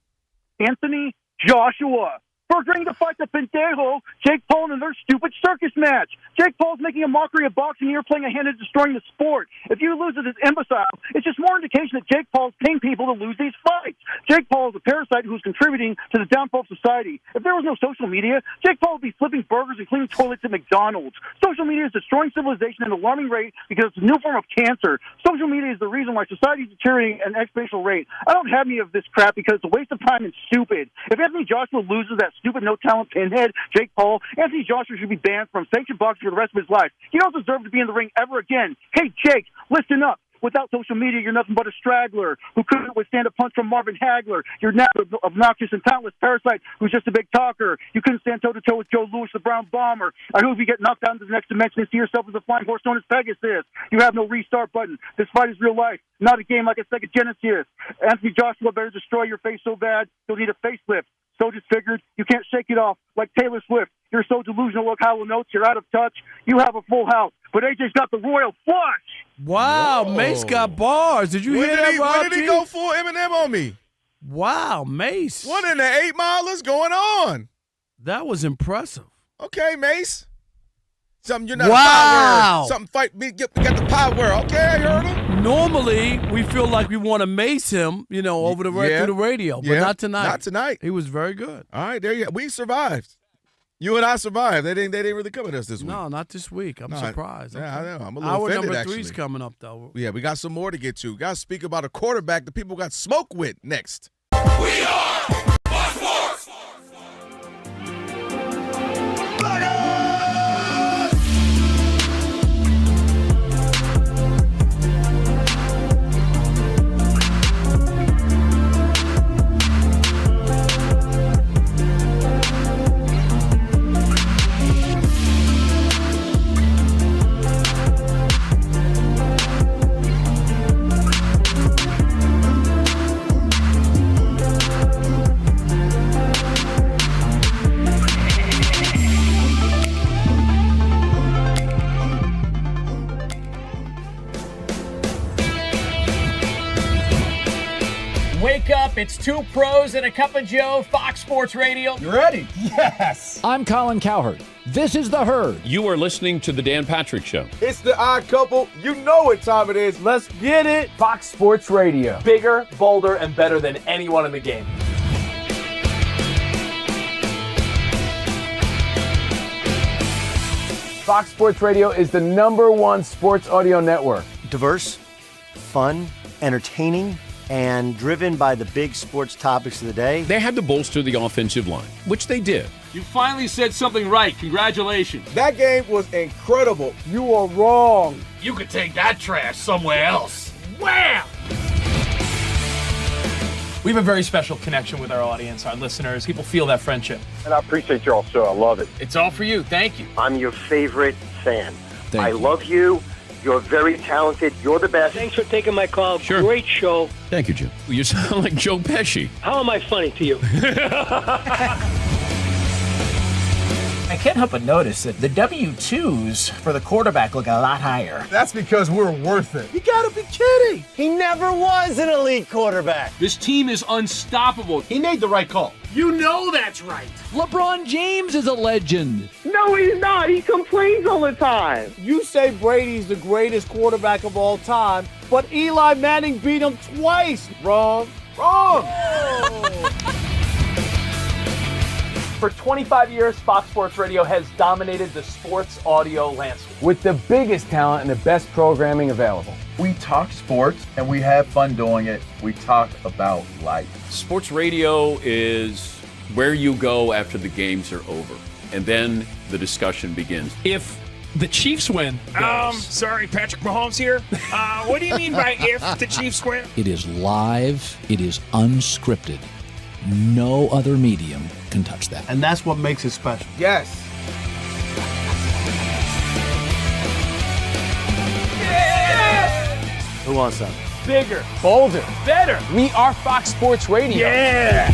Anthony Joshua. For agreeing to fight the Pendejo, Jake Paul in their stupid circus match. Jake Paul's making a mockery of boxing. You're playing a hand in destroying the sport. If you lose to this imbecile, it's just more indication that Jake Paul's paying people to lose these fights. Jake Paul is a parasite who's contributing to the downfall of society. If there was no social media, Jake Paul would be flipping burgers and cleaning toilets at McDonald's. Social media is destroying civilization at an alarming rate because it's a new form of cancer. Social media is the reason why society is deteriorating at an exponential rate. I don't have any of this crap because it's a waste of time and stupid. If Anthony Joshua loses that stupid no-talent pinhead, Jake Paul, Anthony Joshua should be banned from sanctioned boxing for the rest of his life. He don't deserve to be in the ring ever again. Hey, Jake, listen up. Without social media, you're nothing but a straggler who couldn't withstand a punch from Marvin Hagler. You're now an obnoxious and talentless parasite who's just a big talker. You couldn't stand toe-to-toe with Joe Louis, the Brown Bomber. I hope you get knocked down to the next dimension and see yourself as a flying horse known as Pegasus. You have no restart button. This fight is real life, not a game like a Sega Genesis. Anthony Joshua better destroy your face so bad, you'll need a facelift. So disfigured, you can't shake it off like Taylor Swift. You're so delusional, look hollow notes, you're out of touch. You have a full house, but AJ's got the royal flush. Wow, Mace got bars. Did you hear that, Rob? When did he go full Eminem on me? Wow, Mace. What in the 8 milers going on? That was impressive. Okay, Mace. Something you're not wow. a power. Something fight me. Get the power. Okay, I heard him. Normally, we feel like we want to mace him, over through the radio, but not tonight. Not tonight. He was very good. All right, there you go. We survived. You and I survived. They didn't really come at us this week. No, not this week. I'm surprised. I know. I'm a little Hour offended, number 3's actually. coming up, though. Yeah, we got some more to get to. Got to speak about a quarterback that people got smoked with next. We are Fox Sports. Wake up, it's two pros and a cup of Joe, Fox Sports Radio. You ready? Yes. I'm Colin Cowherd. This is The Herd. You are listening to The Dan Patrick Show. It's the odd couple. You know what time it is. Let's get it. Fox Sports Radio. Bigger, bolder, and better than anyone in the game. Fox Sports Radio is the #1 sports audio network. Diverse, fun, entertaining, and driven by the big sports topics of the day. They had to bolster the offensive line, which they did. You finally said something right. Congratulations. That game was incredible. You are wrong. You could take that trash somewhere else. Wham! We have a very special connection with our audience, our listeners. People feel that friendship. And I appreciate y'all, so I love it. It's all for you. Thank you. I'm your favorite fan. Thank you. Love you. You're very talented. You're the best. Thanks for taking my call. Sure. Great show. Thank you, Jim. You sound like Joe Pesci. How am I funny to you? I can't help but notice that the W-2s for the quarterback look a lot higher. That's because we're worth it. You gotta be kidding. He never was an elite quarterback. This team is unstoppable. He made the right call. You know that's right. LeBron James is a legend. No, he's not. He complains all the time. You say Brady's the greatest quarterback of all time, but Eli Manning beat him twice. Wrong. For 25 years, Fox Sports Radio has dominated the sports audio landscape with the biggest talent and the best programming available. We talk sports and we have fun doing it. We talk about life. Sports radio is where you go after the games are over, and then the discussion begins. If the Chiefs win. Sorry, Patrick Mahomes here. What do you mean by if the Chiefs win? It is live. It is unscripted. No other medium can touch that. And that's what makes it special. Yes. Who wants some? Bigger, bolder, better. We are Fox Sports Radio. Yeah.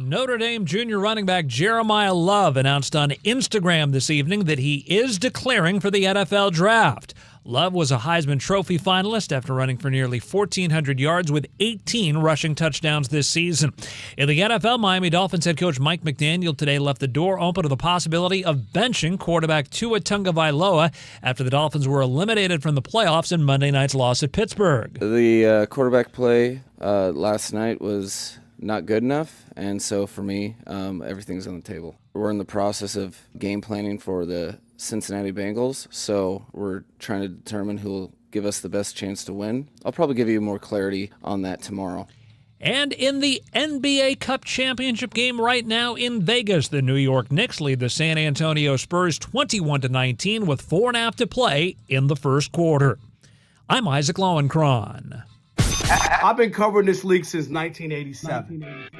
Notre Dame junior running back Jeremiah Love announced on Instagram this evening that he is declaring for the NFL draft. Love was a Heisman Trophy finalist after running for nearly 1,400 yards with 18 rushing touchdowns this season. In the NFL, Miami Dolphins head coach Mike McDaniel today left the door open to the possibility of benching quarterback Tua Tagovailoa after the Dolphins were eliminated from the playoffs in Monday night's loss at Pittsburgh. The quarterback play last night was not good enough, and so for me, everything's on the table. We're in the process of game planning for the Cincinnati Bengals, so we're trying to determine who will give us the best chance to win. I'll probably give you more clarity on that tomorrow. And in the NBA Cup championship game right now in Vegas, the New York Knicks lead the San Antonio Spurs 21-19 with 4.5 to play in the first quarter. I'm Isaac Lowenkron. I've been covering this league since 1987.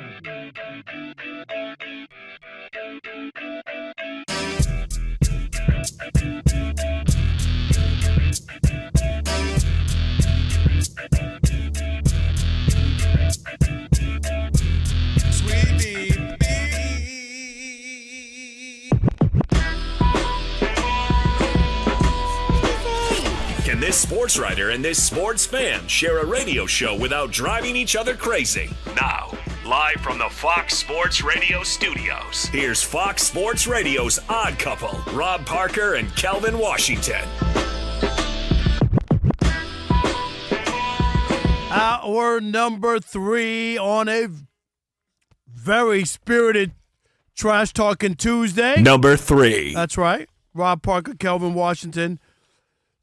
Can this sports writer and this sports fan share a radio show without driving each other crazy? Now, live from the Fox Sports Radio studios, here's Fox Sports Radio's Odd Couple, Rob Parker and Kelvin Washington. Hour number 3 on a very spirited Trash Talking Tuesday. Number 3. That's right. Rob Parker, Kelvin Washington.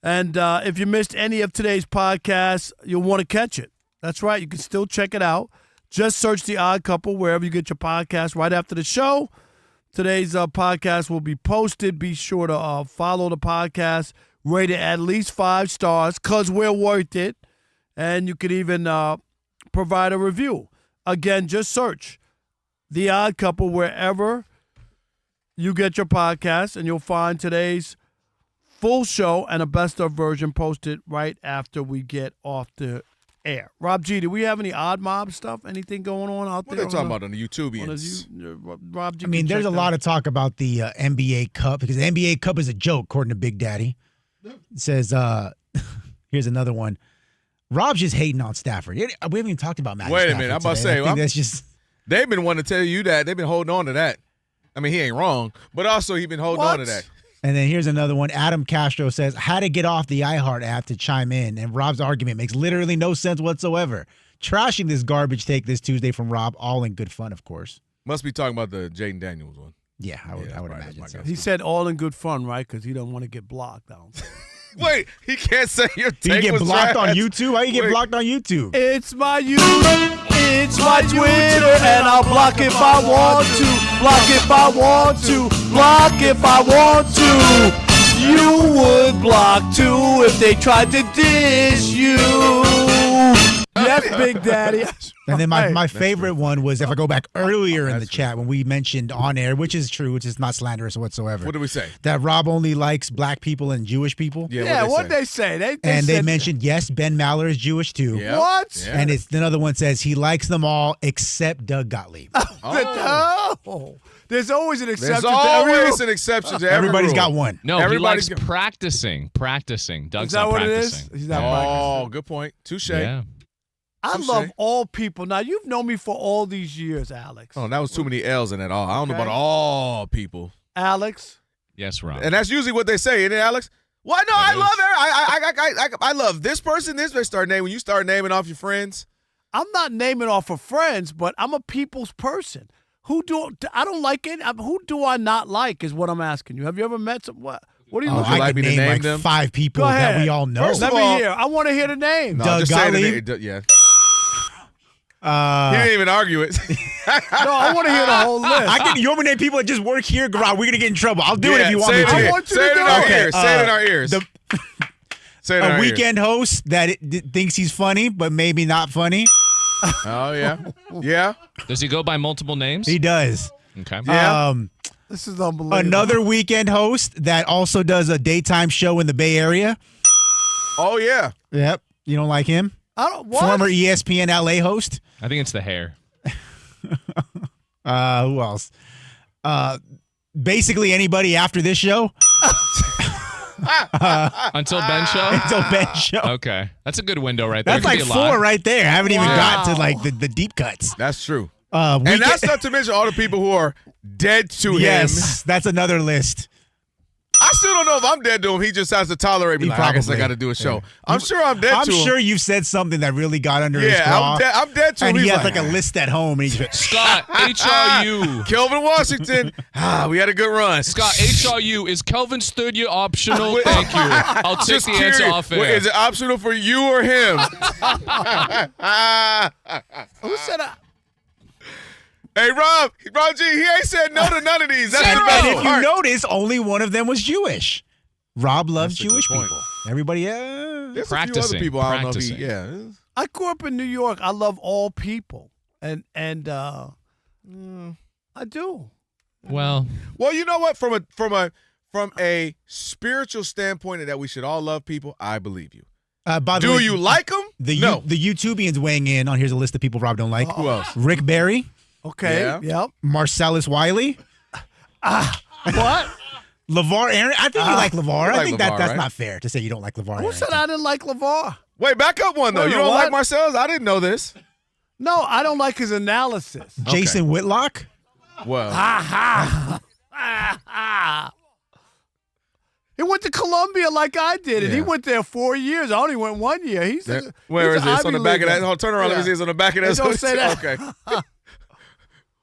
And if you missed any of today's podcast, you'll want to catch it. That's right. You can still check it out. Just search The Odd Couple wherever you get your podcast right after the show. Today's podcast will be posted. Be sure to follow the podcast. Rate it at least 5 stars because we're worth it. And you can even provide a review. Again, just search The Odd Couple wherever you get your podcast, and you'll find today's full show and a best-of version posted right after we get off the air. Rob G, do we have any odd mob stuff? Anything going on out there? What are they talking about on the YouTubians? Rob G, I mean, there's a lot of talk about the NBA Cup because the NBA Cup is a joke, according to Big Daddy. It says, here's another one. Rob's just hating on Stafford. We haven't even talked about Matthew Wait a Stafford minute. I'm about to today. say, that's just. They've been wanting to tell you that. They've been holding on to that. I mean, he ain't wrong, but also he's been holding on to that. And then here's another one. Adam Castro says, how to get off the iHeart app to chime in. And Rob's argument makes literally no sense whatsoever. Trashing this garbage take this Tuesday from Rob, all in good fun, of course. Must be talking about the Jaden Daniels one. Yeah, I would imagine so. He said all in good fun, right? Because he don't want to get blocked. Wait, he can't say your take you get was blocked trash. on YouTube? How you get blocked on YouTube? It's my YouTube. It's my Twitter, and I'll block if I want to. Block if I want to. Block if I want to. You would block too if they tried to dish you. Yes, Big Daddy. And then my favorite one was, if I go back earlier in the chat when we mentioned on air, which is true, which is not slanderous whatsoever. What did we say? That Rob only likes black people and Jewish people. Yeah, what'd they say? They mentioned, yes, Ben Maller is Jewish too. Yep. What? Yeah. And another one says he likes them all except Doug Gottlieb. Oh. There's always an exception. There's always an exception to every Everybody's rule. got one. No, Everybody's he likes practicing. Doug's Is that not what practicing. it is? He's not practicing. Oh, good point. Touche. Yeah. I love all people. Now, you've known me for all these years, Alex. Oh, that was too many L's in that all. I don't know about all people. Alex? Yes, Rob. And that's usually what they say, isn't it, Alex? Why? No, I love I love this person. This person. When you start naming off your friends. I'm not naming off of friends, but I'm a people's person. I don't like it. Who do I not like is what I'm asking you. Have you ever met some? What do you Would you like me to name them? 5 people that we all know. Let me hear. I want to hear the name. No, Doug just say the Gottlieb. name. Yeah. He didn't even argue it. No, I want to hear the whole list. You want me to name people that just work here? Rob, we're going to get in trouble. I'll do it if you want me to. I want you say to it in do our it. ears. Say it in our ears. Say it in A our weekend host that thinks he's funny, but maybe not funny. Oh, yeah. Yeah. Does he go by multiple names? He does. Okay. Yeah. This is unbelievable. Another weekend host that also does a daytime show in the Bay Area. Oh, yeah. Yep. You don't like him? I don't. What? Former ESPN LA host. I think it's the hair. Who else? Basically anybody after this show. Until Ben show? Until Ben show. Okay. That's a good window right there. That's like 4 right there. I haven't even got to like the deep cuts. That's true. And that's not to mention all the people who are dead to him. Yes, that's another list. I still don't know if I'm dead to him. He just has to tolerate me. Like, I guess I got to do a show. Yeah. I'm sure I'm dead to him. I'm sure you've said something that really got under his claw. I'm dead to him. And he has like a list at home. And he's Scott, HRU. Kelvin Washington. We had a good run. Scott, HRU. Is Kelvin's third year optional? Thank you. I'll take just the answer off air. Is it optional for you or him? Who said I? Hey, Rob G, he ain't said no to none of these. That's and, the best and if part. you notice, only one of them was Jewish. Rob loves Jewish people. Everybody There's practicing. a few other people I don't know if he, I grew up in New York. I love all people. And I do. Well, you know what? From a spiritual standpoint that we should all love people, I believe you. By the way, you like them? No. The YouTubians weighing in on here's a list of people Rob don't like. Who else? Rick Barry. Okay. Yeah. Yep. Marcellus Wiley. What? LeVar Aaron. I think you like LeVar. I think LeVar, that's right? not fair to say you don't like LeVar. Who said I didn't like LeVar? Wait, back up one, though. Wait, You don't what? like Marcellus? I didn't know this. No, I don't like his analysis. Jason Whitlock. Well. He went to Columbia like I did, and he went there 4 years. I only went 1 year. Where is this? this? On the back of that? Oh, turn around. Let me see. It's on the back of that. Don't say that. Okay.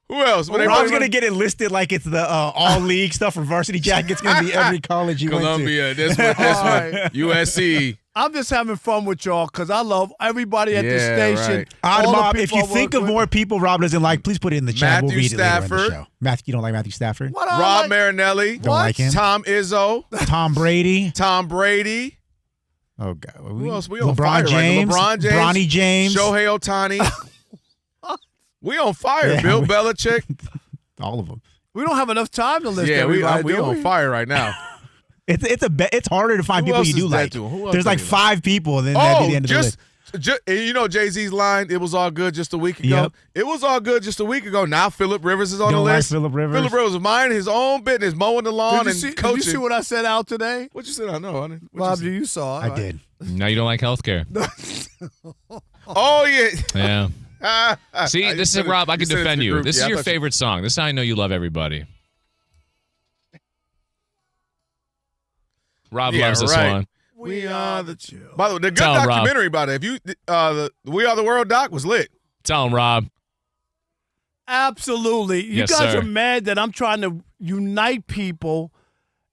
Who else? Rob's going to get it listed like it's the all-league stuff for Varsity Jack. It's going to be every college you Columbia, went to. this one, USC. I'm just having fun with y'all because I love everybody at the station. Right. Odd all the Mob, if people you I think work of with. more people Rob doesn't like, please put it in the chat. We'll Matthew read it later in the Stafford. show. Matthew, you don't like Matthew Stafford? What Rob Marinelli. Don't like him? Tom Izzo. Tom Brady. Tom Brady. Oh, God. Who else? We on LeBron fire James. right now. LeBron James. Bronny James. Shohei Ohtani. We on fire. Yeah, Bill Belichick. All of them. We don't have enough time to list Yeah, we everybody. on fire right now. It's harder to find Who people else you do is that like. to? Who else There's do like you like? 5 people, and then that'd be the end of the list. You know Jay-Z's line, it was all good just a week ago. Yep. It was all good just a week ago. Now Phillip Rivers is on the Don't like list. Phillip Rivers? Phillip Rivers is minding his own business, mowing the lawn Did you and coaching. Did you see what I said out today? What you said? I know, honey. Rob, you saw it. I right? did. now you don't like healthcare. Oh, yeah. Yeah. See, this is Rob. I can defend you. This is your favorite. favorite song. This is how I know you love everybody. Rob loves this one. We are the chill. By the way, the good Tell him, Rob. documentary about it. If you, the We Are the World doc was lit. Tell him, Rob. Absolutely. You Yes, guys sir. are mad that I'm trying to unite people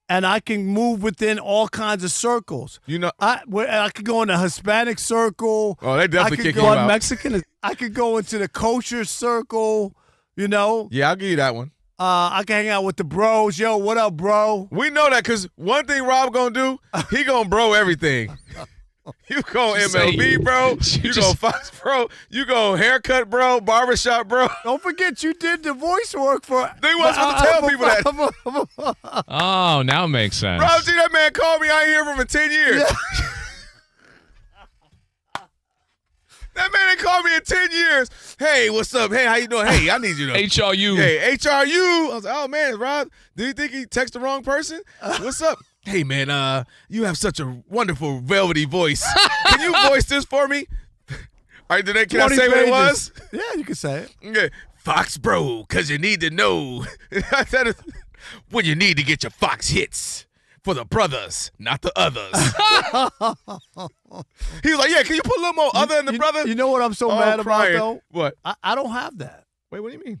and I can move within all kinds of circles. You know, I could go in the Hispanic circle. Oh, they definitely I could kick go you in out. Mexican. I could go into the kosher circle, you know. Yeah, I'll give you that one. I can hang out with the bros. Yo, what up, bro? We know that because one thing Rob gonna do, he gonna bro everything. You go MLB, bro. You go Fox, bro. You go haircut, bro. Barbershop, bro. Don't forget you did the voice work for. They wasn't supposed to tell people that. Oh, now it makes sense. Rob G, that man called me. I ain't hear from him in 10 years. Yeah. That man ain't called me in 10 years. Hey, what's up? Hey, how you doing? Hey, I need you to. HRU. Hey, HRU. I was like, oh, man, Rob, do you think he texted the wrong person? What's up? Hey, man, you have such a wonderful velvety voice. Can you voice this for me? All right, can I say what it was? Yeah, you can say it. Okay. Fox Bro, because you need to know. When you need to get your Fox hits. For the brothers, not the others. He was like, yeah, can you put a little more other than the brother? You know what I'm so mad crying. about, though? What? I don't have that. Wait, what do you mean?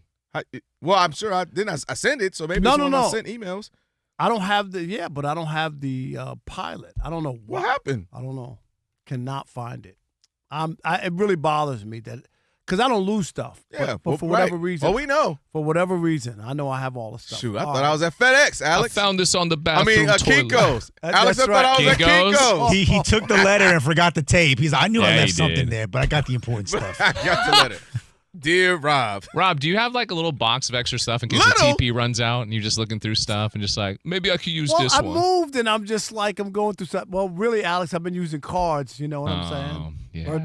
Well, I'm sure I send it, so maybe No, it's no, when no. I sent emails. I don't have but I don't have the pilot. I don't know What happened? I don't know. Cannot find it. It really bothers me that because I don't lose stuff. Yeah, but for right. whatever reason. Oh, we know. For whatever reason, I know I have all the stuff. Shoot, I All thought right. I was at FedEx, Alex. I found this on the bathroom toilet. Kinko's. Alex, That's I thought I was right. at Kinko's. He took the letter and forgot the tape. He's like, I knew I Yeah, left he something did. there, but I got the important stuff. I got the letter. Dear Rob. Rob, do you have like a little box of extra stuff in case Little? the TP runs out and you're just looking through stuff and just like, maybe I could use Well, this I one? moved and I'm just like I'm going through stuff. Well, really, Alex, I've been using cards. You know what I'm saying?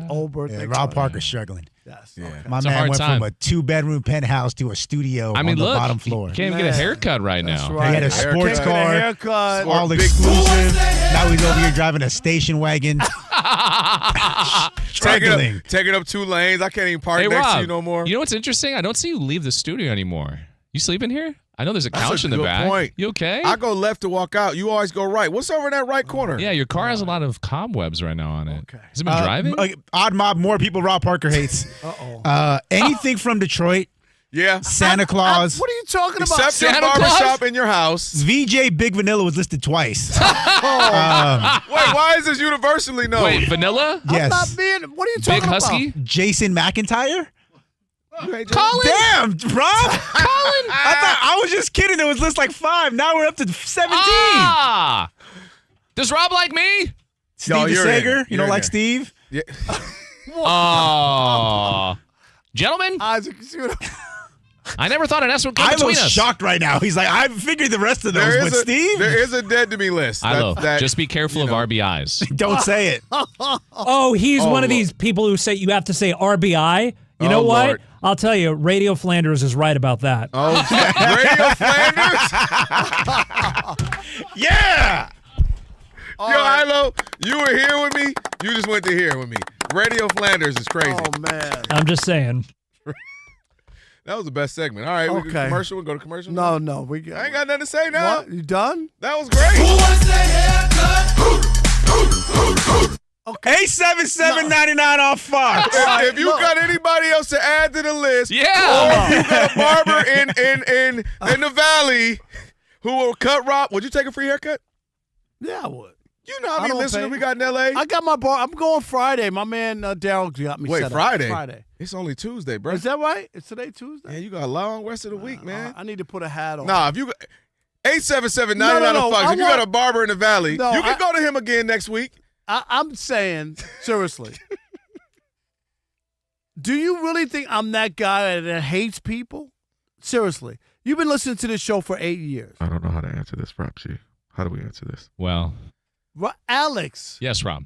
Old birthday. Rob Parker's struggling. Yes. Yeah. My It's a man hard went time. from a 2-bedroom penthouse to a studio I mean, on the look, bottom floor. you can't even get a haircut right now. He had a sports Can't get a car, haircut. all Big exclusive. Now he's over here driving a station wagon. Struggling. Taking up 2 lanes. I can't even park Hey, next Rob, to you no more. You know what's interesting? I don't see you leave the studio anymore. You sleeping here? I know there's a That's couch a in the good back. point. You okay? I go left to walk out. You always go right. What's over in that right corner? Yeah, your car has a lot of cobwebs right now on it. Okay. Has it been driving? Odd Mob, more people Rob Parker hates. Anything from Detroit. Yeah. Santa Claus. What are you talking about? Except your barbershop in your house. VJ Big Vanilla was listed twice. Wait, why is this universally known? Wait, Vanilla? Yes. I'm not being. What are you talking Big Husky? about? Jason McIntyre? Colin? Damn, Rob. Colin? I was just kidding. It was list like 5. Now we're up to 17. Ah! Does Rob like me? Steve you're Sager? in. You You're don't in like there. Steve? Yeah. Oh. Gentlemen, Isaac, I never thought an S would come between Ilo's us. shocked right now. He's like, I figured the rest of those, but Steve? There is a dead to me list. Ilo, That- just be careful of RBIs. Don't say it. Oh, he's Oh, one of Lord. these people who say you have to say RBI. You know Oh, what? Lord. I'll tell you, Radio Flanders is right about that. Oh, Radio Flanders? Yeah! Yo, Ilo, you were here with me. You just went to here with me. Radio Flanders is crazy. Oh man. I'm just saying. That was the best segment. All right, we Okay. go commercial. We go to commercial. No, I we got. ain't got nothing to say now. What? You done? That was great. Okay. $877.99 off Fox. If you got anybody else to add to the list, Yeah. or you got a barber in the valley who will cut Rob, would you take a free haircut? Yeah, I would. You know how I many don't listeners pay. we got in L.A.? I got my bar. I'm going Friday. My man Daryl got me. Wait, set up. Friday? Friday. It's only Tuesday, bro. Is that right? It's today Tuesday. Yeah, you got a long rest of the week, man. I need to put a hat on. Nah, if you 877-99 No, Fox. I If you got want- a barber in the valley, No, you can go to him again next week. I'm saying seriously. Do you really think I'm that guy that hates people? Seriously, you've been listening to this show for 8 years. I don't know how to answer this, Propsy. How do we answer this? Well, Alex, yes, Rob.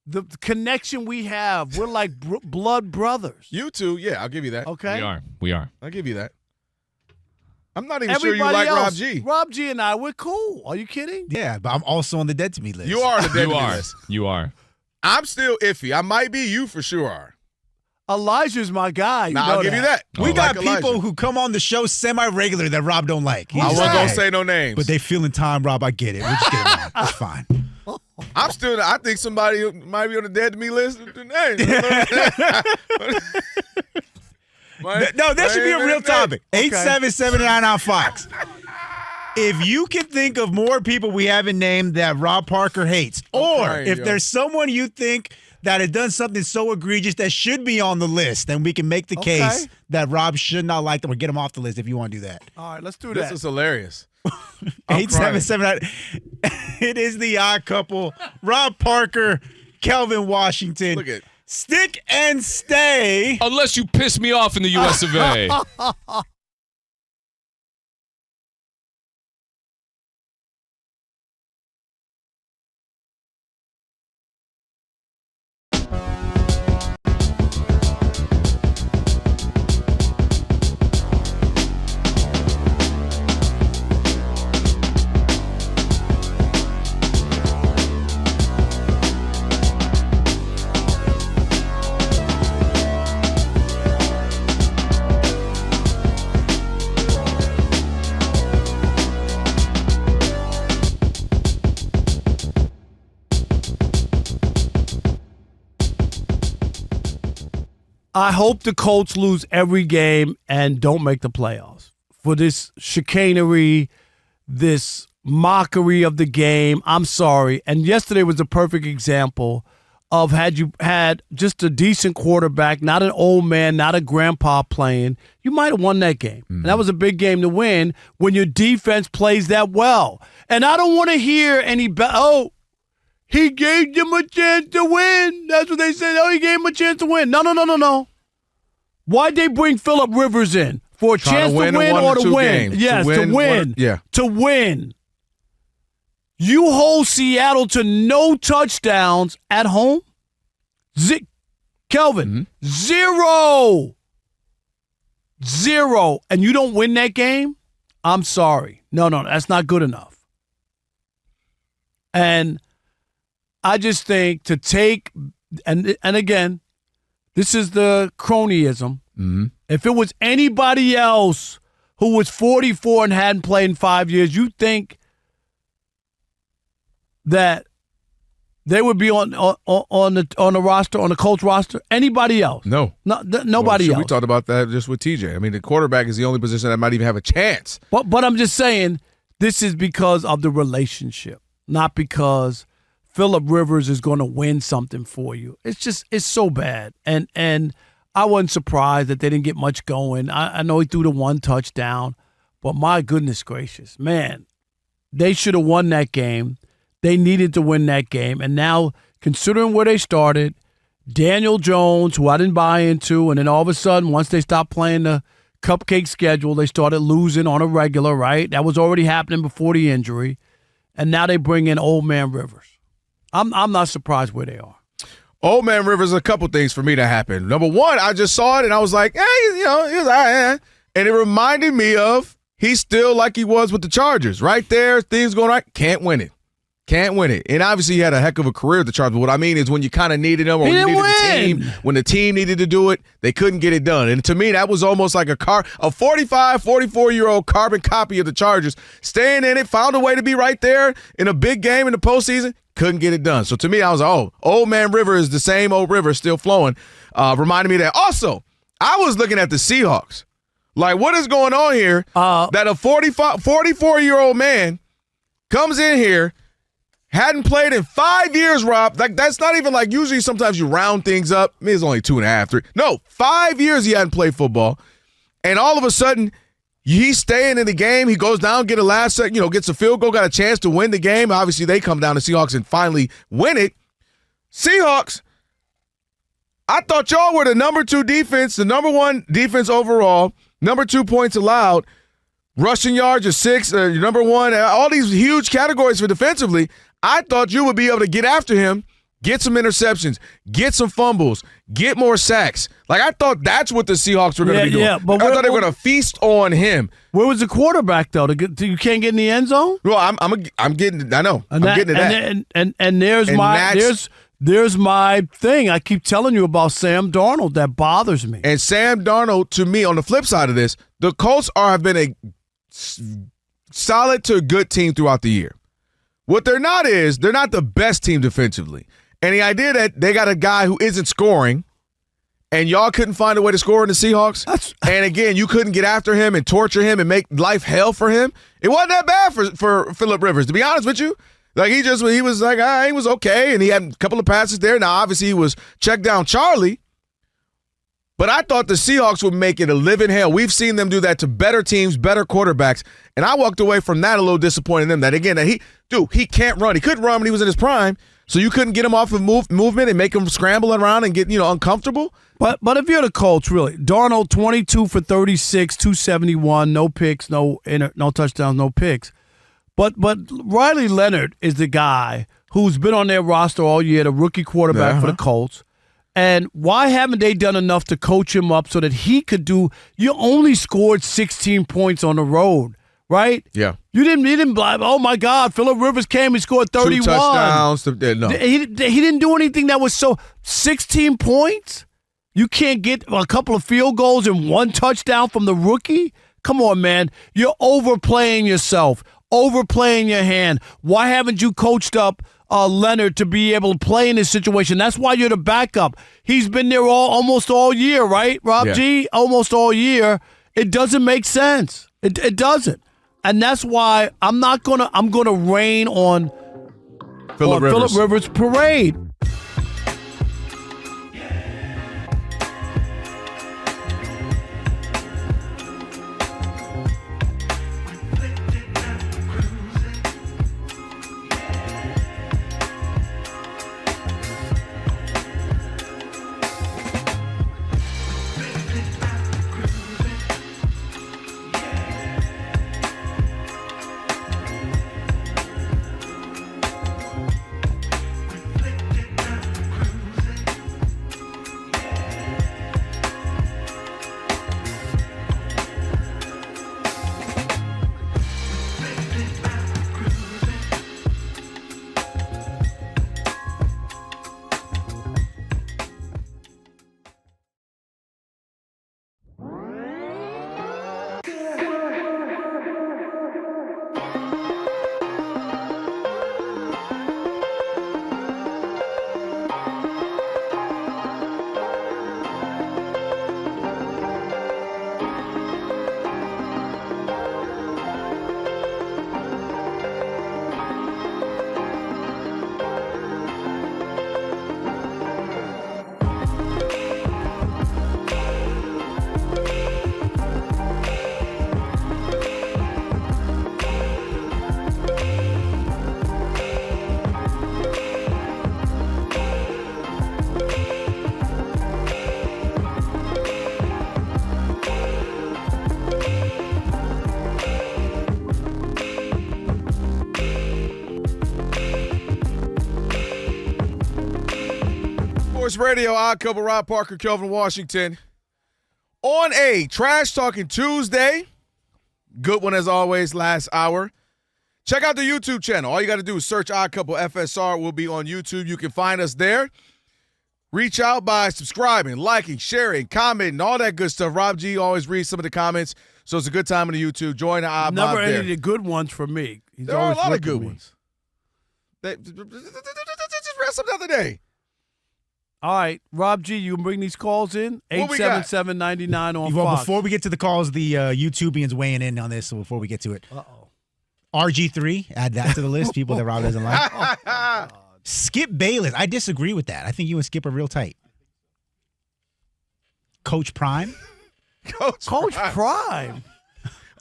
the connection we have, we're like blood brothers. You two, yeah, I'll give you that. Okay, We are. I'll give you that. I'm not even Everybody sure you like else, Rob G. Rob G and I, we're cool. Are you kidding? Yeah, but I'm also on the dead to me list. You are on the dead You are. list. You are. I'm still iffy. I might be. You for sure are. Elijah's my guy. You Nah, know I'll give you that. We I got like people Elijah. who come on the show semi-regular that Rob don't like. I wasn't gonna say no names, But they feeling time, Rob. I get it. We'll just get it on. It's fine. I'm still. I think somebody might be on the dead to me list. No, that should be a real topic. Okay. 877-99 on Fox. If you can think of more people we haven't named that Rob Parker hates, or crying, if yo. there's someone you think that had done something so egregious that should be on the list, then we can make the Okay. case that Rob should not like them or get them off the list if you want to do that. All right, let's do This that. is hilarious. 877. It is the odd couple. Rob Parker, Kelvin Washington. Look at. Stick and stay. Unless you piss me off in the U.S. of A. I hope the Colts lose every game and don't make the playoffs. For this chicanery, this mockery of the game, I'm sorry. And yesterday was a perfect example of had you had just a decent quarterback, not an old man, not a grandpa playing, you might have won that game. And that was a big game to win when your defense plays that well. And I don't want to hear any he gave them a chance to win. That's what they said. Oh, he gave him a chance to win. No. Why'd they bring Phillip Rivers in? For a chance to win or to win? Yes, to win. Yeah. To win. You hold Seattle to no touchdowns at home? Kelvin, 0. And you don't win that game? I'm sorry. No, that's not good enough. And I just think to take, and again, this is the cronyism. If it was anybody else who was 44 and hadn't played in 5 years, you think that they would be on the roster, on the Colts roster? Anybody else? No. Nobody else. We talked about that just with TJ. I mean, the quarterback is the only position that might even have a chance. But I'm just saying, this is because of the relationship, not because Phillip Rivers is going to win something for you. It's so bad. And I wasn't surprised that they didn't get much going. I know he threw the one touchdown, but my goodness gracious, man, they should have won that game. They needed to win that game. And now, considering where they started, Daniel Jones, who I didn't buy into, and then all of a sudden, once they stopped playing the cupcake schedule, they started losing on a regular, right? That was already happening before the injury. And now they bring in Old Man Rivers. I'm not surprised where they are. Old Man Rivers, a couple things for me that happened. Number one, I just saw it and I was like, hey, he was all right. And it reminded me of he's still like he was with the Chargers. Right there, things going right, can't win it. And obviously he had a heck of a career at the Chargers. But what I mean is when you kind of needed him or when you needed the team, when the team needed to do it, they couldn't get it done. And to me, that was almost like a 45, 44-year-old carbon copy of the Chargers. Staying in it, found a way to be right there in a big game in the postseason, couldn't get it done. So to me, I was like, oh, Old Man River is the same old river still flowing. Reminded me of that. Also, I was looking at the Seahawks. Like, what is going on here that a 44-year-old man comes in here, hadn't played in 5 years, Rob. Like, that's not even like usually sometimes you round things up. I mean, it's only 2.5, 3. No, 5 years he hadn't played football. And all of a sudden, he's staying in the game. He goes down, get a last second, gets a field goal, got a chance to win the game. Obviously, they come down to Seahawks and finally win it. Seahawks, I thought y'all were the number 2 defense, the number 1 defense overall, number 2 points allowed. Rushing yards are 6, number 1, all these huge categories for defensively. I thought you would be able to get after him, get some interceptions, get some fumbles, get more sacks. Like, I thought that's what the Seahawks were going to be doing. Yeah, but I thought they were going to feast on him. Where was the quarterback, though? You can't get in the end zone? Well, I'm getting – I know. I'm getting to that. And there's my thing. I keep telling you about Sam Darnold. That bothers me. And Sam Darnold, to me, on the flip side of this, the Colts have been a solid to good team throughout the year. What they're not is they're not the best team defensively. And the idea that they got a guy who isn't scoring and y'all couldn't find a way to score in the Seahawks, and again, you couldn't get after him and torture him and make life hell for him, it wasn't that bad for Phillip Rivers, to be honest with you. Like, he was like, he was okay, and he had a couple of passes there. Now, obviously, he was checked down Charlie, but I thought the Seahawks would make it a living hell. We've seen them do that to better teams, better quarterbacks, and I walked away from that a little disappointed in them. That, again, he can't run. He couldn't run when he was in his prime, so you couldn't get him off of movement and make him scramble around and get, uncomfortable. But if you're the Colts, really, Darnold, 22 for 36, 271, no picks, no touchdowns, no picks. But Riley Leonard is the guy who's been on their roster all year, the rookie quarterback for the Colts. And why haven't they done enough to coach him up so that he could do – you only scored 16 points on the road, right? Yeah. You didn't oh, my God, Phillip Rivers came and scored 31. 2 touchdowns. No. He didn't do anything that was so – 16 points? You can't get a couple of field goals and 1 touchdown from the rookie? Come on, man. You're overplaying yourself, overplaying your hand. Why haven't you coached up Leonard to be able to play in this situation? That's why you're the backup. He's been there almost all year, right, Rob G? Almost all year. It doesn't make sense. It doesn't. And that's why I'm gonna rain on Phillip Rivers' parade. Sports Radio, Odd Couple, Rob Parker, Kelvin, Washington. On a Trash Talking Tuesday. Good one as always, last hour. Check out the YouTube channel. All you got to do is search Odd Couple FSR. We'll be on YouTube. You can find us there. Reach out by subscribing, liking, sharing, commenting, all that good stuff. Rob G always reads some of the comments, so it's a good time on the YouTube. Join the Odd Mob Never any there. of the good ones for me. There are a lot of good ones. Just read some the other day. All right, Rob G, you can bring these calls in. 877-99 on Well, Fox. before we get to the calls, the YouTubians weighing in on this. So before we get to it, RG3, add that to the list. People that Rob doesn't like. Skip Bayless, I disagree with that. I think you and Skip are real tight. Coach Prime. Coach Prime.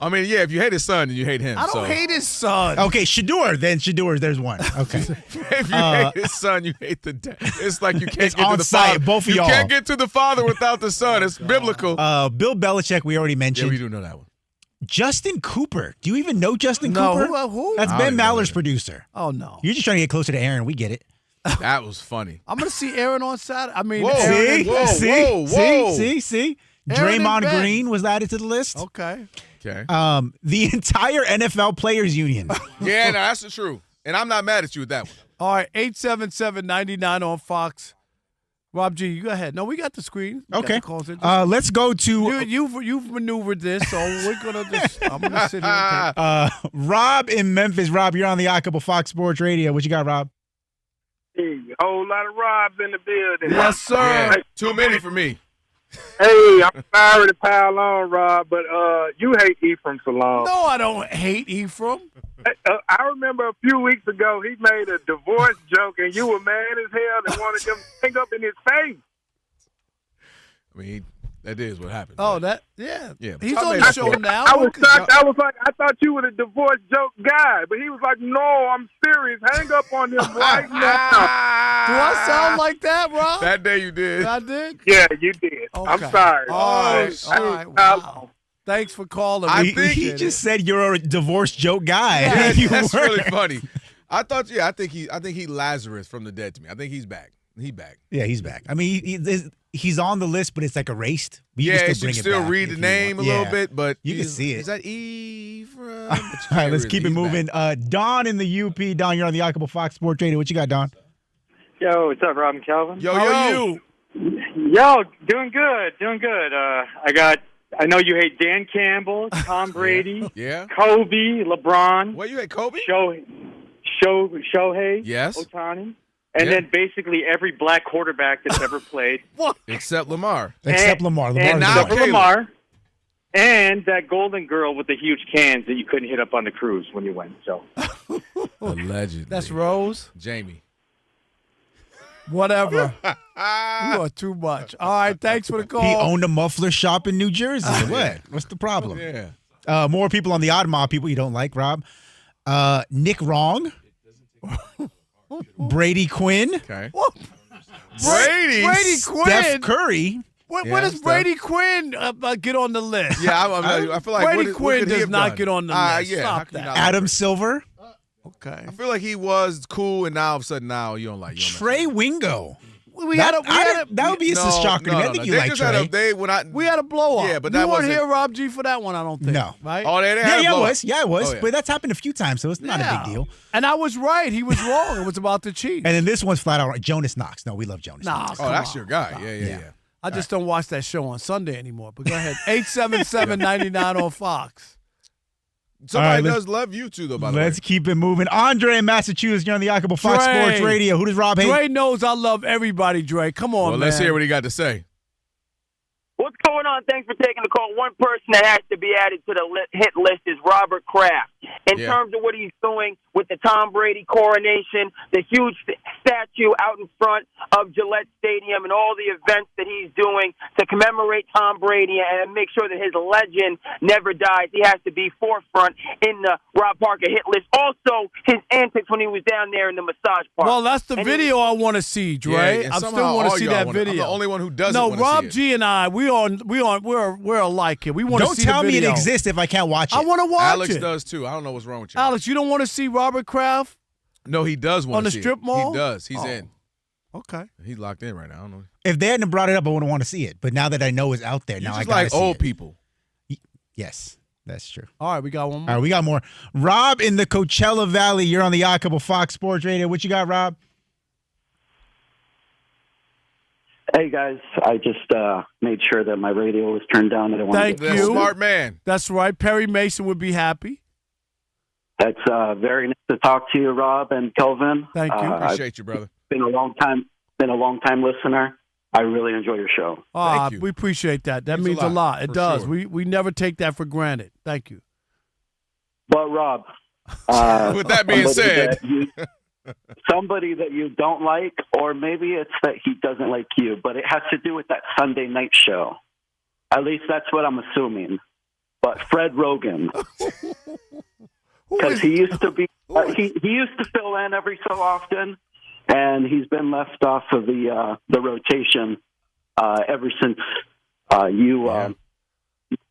I mean, yeah, if you hate his son, then you hate him. I don't hate his son. Okay, Shador. Then Shador, there's one. Okay. If you hate his son, you hate the dad. It's like you can't It's get to on the site, father. both of you y'all. can't get to the father without the son. It's biblical. Bill Belichick, we already mentioned. Yeah, we do know that one. Justin Cooper. Do you even know Justin No, Cooper? who? That's I Ben don't know Maller's that. producer. Oh, no. You're just trying to get closer to Aaron. We get it. That was funny. I'm going to see Aaron on Saturday. I mean, Whoa, Aaron whoa, and Ben. See? Aaron and Draymond Ben. Green was added to the list. Okay. Okay. The entire NFL Players Union. Yeah, no, that's the truth. And I'm not mad at you with that one. All right, 877-99 on Fox. Rob G, you go ahead. No, we got the screen. We got Okay. the calls in. Let's go to You've maneuvered this, so we're gonna I'm gonna sit here and take. Rob in Memphis. Rob, you're on the Odd Couple Fox Sports Radio. What you got, Rob? Hey, a whole lot of Robs in the building. Yes, sir. Yeah, too many for me. Hey, I'm sorry to pile on, Rob, but you hate Ephraim Salaam. No, I don't hate Ephraim. I remember a few weeks ago he made a divorce joke, and you were mad as hell and wanted them to hang up in his face. I mean, that is what happened. Oh, yeah. Yeah, but He's y'all on made the a show point. now. I was shocked. I was like, I thought you were the divorce joke guy, but he was like, no, I'm serious. Hang up on him right now. Do I sound like that, Rob? That day you did. I did? Yeah, you did. Okay. I'm sorry. All right. Wow. Thanks for calling. I We think He appreciate just it. said you're a divorce joke guy. Yeah, You that's weren't. really funny. I think he Lazarus from the dead to me. I think he's back. He back. Yeah, he's back. I mean, he's on the list, but it's like erased. But you Yeah, can you still bring can it still back read if the you name want. a little Yeah. bit, but You can see it. Is that Ephraim? All right, let's keep it moving. Don in the UP. Don, you're on the Odd Couple Fox Sports Radio. What you got, Don? Yo, what's up, Rob and Kelvin? Yo, How are you? Yo, doing good. I know you hate Dan Campbell, Tom Brady, Yeah. Kobe, LeBron. What, you hate Kobe? Shohei, Yes. Ohtani, and Yeah. then basically every black quarterback that's ever played. Except Lamar. Except Lamar. And now except for Caleb. Lamar. And that golden girl with the huge cans that you couldn't hit up on the cruise when you went. So Allegedly. That's Rose. Jamie. Whatever. You are too much. All right, thanks for the call. He owned a muffler shop in New Jersey. What? What's the problem? Yeah. More people on the Odd Mob, people you don't like, Rob. Nick Wrong. Brady Quinn. Okay. What? Brady. Brady Quinn. Steph Curry. When Yeah, does Steph. Brady Quinn get on the list? Yeah, I feel like Brady what Quinn could he does have not done? get on the list. Yeah, how Stop can you that. not like Adam Brady? Silver. Okay. I feel like he was cool, and now all of a sudden now you don't like. You don't Trey Wingo. That would be a shocker to me. I think you they like just Trey. We had a blow up. Yeah, but you that weren't wasn't. here, Rob G, for that one. I don't think. No. Right? Oh, they had a Yeah, blow it up. was. Yeah, it was. Oh, yeah. But that's happened a few times, so it's not a big deal. And I was right. He was wrong. It was about the Chiefs. And then this one's flat out right. Jonas Knox. No, we love Jonas Knox. Oh, that's your guy. Yeah. I just don't watch that show on Sunday anymore. But go ahead. 877-99 on Fox. Somebody All right, does love you too, though. By the way. Let's keep it moving. Andre in Massachusetts, you're on the Odd Couple Fox Dre. Sports Radio. Who does Rob hate? Dre knows I love everybody, Dre. Come on, Well, man. let's hear what he got to say. What's going on? Thanks for taking the call. One person that has to be added to the hit list is Robert Kraft. In terms of what he's doing with the Tom Brady coronation, the huge statue out in front of Gillette Stadium, and all the events that he's doing to commemorate Tom Brady and make sure that his legend never dies, he has to be forefront in the Rob Parker hit list. Also, his antics when he was down there in the massage park. Well, that's the And video I want to see, Dre. Yeah, and I somehow still want all to see y'all that wanna- I'm video. the only one who doesn't No, wanna Rob see it. G and I, we're alike here. We want to Don't see tell the me it video. exists if I can't watch it. I want to watch Alex it. does too. I don't know what's wrong with you. Alex, you don't want to see Robert Kraft? No, he does want On to the see strip it. mall? He does. He's Oh. in. Okay. He's locked in right now. I don't know. If they hadn't brought it up, I wouldn't want to see it. But now that I know it's out there, now I just gotta like see old it. people. Yes, that's true. All right, we got one more. All right, we got more. Rob in the Coachella Valley. You're on the Odd Couple Fox Sports Radio. What you got, Rob? Hey, guys. I just made sure that my radio was turned down. I didn't want Thank to get you. Smart man. That's right. Perry Mason would be happy. That's very nice to talk to you, Rob and Kelvin. Thank you. Appreciate you, brother. Been a long time listener. I really enjoy your show. Thank you. We appreciate that. That means a lot. It for does. sure. We never take that for granted. Thank you. But Rob, with that being said, somebody that you don't like, or maybe it's that he doesn't like you, but it has to do with that Sunday night show. At least that's what I'm assuming. But Fred Rogan, because he used to be, he used to fill in every so often, and he's been left off of the rotation ever since you.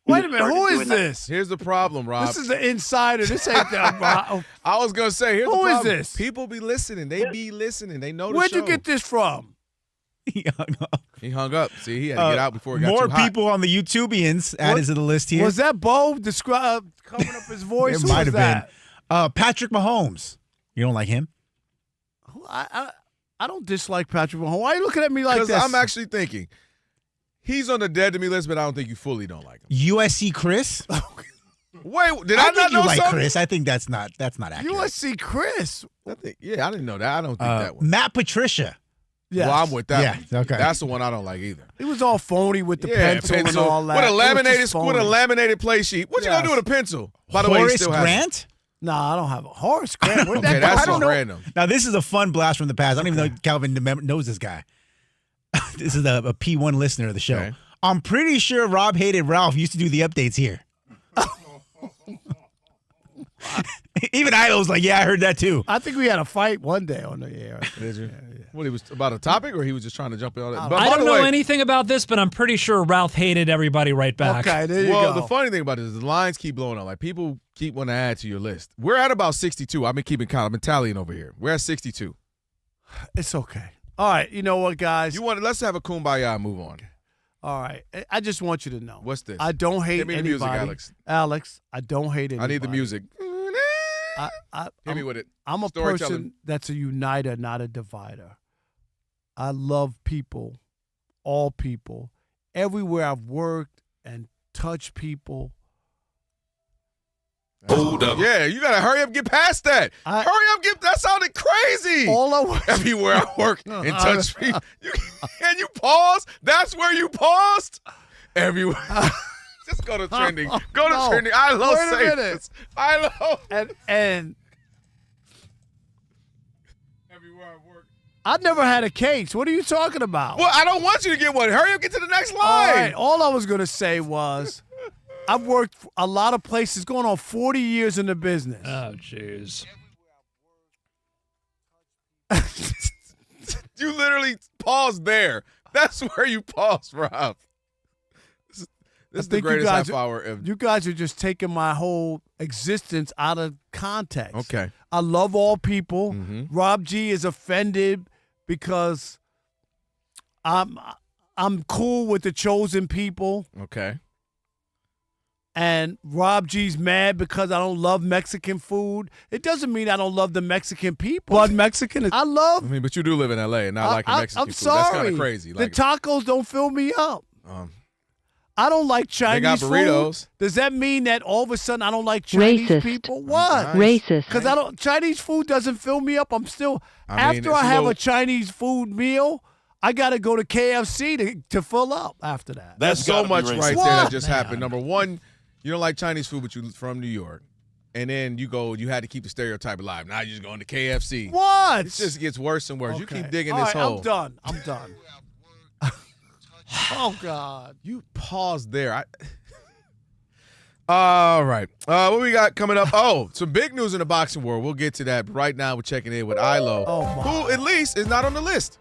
Wait a minute. Who is this? Here's the problem, Rob. This is the insider. This ain't that. Rob. I was gonna say, here's the Who problem. is this? People be listening. They be listening. They know the Where'd show. you get this from? He hung up. See, he had to get out before it got More too hot. people on the YouTubians added to the list here. Was that Bo covering up his voice? It Who might was have that? been. Patrick Mahomes. You don't like him? I don't dislike Patrick Mahomes. Why are you looking at me like Because this? I'm actually thinking he's on the dead to me list, but I don't think you fully don't like him. USC Chris? Wait, did I not think know you like something? Chris. I think that's not accurate. USC Chris. I didn't know that. I don't think that one. Matt Patricia. Yes. Well, I'm with that Yeah, one. okay. That's the one I don't like either. He was all phony with the pencil and all that. With a It was laminated just phony. play sheet. What you gonna do with a pencil? By the way, he Horace still has Grant? Nah, I don't have a Horace Grant. Where'd Okay, that that's come just from? random. Now, this is a fun blast from the past. I don't even know Calvin knows this guy. This is a P1 listener of the show. Okay. I'm pretty sure Rob Hated Ralph used to do the updates here. Even I was like, yeah, I heard that too. I think we had a fight one day on the air. Did you? What, he was about a topic, or he was just trying to jump in on it? I don't know anything about this, but I'm pretty sure Ralph hated everybody right back. Okay, there you Well, go. the funny thing about it is the lines keep blowing up. Like, people keep wanting to add to your list. We're at about 62. I've been keeping count. I've been tallying over here. We're at 62. It's okay. All right, you know what, guys? Let's have a kumbaya and move on. All right, I just want you to know. What's this? I don't hate Give me the anybody. music, Alex. Alex, I don't hate anybody. I need the music. Hit me with it. I'm a Storytelling. person that's a uniter, not a divider. I love people, all people. Everywhere I've worked and touched people. Hold up. Yeah, you got to hurry up and get past that. Hurry up, that sounded crazy. All I want. Everywhere I work and touch people. And you pause? That's where you paused? Everywhere. Just go to trending. Go to trending. I love saying this. I love. And everywhere I work. I never had a case. What are you talking about? Well, I don't want you to get one. Hurry up, get to the next line. All right. All I was going to say was I've worked a lot of places, going on 40 years in the business. Oh, jeez. You literally paused there. That's where you paused, Rob. This is the greatest half hour ever. You guys are just taking my whole existence out of context. Okay. I love all people. Mm-hmm. Rob G is offended because I'm cool with the chosen people. Okay. And Rob G's mad because I don't love Mexican food. It doesn't mean I don't love the Mexican people. Blood Mexican? I love. I mean, but you do live in L.A. and not liking Mexican I'm food. sorry. That's kind of crazy. The tacos don't fill me up. I don't like Chinese got burritos. food. Does that mean that all of a sudden I don't like Chinese Racist. people? What? Nice. Racist. Because Chinese food doesn't fill me up. I'm still I mean, after it's I a have little- a Chinese food meal, I got to go to KFC to fill up after that. That's so much right there What? that just happened. Number one, you don't like Chinese food, but you're from New York. And then you had to keep the stereotype alive. Now you're just going to KFC. What? It just gets worse and worse. You Okay. keep digging All this right, hole. I'm done. Oh, God. You paused there. All right. What we got coming up? Oh, some big news in the boxing world. We'll get to that. But right now, we're checking in with Ilo, who at least is not on the list.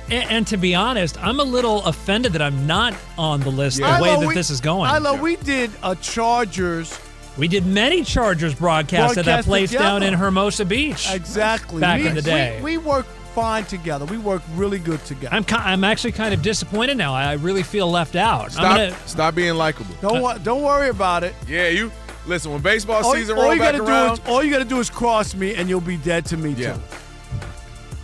And to be honest, I'm a little offended that I'm not on the list the way that this is going. I know we did a Chargers. We did many Chargers broadcasts at that place down in Hermosa Beach. Exactly. Back in the day. We worked fine together. We work really good together. I'm actually kind of disappointed now. I really feel left out. Stop being likable. Don't worry about it. Yeah, you listen. When baseball season rolls back around, all you got to do is cross me, and you'll be dead to me too.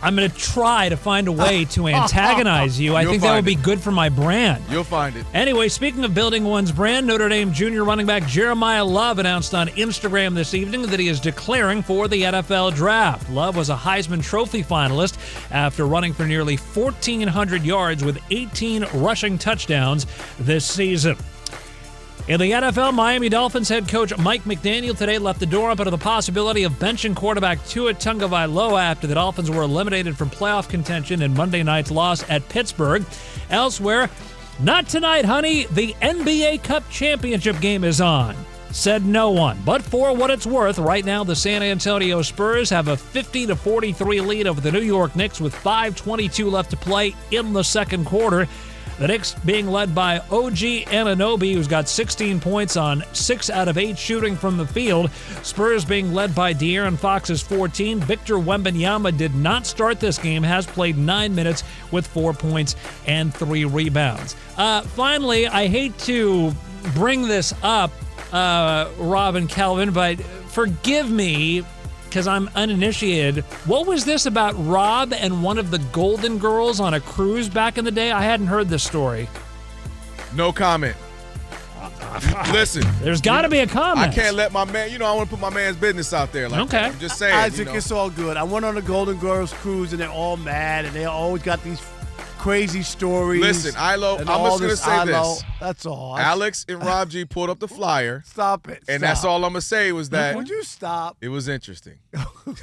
I'm going to try to find a way to antagonize you. I think that would be good for my brand. You'll find it. Anyway, speaking of building one's brand, Notre Dame junior running back Jeremiah Love announced on Instagram this evening that he is declaring for the NFL Draft. Love was a Heisman Trophy finalist after running for nearly 1,400 yards with 18 rushing touchdowns this season. In the NFL, Miami Dolphins head coach Mike McDaniel today left the door open to the possibility of benching quarterback Tua Tagovailoa after the Dolphins were eliminated from playoff contention in Monday night's loss at Pittsburgh. Elsewhere, not tonight, honey. The NBA Cup championship game is on, said no one. But for what it's worth, right now the San Antonio Spurs have a 50-43 lead over the New York Knicks with 5:22 left to play in the second quarter. The Knicks being led by OG Anunoby, who's got 16 points on 6 out of 8 shooting from the field. Spurs being led by De'Aaron Fox's 14. Victor Wembanyama did not start this game, has played 9 minutes with 4 points and 3 rebounds. Finally, I hate to bring this up, Rob and Kelvin, but forgive me, because I'm uninitiated. What was this about Rob and one of the Golden Girls on a cruise back in the day? I hadn't heard this story. No comment. Listen. There's got to be a comment. I can't let my man, I want to put my man's business out there. Okay. I'm just saying. Isaac, it's all good. I went on the Golden Girls cruise, and they're all mad, and they always got these crazy stories. Listen, Ilo, I'm just going to say this. That's all. Alex and Rob G pulled up the flyer. Stop it. And that's all I'm going to say was that. Would you stop? It was interesting.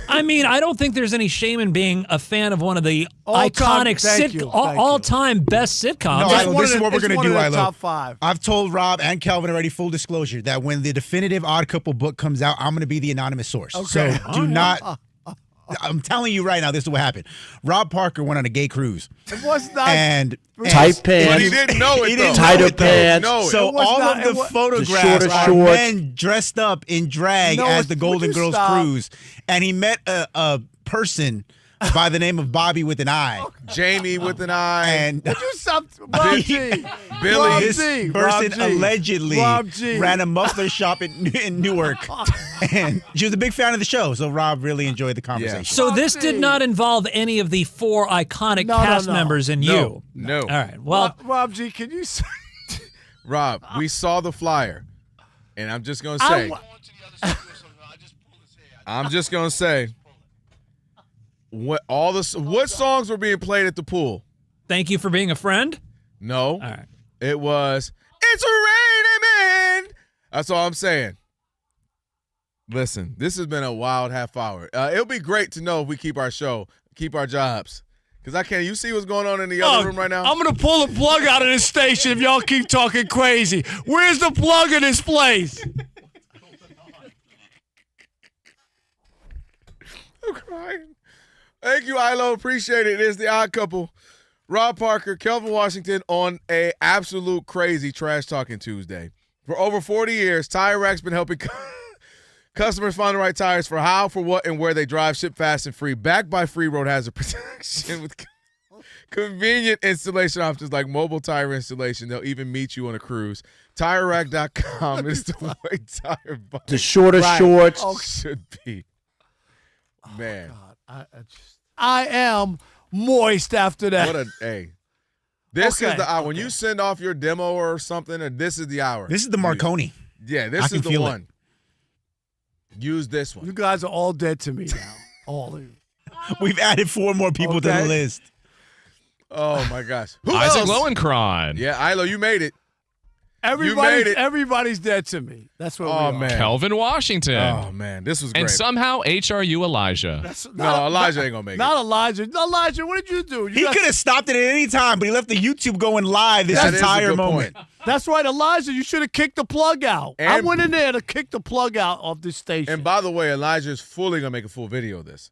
I mean, I don't think there's any shame in being a fan of one of the iconic all-time best sitcoms. No, Ilo, this is what we're going to do, Ilo. Top 5. I've told Rob and Kelvin already, full disclosure, that when the definitive Odd Couple book comes out, I'm going to be the anonymous source. Okay. So do not... I'm telling you right now, this is what happened. Rob Parker went on a gay cruise. It was not. And tight pants. But he didn't know it, though. Tighter pants. So all of the photographs are men dressed up in drag as the Golden Girls cruise. And he met a person by the name of Bobby with an eye. Jamie with an eye. And would you stop? Rob G. Billy. This person allegedly ran a muffler shop in Newark. And she was a big fan of the show, so Rob really enjoyed the conversation. So this did not involve any of the 4 iconic cast members and you? No. All right. Well, Rob G, can you say? Rob, we saw the flyer, and I'm just going to say. I'm just going to say. What songs were being played at the pool? Thank you for being a friend? No. All right. It was It's Raining Men. That's all I'm saying. Listen, this has been a wild half hour. It'll be great to know if we keep our jobs. Because I can't. You see what's going on in the other room right now? I'm going to pull the plug out of this station if y'all keep talking crazy. Where's the plug in this place? I'm crying. Thank you, Ilo. Appreciate it. It is the Odd Couple. Rob Parker, Kelvin Washington on a absolute crazy trash talking Tuesday. For over 40 years, Tire Rack's been helping customers find the right tires for how, for what, and where they drive. Ship fast and free. Backed by free road hazard protection with convenient installation options like mobile tire installation. They'll even meet you on a cruise. TireRack.com is the way tire buying. The shorter shorts. Should be. Man. I am moist after that. What This is the hour. When you send off your demo or something, this is the hour. This is the Marconi. Yeah, this is the one. Use this one. You guys are all dead to me now. All of you. We've added 4 more people to the list. Oh, my gosh. Who Isaac else? Lowenkron. Yeah, Ilo, you made it. Everybody's dead to me. That's what we are. Man. Kelvin Washington. Oh, man. This was great. And somehow HRU Elijah. Elijah ain't going to make it. Not Elijah. Elijah, what did you do? He could have stopped it at any time, but he left the YouTube going live this entire moment. That's right, Elijah. You should have kicked the plug out. I went in there to kick the plug out of this station. And by the way, Elijah is fully going to make a full video of this.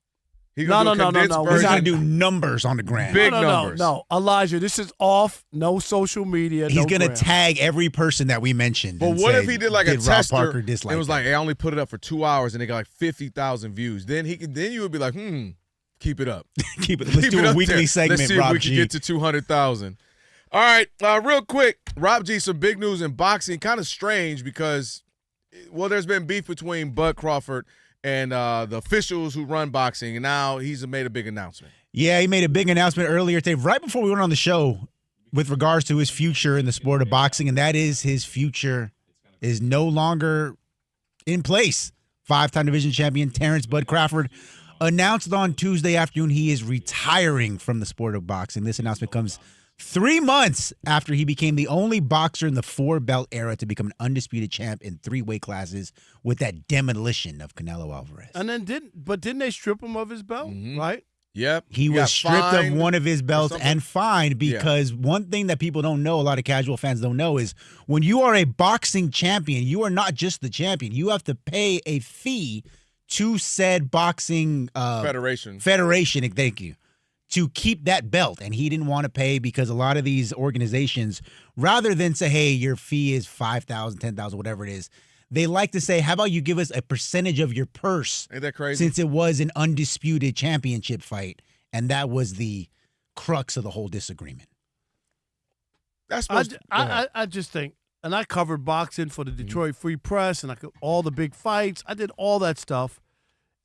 He's going to do numbers on the gram. Big numbers. No, Elijah, this is off. No social media. He's going to tag every person that we mentioned. But what if he did like a tester and was like, hey, I only put it up for 2 hours and they got like 50,000 views. Then you would be like, Keep it up. Keep it. Let's Keep do it a up weekly there. segment, Let's see Rob if we G. can get to 200,000. All right, real quick, Rob G, some big news in boxing. Kind of strange because, well, there's been beef between Bud Crawford and the officials who run boxing, and now he's made a big announcement. Yeah, he made a big announcement earlier today, right before we went on the show, with regards to his future in the sport of boxing, and that is his future is no longer in place. 5-time division champion Terrence Bud Crawford announced on Tuesday afternoon he is retiring from the sport of boxing. This announcement comes 3 months after he became the only boxer in the 4-belt era to become an undisputed champ in 3 weight classes with that demolition of Canelo Alvarez. And then didn't they strip him of his belt, right? Yep. He was stripped of one of his belts and fined because one thing that people don't know, a lot of casual fans don't know, is when you are a boxing champion, you are not just the champion. You have to pay a fee to said boxing Federation, thank you, to keep that belt. And he didn't want to pay because a lot of these organizations, rather than say, hey, your fee is $5,000, $10,000, whatever it is, they like to say, how about you give us a percentage of your purse? Ain't that crazy? Since it was an undisputed championship fight. And that was the crux of the whole disagreement. I just think, and I covered boxing for the Detroit Free Press, and all the big fights. I did all that stuff.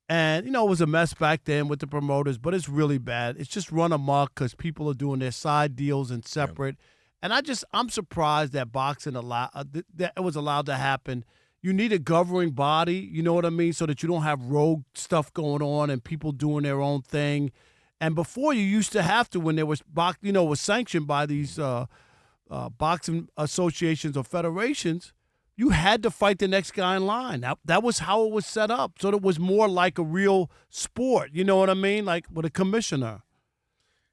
And, it was a mess back then with the promoters, but it's really bad. It's just run amok because people are doing their side deals and separate. And I'm surprised that boxing that it was allowed to happen. You need a governing body, you know what I mean, so that you don't have rogue stuff going on and people doing their own thing. And before, you used to have to, when there was was sanctioned by these boxing associations or federations, you had to fight the next guy in line. That was how it was set up. So it was more like a real sport, you know what I mean, like with a commissioner.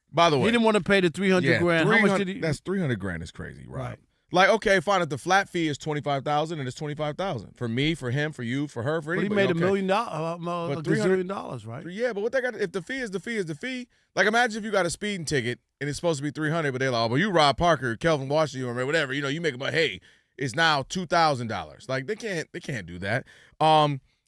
By the way, he didn't want to pay the $300 grand. How much did he? That's $300 grand is crazy, right? Like, okay, fine. If the flat fee is $25,000, and it's $25,000 for me, for him, for you, for her, for anybody. But he made $1 million, a gazillion dollars, right? Yeah, but what they got? If the fee is the fee is the fee. Like, imagine if you got a speeding ticket and it's supposed to be $300, but they're like, oh, well, you Rob Parker, Kelvin Washington, or whatever. You make it, but hey, it's now $2,000. Like, they can't do that.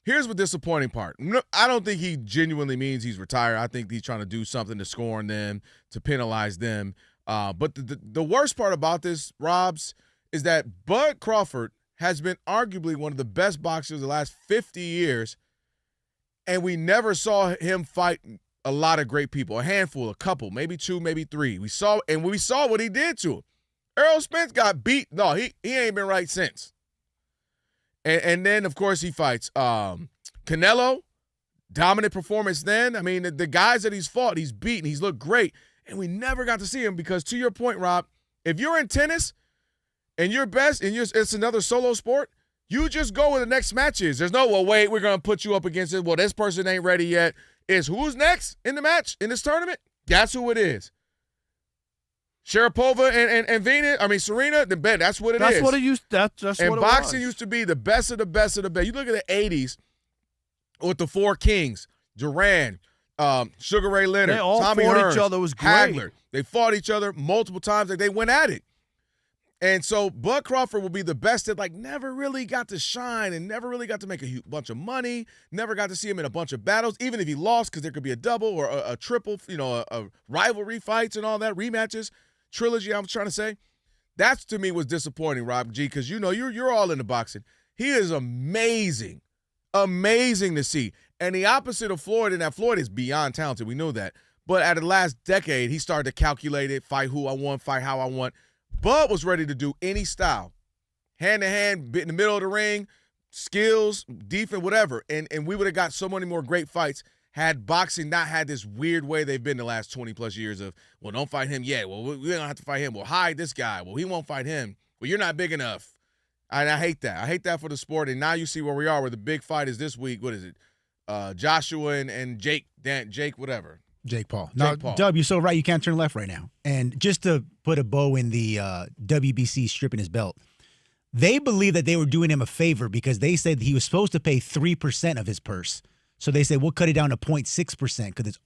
Here's the disappointing part. No, I don't think he genuinely means he's retired. I think he's trying to do something to scorn them, to penalize them. But the worst part about this, Robs, is that Bud Crawford has been arguably one of the best boxers the last 50 years, and we never saw him fight a lot of great people, a handful, a couple, maybe 2, maybe 3. We saw what he did to him. Errol Spence got beat. No, he ain't been right since. And then, of course, he fights Canelo, dominant performance then. I mean, the guys that he's fought, he's beaten, he's looked great, and we never got to see him because, to your point, Rob, if you're in tennis – and you're best, and it's another solo sport, you just go where the next match is. There's no, well, wait, we're going to put you up against it. Well, this person ain't ready yet. It's who's next in the match, in this tournament? That's who it is. Sharapova and Serena, that's what it is. That's what it used. That's what it was. And boxing used to be the best of the best of the best. You look at the 80s with the 4 kings, Duran, Sugar Ray Leonard, they all Tommy fought Hearns, each other. It was great. Hagler. They fought each other multiple times. They went at it. And so Bud Crawford will be the best that never really got to shine and never really got to make a bunch of money, never got to see him in a bunch of battles, even if he lost, because there could be a double or a triple, a rivalry fights and all that, rematches, trilogy, I was trying to say. That's, to me, was disappointing, Rob G, because you're all into boxing. He is amazing, amazing to see. And the opposite of Floyd, and that Floyd is beyond talented, we know that. But at the last decade, he started to calculate it, fight who I want, fight how I want. Bud was ready to do any style, hand-to-hand, in the middle of the ring, skills, defense, whatever. And we would have got so many more great fights had boxing not had this weird way they've been the last 20-plus years of, well, don't fight him yet. Well, we don't have to fight him. Well, hide this guy. Well, he won't fight him. Well, you're not big enough. And I hate that. I hate that for the sport. And now you see where we are, where the big fight is this week. What is it? Joshua and Jake, whatever. Jake Paul. Now, Dub, you're so right. You can't turn left right now. And just to put a bow in the WBC stripping his belt, they believe that they were doing him a favor because they said he was supposed to pay 3% of his purse. So they said, we'll cut it down to 0.6% because it's,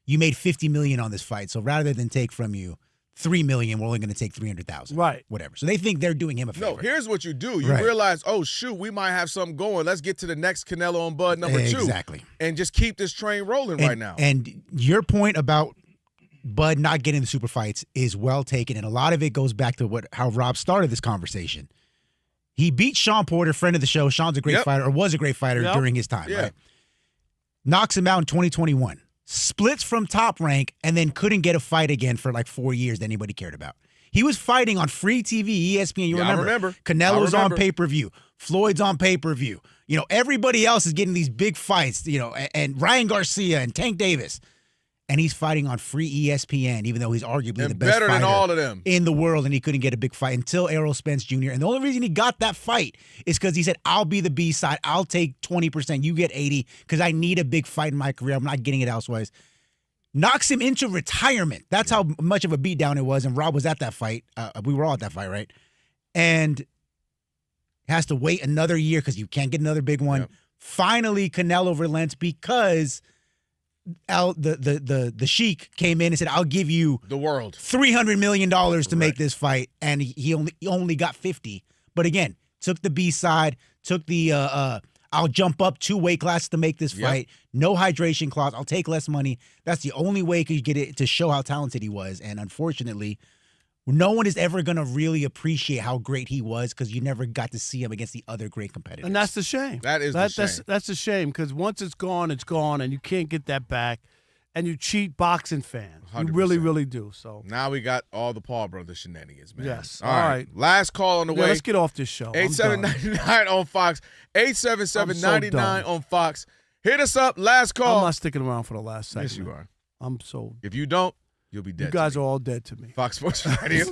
you made $50 million on this fight. So rather than take from you $3 million. We're only going to take $300,000. Right. Whatever. So they think they're doing him a favor. No, here's what you do. You Right. realize, oh, shoot, we might have something going. Let's get to the next Canelo and Bud number 2. Exactly. And just keep this train rolling right now. And your point about Bud not getting the super fights is well taken. And a lot of it goes back to how Rob started this conversation. He beat Sean Porter, friend of the show. Sean's a great fighter, or was a great fighter during his time, right? Knocks him out in 2021. Splits from Top Rank, and then couldn't get a fight again for like 4 years that anybody cared about. He was fighting on free TV, ESPN. You remember? I remember. Canelo's on pay-per-view. Floyd's on pay-per-view. You know, everybody else is getting these big fights, you know, and Ryan Garcia and Tank Davis. And he's fighting on free ESPN, even though he's arguably the best better fighter than all of them in the world, and he couldn't get a big fight until Errol Spence Jr. And the only reason he got that fight is because he said, I'll be the B side. I'll take 20%. You get 80 because I need a big fight in my career. I'm not getting it elsewise. Knocks him into retirement. That's how much of a beatdown it was. And Rob was at that fight. We were all at that fight, right? And has to wait another year because you can't get another big one. Yep. Finally, Canelo relents because the Sheik came in and said, I'll give you the world $300 million to make this fight. And he only got 50. But again, took the B side, took the I'll jump up 2 weight classes to make this fight. No hydration clause. I'll take less money. That's the only way he could get it to show how talented he was. And unfortunately, no one is ever going to really appreciate how great he was because you never got to see him against the other great competitors. And that's the shame. That is the shame. That's a shame because once it's gone, and you can't get that back. And you cheat boxing fans. 100%. You really, really do. So now we got all the Paul brothers shenanigans, man. Yes. All right. Last call on the way. Let's get off this show. 8799 on Fox. 877-99 on Fox. Hit us up. Last call. I'm not sticking around for the last segment. Yes, you are. I'm so. If you don't, you'll be dead. You guys are all dead to me. Fox Sports Radio.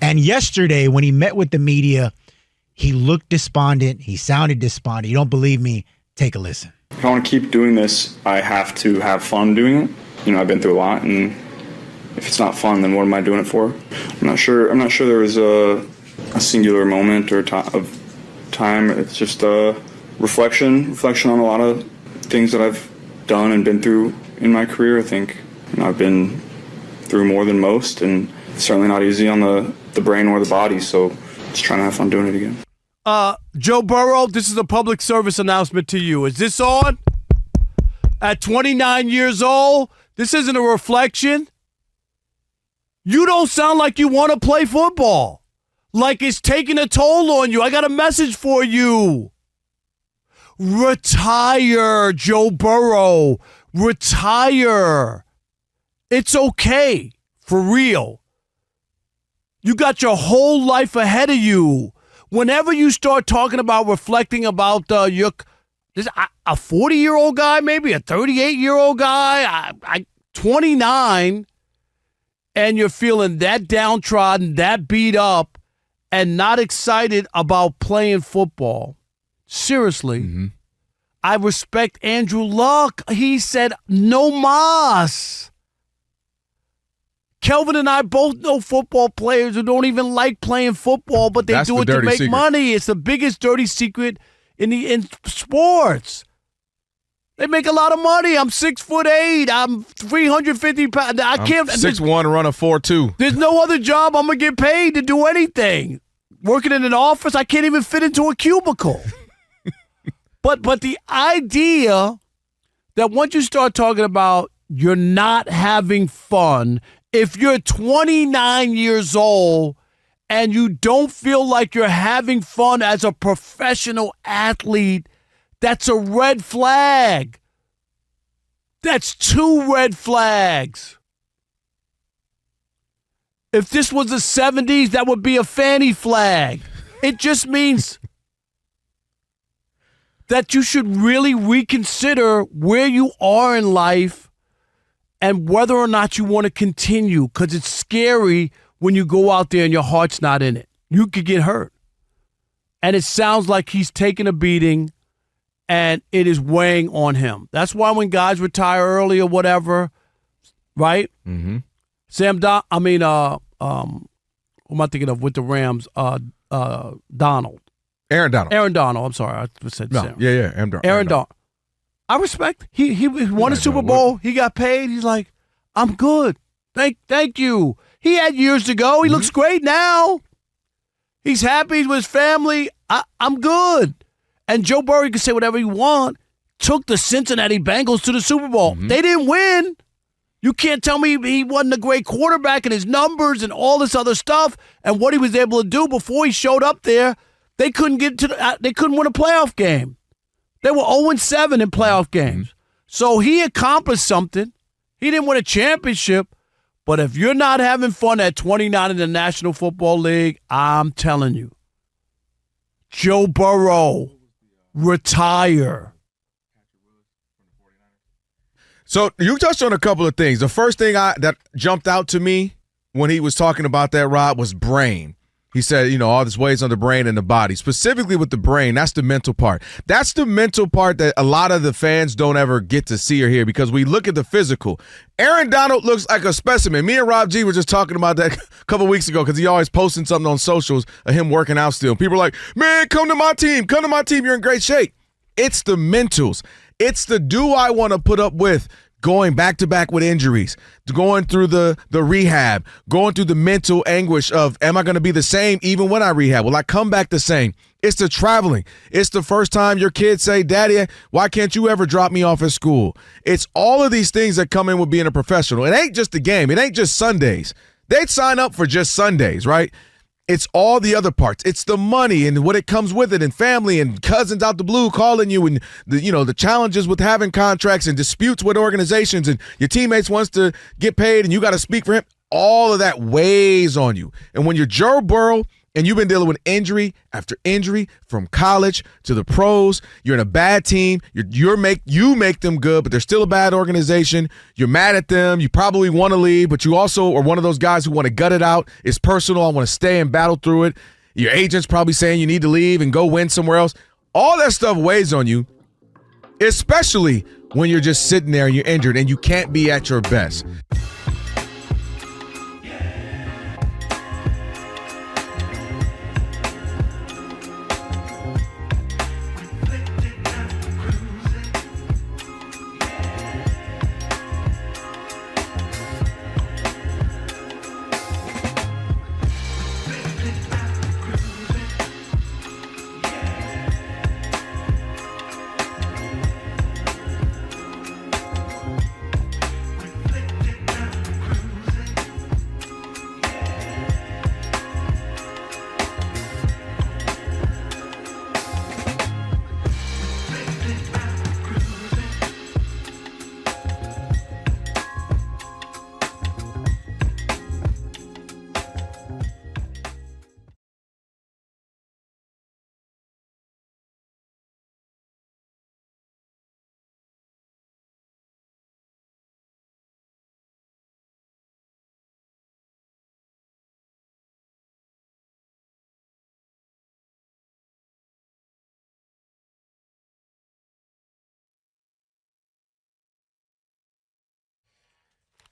And yesterday, when he met with the media, he looked despondent. He sounded despondent. You don't believe me? Take a listen. If I want to keep doing this, I have to have fun doing it. You know, I've been through a lot, and if it's not fun, then what am I doing it for? I'm not sure there was a singular moment or of time. It's just a reflection on a lot of things that I've done and been through in my career. I think I've been through more than most, and it's certainly not easy on the brain or the body, so just trying to have fun doing it again. Joe Burrow, this is a public service announcement to you. Is this on? At 29 years old, this isn't a reflection. You don't sound like you want to play football. Like it's taking a toll on you. I got a message for you. Retire, Joe Burrow. Retire. It's okay. For real. You got your whole life ahead of you. Whenever you start talking about reflecting about a 40-year-old guy, maybe a 38-year-old guy, 29, and you're feeling that downtrodden, that beat up, and not excited about playing football. Seriously, I respect Andrew Luck. He said no mas. Kelvin and I both know football players who don't even like playing football, but they do it to make money. It's the biggest dirty secret in sports. They make a lot of money. I'm 6'8". I'm 350 pounds. I'm 6'1" and run a 4.2. There's no other job I'm gonna get paid to do anything. Working in an office, I can't even fit into a cubicle. But the idea that once you start talking about you're not having fun. If you're 29 years old and you don't feel like you're having fun as a professional athlete, that's a red flag. That's 2 red flags. If this was the 70s, that would be a fanny flag. It just means that you should really reconsider where you are in life and whether or not you want to continue, because it's scary when you go out there and your heart's not in it. You could get hurt. And it sounds like he's taking a beating, and it is weighing on him. That's why when guys retire early or whatever, right? Mm-hmm. Who am I thinking of with the Rams? Donald. Aaron Donald. Aaron Donald. I'm sorry. I said No, Sam. yeah, Aaron Donald. Aaron Donald. I respect. He won a Super Bowl. He got paid. He's like, I'm good. Thank you. He had years to go. He looks great now. He's happy. He's with his family. I'm good. And Joe Burrow can say whatever he wants. Took the Cincinnati Bengals to the Super Bowl. They didn't win. You can't tell me he wasn't a great quarterback and his numbers and all this other stuff and what he was able to do before he showed up there. They couldn't get to. They couldn't win a playoff game. They were 0-7 in playoff games. So he accomplished something. He didn't win a championship. But if you're not having fun at 29 in the National Football League, I'm telling you, Joe Burrow, retire. So you touched on a couple of things. The first thing that jumped out to me when he was talking about that, Rob, was brain. He said, all this weighs on the brain and the body. Specifically with the brain, that's the mental part. That's the mental part that a lot of the fans don't ever get to see or hear because we look at the physical. Aaron Donald looks like a specimen. Me and Rob G were just talking about that a couple weeks ago because he always posting something on socials of him working out still. People are like, man, come to my team. Come to my team. You're in great shape. It's the mentals. It's the do I want to put up with going back-to-back with injuries, going through the rehab, going through the mental anguish of, am I going to be the same even when I rehab? Will I come back the same? It's the traveling. It's the first time your kids say, Daddy, why can't you ever drop me off at school? It's all of these things that come in with being a professional. It ain't just the game. It ain't just Sundays. They'd sign up for just Sundays, right? It's all the other parts. It's the money and what it comes with it and family and cousins out the blue calling you and the challenges with having contracts and disputes with organizations and your teammates wants to get paid and you got to speak for him. All of that weighs on you. And when you're Joe Burrow and you've been dealing with injury after injury from college to the pros, you're in a bad team. You make them good, but they're still a bad organization. You're mad at them. You probably want to leave, but you also are one of those guys who want to gut it out. It's personal. I want to stay and battle through it. Your agent's probably saying you need to leave and go win somewhere else. All that stuff weighs on you, especially when you're just sitting there and you're injured and you can't be at your best.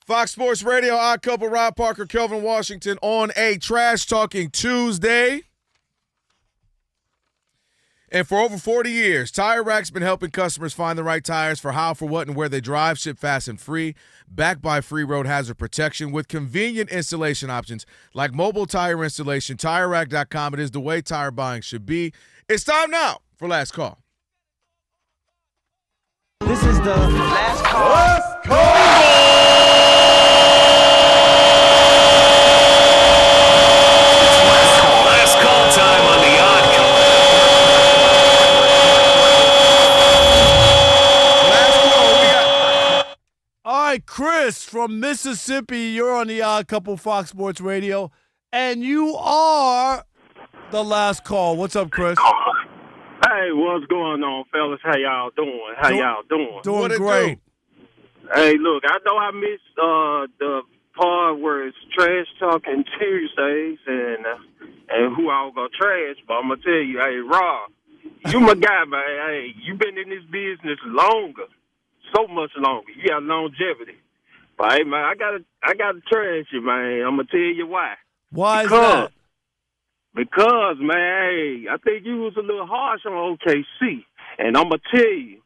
Fox Sports Radio, Odd Couple, Rob Parker, Kelvin Washington on a Trash Talking Tuesday. And for over 40 years, Tire Rack's been helping customers find the right tires for how, for what, and where they drive, ship fast and free, backed by free road hazard protection with convenient installation options like mobile tire installation. TireRack.com. It is the way tire buying should be. It's time now for Last Call. This is the Last Call. Last Call. Last call time on the Odd Couple. All right, Chris from Mississippi, you're on the Odd Couple Fox Sports Radio, and you are the last call. What's up, Chris? Hey, what's going on, fellas? How y'all doing? Doing great. Hey, look, I know I missed the part where it's trash talking Tuesdays and who I was gonna trash, but I'm gonna tell you, hey, Rob, you my guy, man. Hey, you been in this business longer, so much longer. You got longevity. But hey, man, I gotta trash you, man. I'm gonna tell you why. Why is that? Because, man, hey, I think you was a little harsh on OKC, and I'm gonna tell you,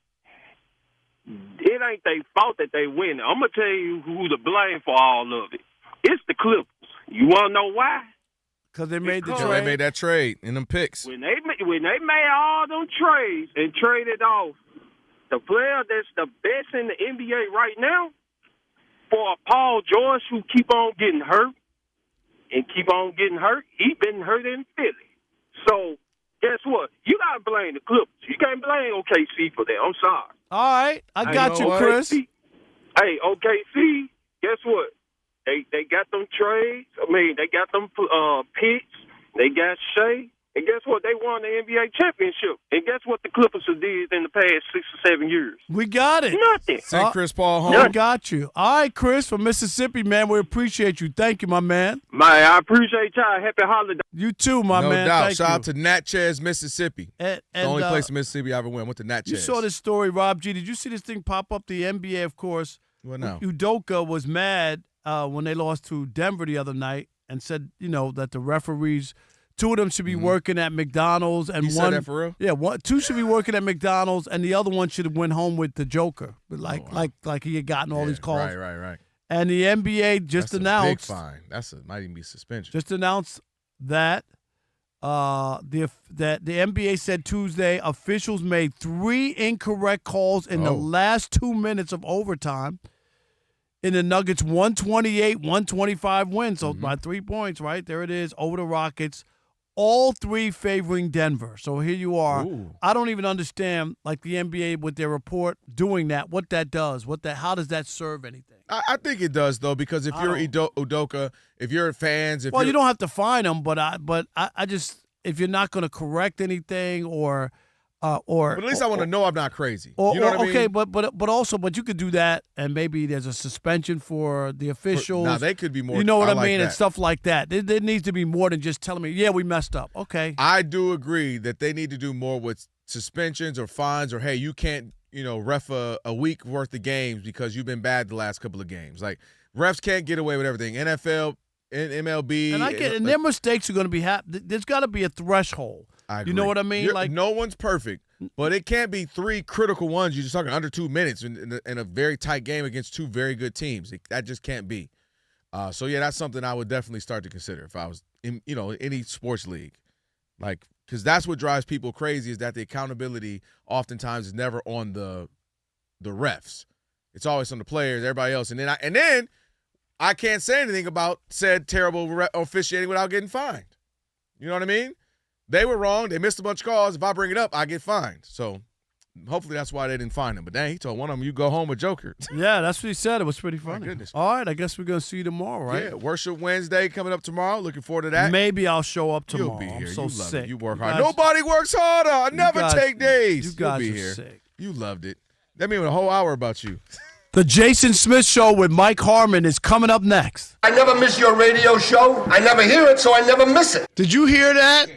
it ain't their fault that they win. I'm gonna tell you who to blame for all of it. It's the Clippers. You wanna know why? Because they made the trade. They made that trade in them picks. When they made all them trades and traded off the player that's the best in the NBA right now for Paul George, who keep on getting hurt and keep on getting hurt, he been hurt in Philly. So guess what? You gotta blame the Clippers. You can't blame OKC for that. I'm sorry. All right, I got you, Chris. Hey, OKC, guess what? They got them trades. I mean, they got them picks. They got Shea. And guess what? They won the NBA championship. And guess what the Clippers have did in the past 6 or 7 years? We got it. Nothing. Send Chris Paul home. We got you. All right, Chris from Mississippi, man. We appreciate you. Thank you, my man. Man, I appreciate y'all. Happy holiday. You too, my man. No doubt. Thank Shout you. out to Natchez, Mississippi. And the only place in Mississippi I ever went to Natchez. You saw this story, Rob G. Did you see this thing pop up? The NBA, of course. What now? Udoka was mad when they lost to Denver the other night and said, that the referees, two of them should be working at McDonald's, and He one, said that for real? Yeah, two should be working at McDonald's, and the other one should have went home with the Joker, but like he had gotten all these calls. Right. And the NBA just announced a big fine. Might even be suspension. Just announced that the NBA said Tuesday officials made 3 incorrect calls in the last 2 minutes of overtime in the Nuggets' 128-125 win. So by 3 points, right? There it is, over the Rockets. All 3 favoring Denver. So here you are. Ooh. I don't even understand, like the NBA with their report doing that, what that does. How does that serve anything? I think it does, though, because if you're Udoka, if you're fans, you don't have to fine them, but I just, if you're not going to correct anything or but at least I want to know I'm not crazy. You know what I mean? Okay, but you could do that, and maybe there's a suspension for the officials. Now they could be more. You know what I like mean, that. and stuff like that. There needs to be more than just telling me, yeah, we messed up. Okay. I do agree that they need to do more with suspensions or fines, or hey, you can't ref a week worth of games because you've been bad the last couple of games. Like refs can't get away with everything. NFL, MLB, and their mistakes are going to be there's got to be a threshold. I agree. You know what I mean? No one's perfect, but it can't be 3 critical ones. You're just talking under 2 minutes in a very tight game against 2 very good teams. That just can't be. So yeah, that's something I would definitely start to consider if I was in any sports league, because that's what drives people crazy is that the accountability oftentimes is never on the refs. It's always on the players, everybody else, and then I can't say anything about said terrible officiating without getting fined. You know what I mean? They were wrong. They missed a bunch of calls. If I bring it up, I get fined. So hopefully that's why they didn't fine him. But dang, he told one of them, you go home with Joker. Yeah, that's what he said. It was pretty funny. My goodness. All right, I guess we're going to see you tomorrow, right? Yeah, Worship Wednesday coming up tomorrow. Looking forward to that. Maybe I'll show up tomorrow. You'll be here. I'm so you love sick. It. You work hard. Nobody works harder. I never take days. You guys You'll be are here. sick. You loved it. That means a whole hour about you. The Jason Smith Show with Mike Harmon is coming up next. I never miss your radio show. I never hear it, so I never miss it. Did you hear that?